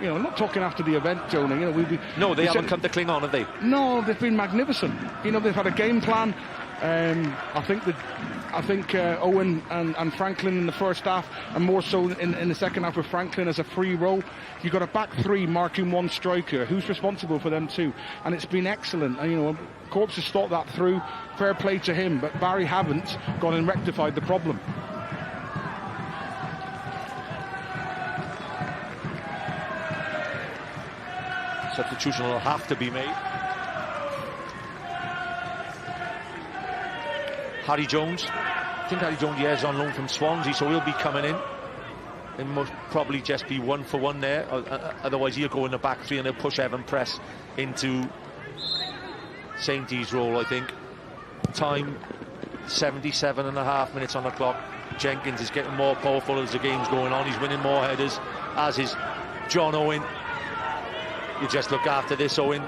You know, I'm not talking after the event, Jonah. You know, no, they haven't come to cling on, have they? No, they've been magnificent. You know, they've had a game plan. I think Owen and Franklin in the first half, and more so in the second half with Franklin as a free role. You've got a back 3 marking 1 striker. Who's responsible for them too? And it's been excellent. And, you know, Corps has thought that through. Fair play to him, but Barry haven't gone and rectified the problem. Substitution will have to be made. Harry Jones. I think Harry Jones, is on loan from Swansea, so he'll be coming in. It must probably just be 1 for 1 there. Otherwise, he'll go in the back 3 and they'll push Evan Press into Sainty's role, I think. Time, 77.5 minutes on the clock. Jenkins is getting more powerful as the game's going on. He's winning more headers, as is John Owen. You just look after this, Owen.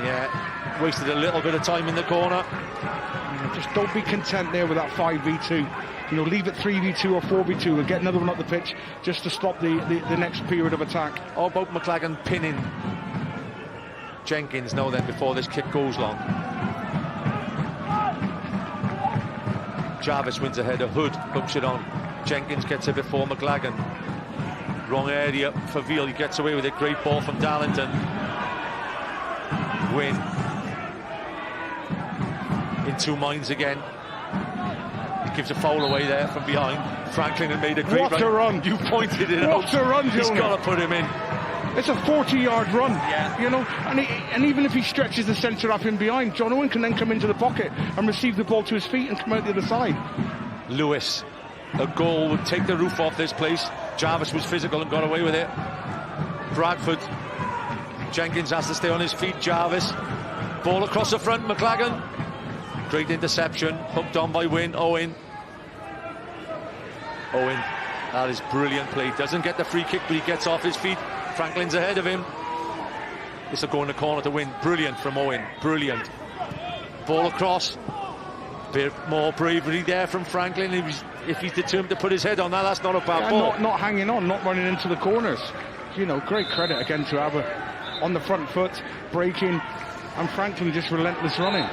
Yeah, wasted a little bit of time in the corner. Just don't be content there with that 5v2. You know, leave it 3v2 or 4v2 and get another one up the pitch just to stop the next period of attack. How about McLagan pinning Jenkins now then before this kick goes long? Jarvis wins ahead of Hood, hooks it on. Jenkins gets it before McLagan. Wrong area for Veal. He gets away with it. Great ball from Darlington. Win. In 2 minds again. He gives a foul away there from behind. Franklin had made a great run. You pointed it out. What a run, Jonah. He's got to put him in. It's a 40-yard run, you know, and even if he stretches the centre up in behind, John Owen can then come into the pocket and receive the ball to his feet and come out the other side. Lewis, a goal would take the roof off this place. Jarvis was physical and got away with it. Bradford, Jenkins has to stay on his feet. Jarvis, ball across the front, McLagan, great interception, hooked on by Owen, that is brilliant play. Doesn't get the free kick, but he gets off his feet. Franklin's ahead of him. This will go in the corner to win. Brilliant from Owen, brilliant. Ball across, bit more bravery there from Franklin. If he's determined to put his head on that, that's not a bad ball. Not hanging on, not running into the corners. You know, great credit again to Aber. On the front foot, breaking, and Franklin just relentless running.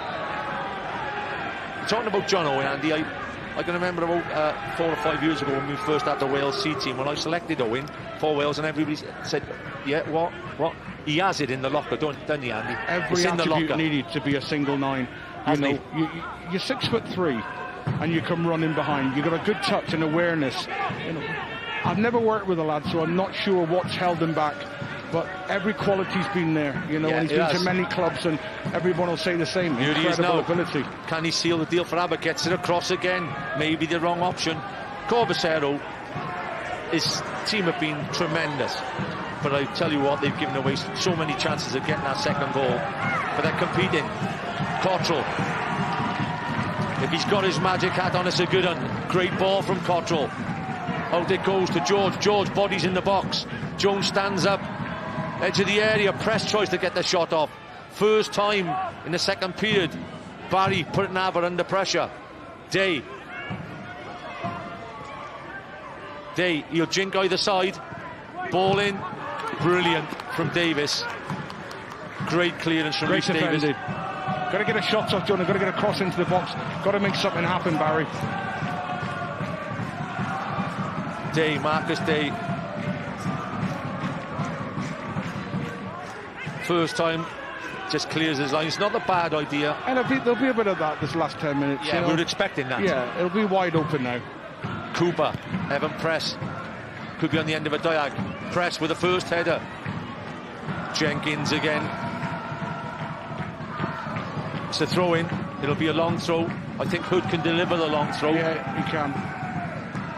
Talking about John Owen, Andy, I can remember about 4 or 5 years ago when we first had the Wales C team, when I selected Owen for Wales, and everybody said, yeah, what? He has it in the locker, doesn't he, Andy? Every attribute needed to be a single 9. You know, you're 6'3", and you come running behind. You've got a good touch and awareness. You know, I've never worked with a lad, so I'm not sure what's held him back. But every quality's been there, you know, and he's been to many clubs, and everyone will say the same. Incredible ability. Can he seal the deal for Aber? Gets it across again. Maybe the wrong option. Corbacero, his team have been tremendous. But I tell you what, they've given away so many chances of getting that second goal. But they're competing. Cottrell. If he's got his magic hat on, it's a good one. Great ball from Cottrell. Out it goes to George. George, bodies in the box. Jones stands up. Edge of the area, Press tries to get the shot off. First time in the second period, Barry putting Aber under pressure. Day, he'll jink either side. Ball in, brilliant from Davis. Great clearance from Rhys Davis. Got to get a shot off, John. Got to get a cross into the box. Got to make something happen, Barry. Day, Marcus Day. First time, just clears his line. It's not a bad idea. And there'll be a bit of that this last 10 minutes. Yeah, we were expecting that. Yeah, it'll be wide open now. Cooper, Evan Press, could be on the end of a diag. Press with the first header. Jenkins again. It's a throw in. It'll be a long throw. I think Hood can deliver the long throw. Yeah, he can.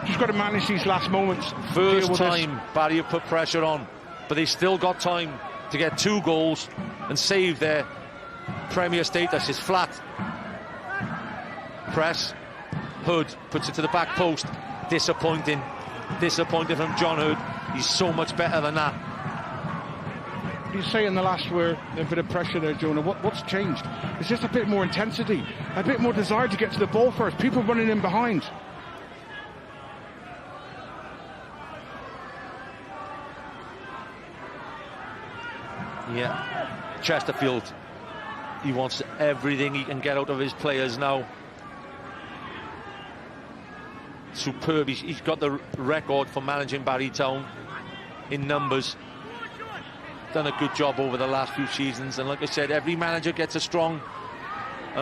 Just got to manage these last moments. First time Barry have put pressure on, but they still got time to get 2 goals and save their Premier status. Is flat. Press. Hood puts it to the back post. Disappointing from John Hood. He's so much better than that. You say in the last word, a bit of pressure there, Jonah. What's changed? It's just a bit more intensity, a bit more desire to get to the ball first. People running in behind. Yeah, Chesterfield, he wants everything he can get out of his players now. Superb. He's got the record for managing Barry Town in numbers. Done a good job over the last few seasons, and like I said, every manager gets a strong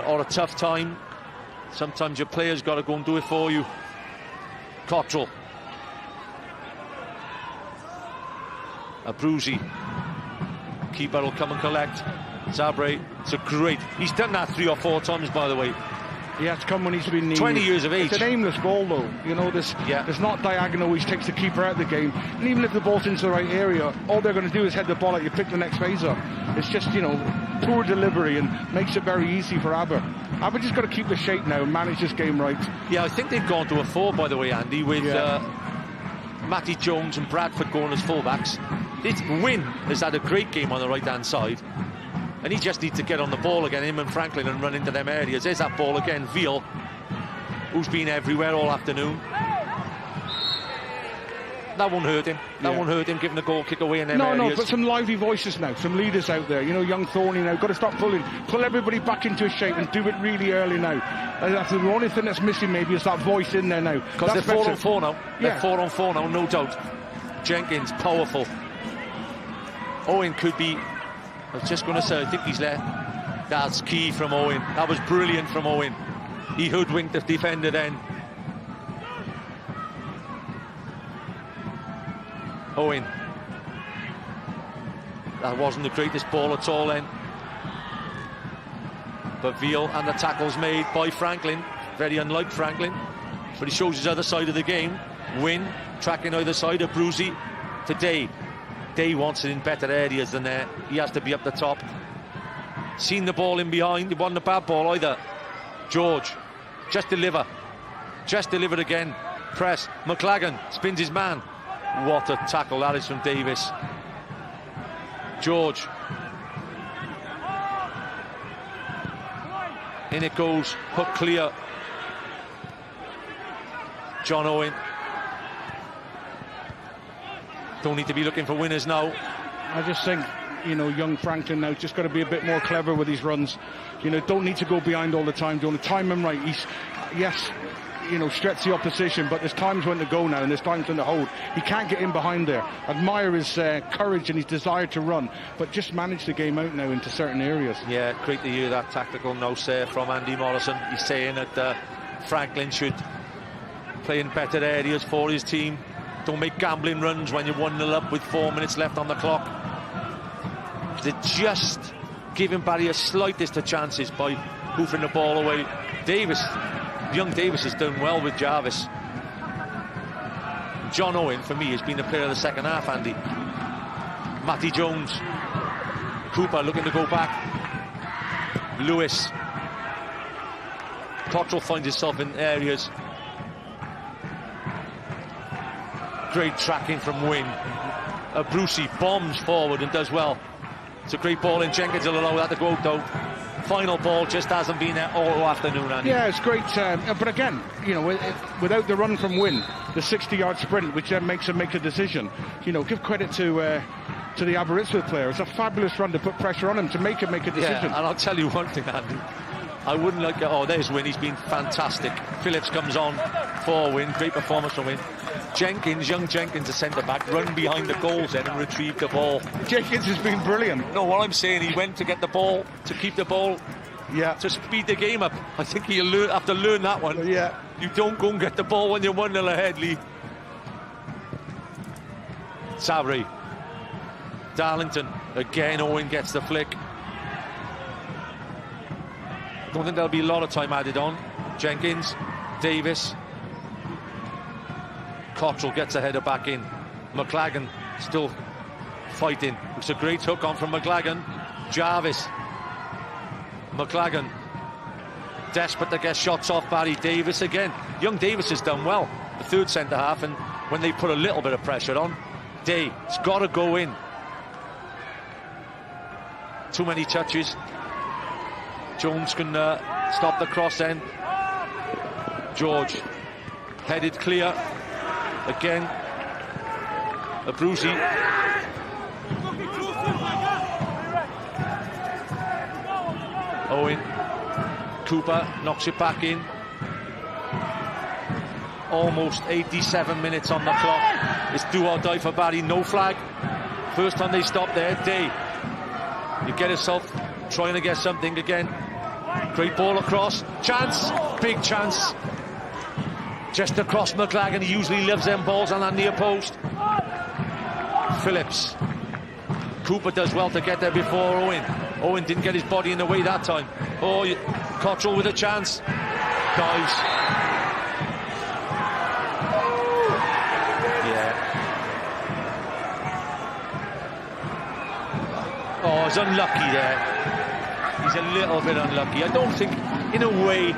or a tough time. Sometimes your players got to go and do it for you. Cottrell. Abruzzi. Keeper will come and collect. Zabre, it's a great. He's done that 3 or 4 times, by the way. He has to come when he's been needed. 20 years of age. It's an aimless ball, though. You know, there's not diagonal, which takes the keeper out of the game. And even if the ball's into the right area, all they're going to do is head the ball out. You pick the next phase up. It's just, you know, poor delivery and makes it very easy for Aber. Aber just got to keep the shape now and manage this game right. Yeah, I think they've gone to a 4, by the way, Andy, with Matty Jones and Bradford going as fullbacks. Wynn has had a great game on the right-hand side. And he just needs to get on the ball again, him and Franklin, and run into them areas. There's that ball again, Veal, who's been everywhere all afternoon. That won't hurt him. That won't hurt him, giving the goal kick away in them areas. No, but some lively voices now, some leaders out there. You know, young Thorny now, got to start pulling. Pull everybody back into a shape and do it really early now. That's the only thing that's missing, maybe, is that voice in there now. Because they're 4 on 4 now. They're 4 on 4 now, no doubt. Jenkins, powerful. Owen could be... I was just going to say, I think he's there. That's key from Owen. That was brilliant from Owen. He hoodwinked the defender then. Owen. That wasn't the greatest ball at all then. But Veal, and the tackle's made by Franklin. Very unlike Franklin, but he shows his other side of the game. Wynn tracking either side of Brucey to Day. Day wants it in better areas than there. He has to be up the top. Seen the ball in behind. It wasn't a bad ball either. George, just deliver. Just delivered again. Press. McLagan spins his man. What a tackle that is from Davis. George. In it goes. Hook clear. John Owen. Don't need to be looking for winners now. I just think, you know, young Franklin now just got to be a bit more clever with his runs. You know, don't need to go behind all the time. Don't time him right. He's, yes, you know, stretch the opposition, but there's times when to go now and there's times when to hold. He can't get in behind there. Admire his courage and his desire to run, but just manage the game out now into certain areas. Yeah, great to hear that tactical no there from Andy Morrison. He's saying that Franklin should play in better areas for his team. Don't make gambling runs when you're 1-0 up with 4 minutes left on the clock. They're just giving Barry a slightest of chances by hoofing the ball away. Davis, young Davis, has done well with Jarvis. John Owen, for me, has been the player of the second half, Andy. Matty Jones. Cooper looking to go back. Lewis. Cottrell finds himself in areas. Great tracking from Wynn. Brucey bombs forward and does well. It's a great ball in. Jenkins will allow that to go out though. Final ball just hasn't been there all afternoon, Andy. Yeah, it's great. But again, you know, without the run from Wynn, the 60-yard sprint, which then makes him make a decision. You know, give credit to the Aberystwyth player. It's a fabulous run to put pressure on him to make him make a decision. Yeah, and I'll tell you one thing, Andy. I wouldn't like it. Oh, there's Wynn. He's been fantastic. Phillips comes on for Wynn. Great performance from Wynn. Jenkins, young Jenkins, a centre-back, run behind the goals then and retrieved the ball. Jenkins has been brilliant. No, what I'm saying, he went to get the ball, to keep the ball, yeah, to speed the game up. I think he'll have to learn that one. Yeah. You don't go and get the ball when you're 1-0 ahead, Lee. Sabri. Darlington. Again, Owen gets the flick. Don't think there'll be a lot of time added on. Jenkins. Davis. Cottrell gets a header back in. McLagan still fighting. It's a great hook on from McLagan. Jarvis. McLagan. Desperate to get shots off Barry. Davis again. Young Davis has done well. The third centre-half, and when they put a little bit of pressure on, Day, it's got to go in. Too many touches. Jones can stop the cross then. George. Headed clear. Again, a Brucey. Owen. Cooper knocks it back in. Almost 87 minutes on the clock. It's do or die for Barry. No flag. First time they stop there. Day. You get yourself trying to get something again. Great ball across. Chance. Big chance. Just across McLagan. He usually loves them balls on that near post. Phillips. Cooper does well to get there before Owen. Owen didn't get his body in the way that time. Oh, Cottrell with a chance. Dives. Yeah. Oh, he's unlucky there. He's a little bit unlucky. I don't think, in a way,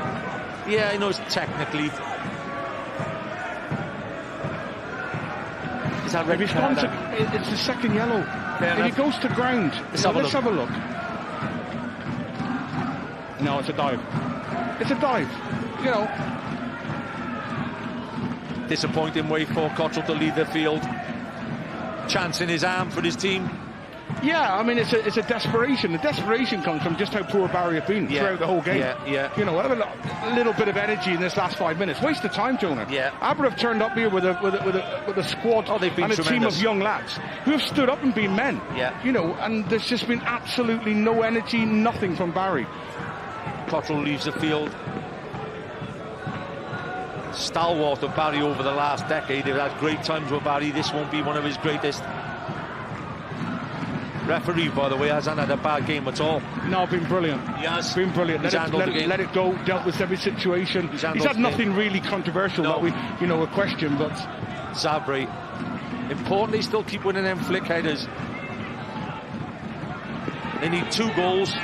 yeah, I know it's technically. If he's gone to, it's the second yellow. If he goes to ground, let's have a look. No, it's a dive. It's a dive. You know. Disappointing way for Cottrell to leave the field. Chance in his arm for his team. Yeah, I mean, it's a desperation. The desperation comes from just how poor Barry have been throughout the whole game. Yeah. You know, a little bit of energy in this last 5 minutes. Waste of time, Jonah. Yeah. Aber have turned up here with a squad they've been and a tremendous team of young lads who have stood up and been men. Yeah. You know, and there's just been absolutely no energy, nothing from Barry. Cottrell leaves the field. Stalwart of Barry over the last decade. They've had great times with Barry. This won't be one of his greatest. Referee, by the way, hasn't had a bad game at all. No, been brilliant. He has. Been brilliant. He's Let it go, dealt with every situation. He's had nothing really controversial that we, a question, but... Sabri, importantly, still keep winning them flick headers. They need 2 goals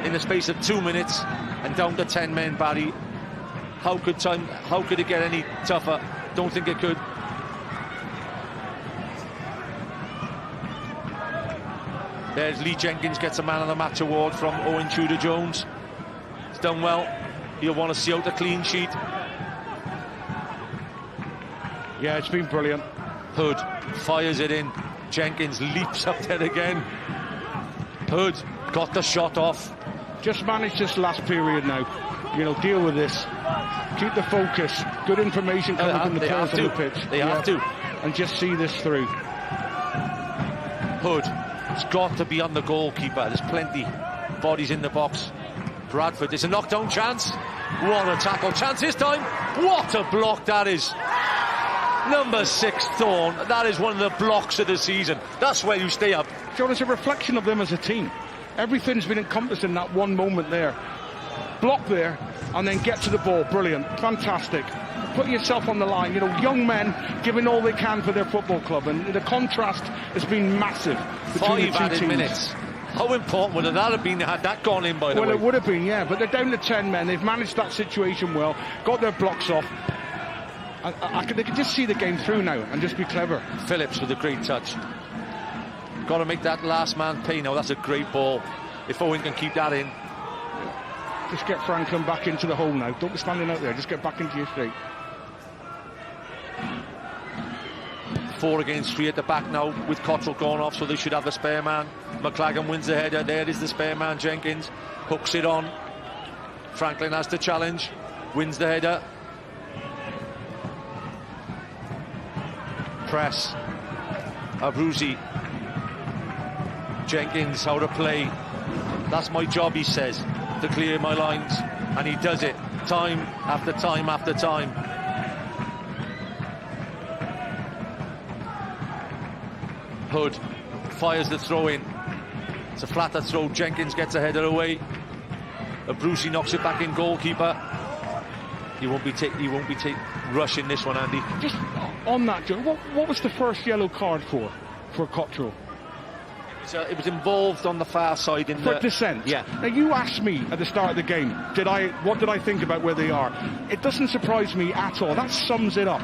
in the space of 2 minutes and down to 10 men, Barry. How could it get any tougher? Don't think it could. There's Lee Jenkins, gets a man of the match award from Owen Tudor-Jones. He's done well. He'll want to see out a clean sheet. Yeah, it's been brilliant. Hood fires it in. Jenkins leaps up there again. Hood got the shot off. Just manage this last period now. Deal with this. Keep the focus. Good information coming from the players on the pitch. They have to. And just see this through. Hood has got to be on the goalkeeper. There's plenty bodies in the box. Bradford, it's a knockdown chance. What a tackle chance this time. What a block that is. Number 6, Thorne. That is one of the blocks of the season. That's where you stay up. John, it's a reflection of them as a team. Everything's been encompassed in that one moment there. Block there, and then get to the ball. Brilliant. Fantastic. Put yourself on the line. Young men giving all they can for their football club, and the contrast has been massive between the 2 added teams. Minutes. How important would that have been had that gone in, by the way? Well, it would have been, yeah, but they're down to 10 men. They've managed that situation well, got their blocks off. They can just see the game through now and just be clever. Phillips with a great touch. Got to make that last man pay now. That's a great ball. If Owen can keep that in. Just get Franklin back into the hole now. Don't be standing out there. Just get back into your straight. 4 against 3 at the back now with Cottrell gone off, so they should have the spare man. McLagan wins the header. There is the spare man, Jenkins. Hooks it on. Franklin has to challenge. Wins the header. Press. Abruzzi. Jenkins, how to play. That's my job, he says, to clear my lines. And he does it time after time after time. Hood fires the throw in. It's a flatter throw. Jenkins gets a header away. Abruzzi knocks it back in. Goalkeeper. He won't be rushing this one, Andy. Just on that, Joe, what was the first yellow card for Cottrell? So it was involved on the far side in for dissent. Yeah. Now you asked me at the start of the game, what did I think about where they are? It doesn't surprise me at all. That sums it up.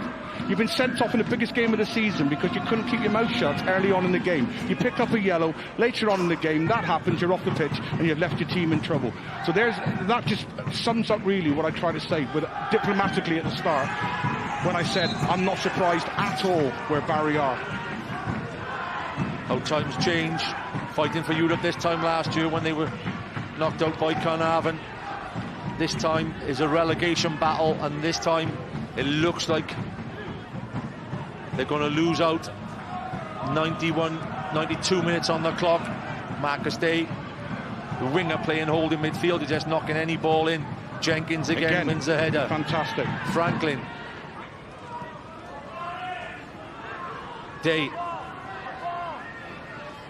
You've been sent off in the biggest game of the season because you couldn't keep your mouth shut early on in the game. You pick up a yellow later on in the game. That happens. You're off the pitch and you've left your team in trouble. So that just sums up really what I try to say, with diplomatically at the start when I said I'm not surprised at all where Barry are. How times change. Fighting for Europe this time last year when they were knocked out by Carnarvon. This time is a relegation battle, and this time it looks like they're going to lose out. 92 minutes on the clock. Marcus Day, the winger, playing holding midfield. He's just knocking any ball in. Jenkins again wins the header. Fantastic. Franklin. Day.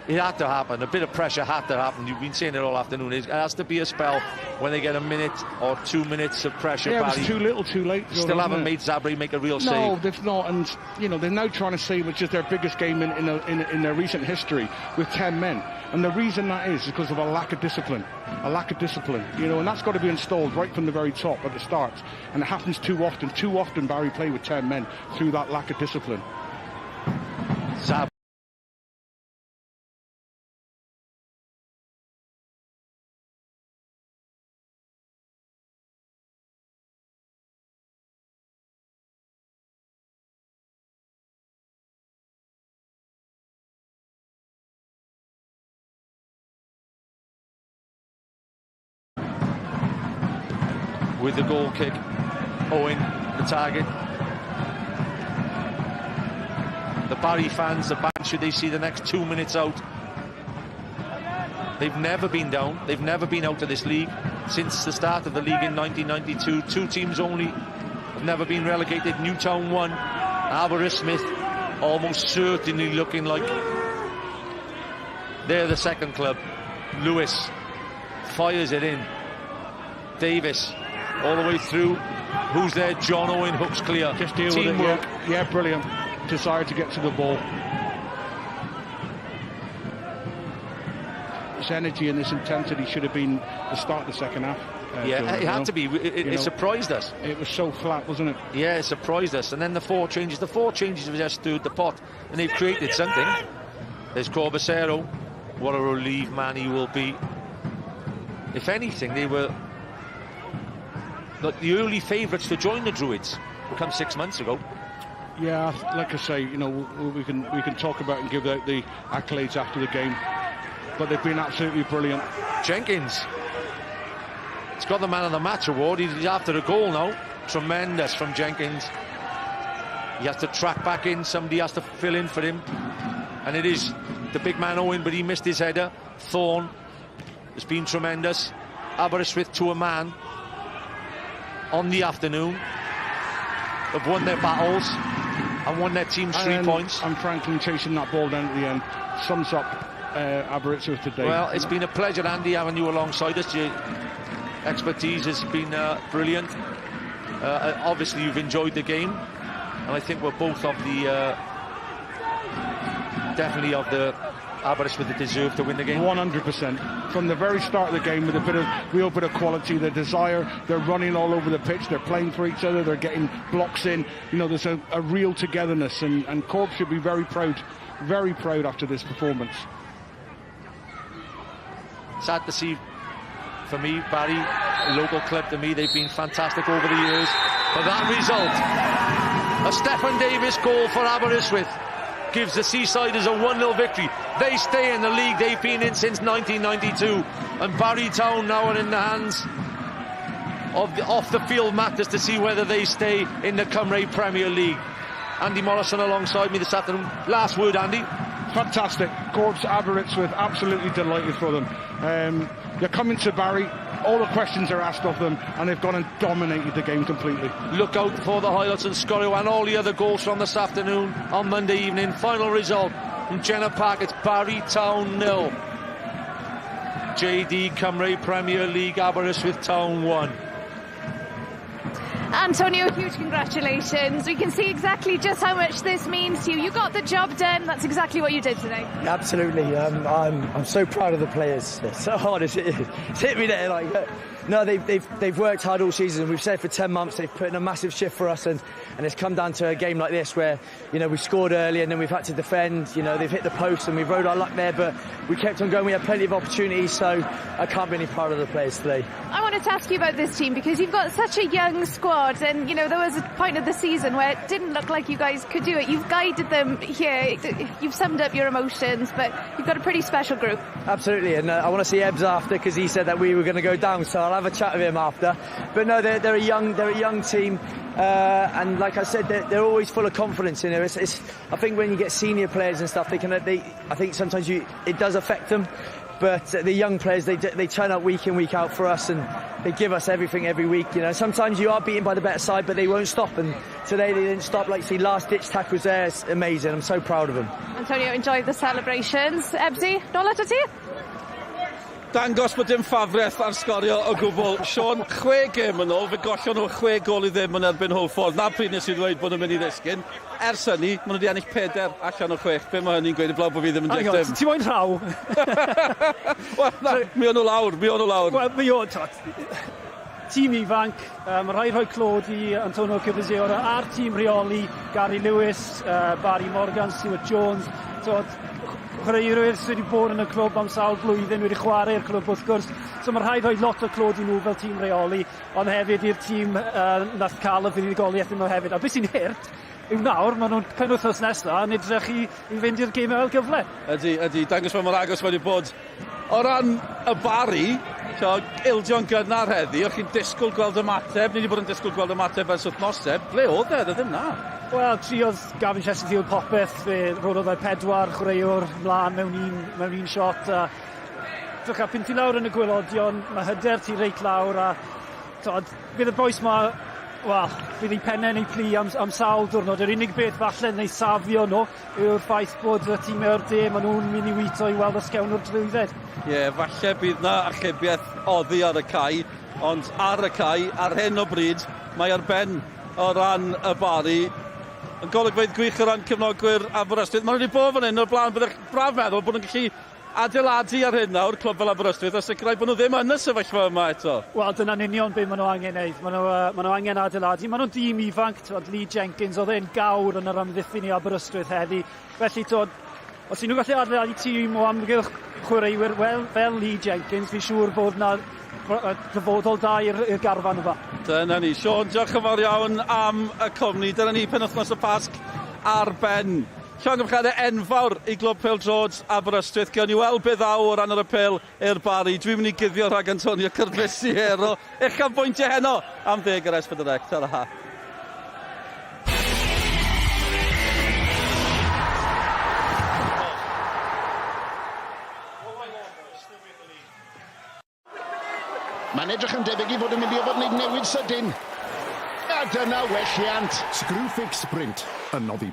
It had to happen. A bit of pressure had to happen. You've been saying it all afternoon. It has to be a spell when they get a minute or 2 minutes of pressure. Yeah, it was too little, too late. Still haven't made Zabri make a real save. No, they've not. And they're now trying to save, which is their biggest game in their recent history, with 10 men. And the reason that is because of a lack of discipline. A lack of discipline. And that's got to be installed right from the very top at the start. And it happens too often. Too often Barry play with 10 men through that lack of discipline. Zabri. With the goal kick, Owen, the target. The Barry fans, the band, should they see the next 2 minutes out? They've never been down. They've never been out of this league since the start of the league in 1992. 2 teams only have never been relegated. Newtown won. Aberystwyth almost certainly looking like They're the second club. Lewis fires it in. Davis all the way through. Who's there? John Owen hooks clear. Just deal with it. Yeah, brilliant. Desire to get to the ball. This energy and this intensity should have been the start of the second half. It had to be. It surprised us. It was so flat, wasn't it? Yeah, it surprised us. And then the four changes have just stirred the pot, and they've created something. There's Corbacero. What a relief man he will be. If anything, they were the early favourites to join the Druids come 6 months ago. Yeah, like I say, we can talk about and give out the accolades after the game, but they've been absolutely brilliant. Jenkins, it's got the man of the match award. He's after a goal now. Tremendous from Jenkins. He has to track back in. Somebody has to fill in for him, and it is the big man Owen, but he missed his header. Thorne has been tremendous. Aberystwyth to a man on the afternoon have won their battles and won their team's 3 points. And Franklin chasing that ball down at the end sums up Aberystwyth today. Well, it's been a pleasure, Andy, having you alongside us. Your expertise has been brilliant. Obviously, you've enjoyed the game, and I think we're both of the definitely of the Aberystwyth that deserve to win the game. 100%. From the very start of the game, with a real bit of quality, the desire, they're running all over the pitch, they're playing for each other, they're getting blocks in. There's a real togetherness, and Cork should be very proud after this performance. Sad to see, for me, Barry, a local club to me, they've been fantastic over the years. But that result, a Stephen Davis goal for Aberystwyth, gives the Seasiders a 1-0 victory. They stay in the league they've been in since 1992, and Barry Town now are in the hands of the off-the-field matters to see whether they stay in the Cymru Premier League. Andy Morrison alongside me this afternoon. Last word, Andy. Fantastic. Corp's Aberystwyth, absolutely delighted for them. They're coming to Barry, all the questions are asked of them, and they've gone and dominated the game completely. Look out for the highlights and Scorio and all the other goals from this afternoon on Monday evening. Final result from Jenner Park, it's Barry Town 0. JD Cymru Premier League, Aberystwyth Town 1. Antonio, huge congratulations. We can see exactly just how much this means to you. You got the job done. That's exactly what you did today. Absolutely. I'm so proud of the players. It's so hard as it is. It's hit me there like that. No, they've worked hard all season. We've said for 10 months they've put in a massive shift for us, and it's come down to a game like this where we scored early and then we've had to defend. They've hit the post and we've rode our luck there, but we kept on going. We had plenty of opportunities, so I can't be any prouder of the players today. I wanted to ask you about this team because you've got such a young squad, and there was a point of the season where it didn't look like you guys could do it. You've guided them here. You've summed up your emotions, but you've got a pretty special group. Absolutely, and I want to see Ebbs after because he said that we were going to go down, so I'll have a chat with him after. But no, they're a young team, and like I said, they're always full of confidence. I think when you get senior players and stuff, I think sometimes it does affect them. But the young players, they turn up week in, week out for us, and they give us everything every week. Sometimes you are beaten by the better side, but they won't stop. And today they didn't stop. Like, see, last-ditch tackles there. It's amazing. I'm so proud of them. Antonio, enjoy the celebrations. Ebsy, nôl ato ti? Dangos bod dim ffafriaeth ar sgorio o gwbl. Sean, 6 gêm yn ôl, fe gollon nhw 6 gol I ddim yn erbyn Holford. Na pryd nes I ddweud bod nhw'n mynd I ddisgyn. Ers hynny, maen nhw wedi ennill 4 allan o 6. Be mae hynny'n gweud I blawd bod fi ddim yn dictum? Ti'n moyn rhaw? Wel, na, mi o'n nhw lawr. Wel, mi o'n tîm ifanc, mae rhaid rhoi clod I Antonio Corbacero a'r tîm reoli, Gary Lewis, Barry Morgan, Stuart Jones, chwaraewyr sydd wedi bod yn y clwb am sawl blwyddyn, wedi chwarae'r clwb wrth gwrs, so mae rhaid rhoi lot o clod I nhw fel tîm reoli, ond hefyd i'r tîm nath cael y fuddugoliaeth nhw hefyd. A beth sy'n hurt yw nawr, maen nhw'n penwythnos nesaf yn edrych I fynd i'r gêm fel gyfle. Ydy, dangos fe mor agos wedi bod. O ran y Barry, ildion gynnar heddi, o'ch chi'n disgwyl gweld ymateb, ni wedi bod yn disgwyl gweld ymateb ers wythnoseb, ble oedd e, ddim na? Wel, triodd Gavin Chesterfield popeth, fe roedd 4 chwaraewr mlaen mewn un shot, a pyn ti lawr yn y gwylodion, mae hyder ti reit lawr, a bydd y boes ma Wel, bydd ei pennau neu pli am sawl diwrnod. Yr unig beth falle neu safio nhw yw'r ffaith bod y tîmau o'r de, maen nhw'n mynd i wyto i weld ysgewn o'r drwydded. Ie, falle bydd na achebiaeth oddi ar y cae, ond ar y cae, ar hyn o bryd, mae ar ben o ran y Bari. Yn golygfeydd gwych o ran cefnogwyr Aberystwyth. Mae'n wedi bod fan hyn o'r blaen, byddech braf meddwl bod nhw'n gallu adeiladu ar hyn nawr, clwb fel Aberystwyth, a sicrhau bod nhw ddim yn y sefyllfa yma eto. Wel, dyna'n union beth maen nhw angen neud. Maen nhw angen adeiladu. Maen nhw'n dîm ifanc, Lee Jenkins, oedd e'n gawr yn yr amddiffyn i Aberystwyth heddi. Felly, os ydyn nhw'n gallu adeiladu tîm o amgylch chwaraewyr fel Lee Jenkins, fi'n siŵr bod na dyfodol da i'r garfan yma. Dyna ni. Sean, diolch yn fawr iawn am y cwmni. Dyna ni penwythnos y Pasg ar ben. Llongyfarchiadau enfawr i glwb Pêl-droed Aberystwyth. Gawn ni weld beth ddaw o ran yr apel i'r Bari. Dwi'n mynd i guddio rhag Antonio Carvesiero. Uchaf bwyntiau heno am 10 ar S4C. Ta-ra. Mae'n edrych yn debyg i fod yn mynd i ofod wneud newid sydyn. A dyna welliant. Screwfix Sprint, yn noddi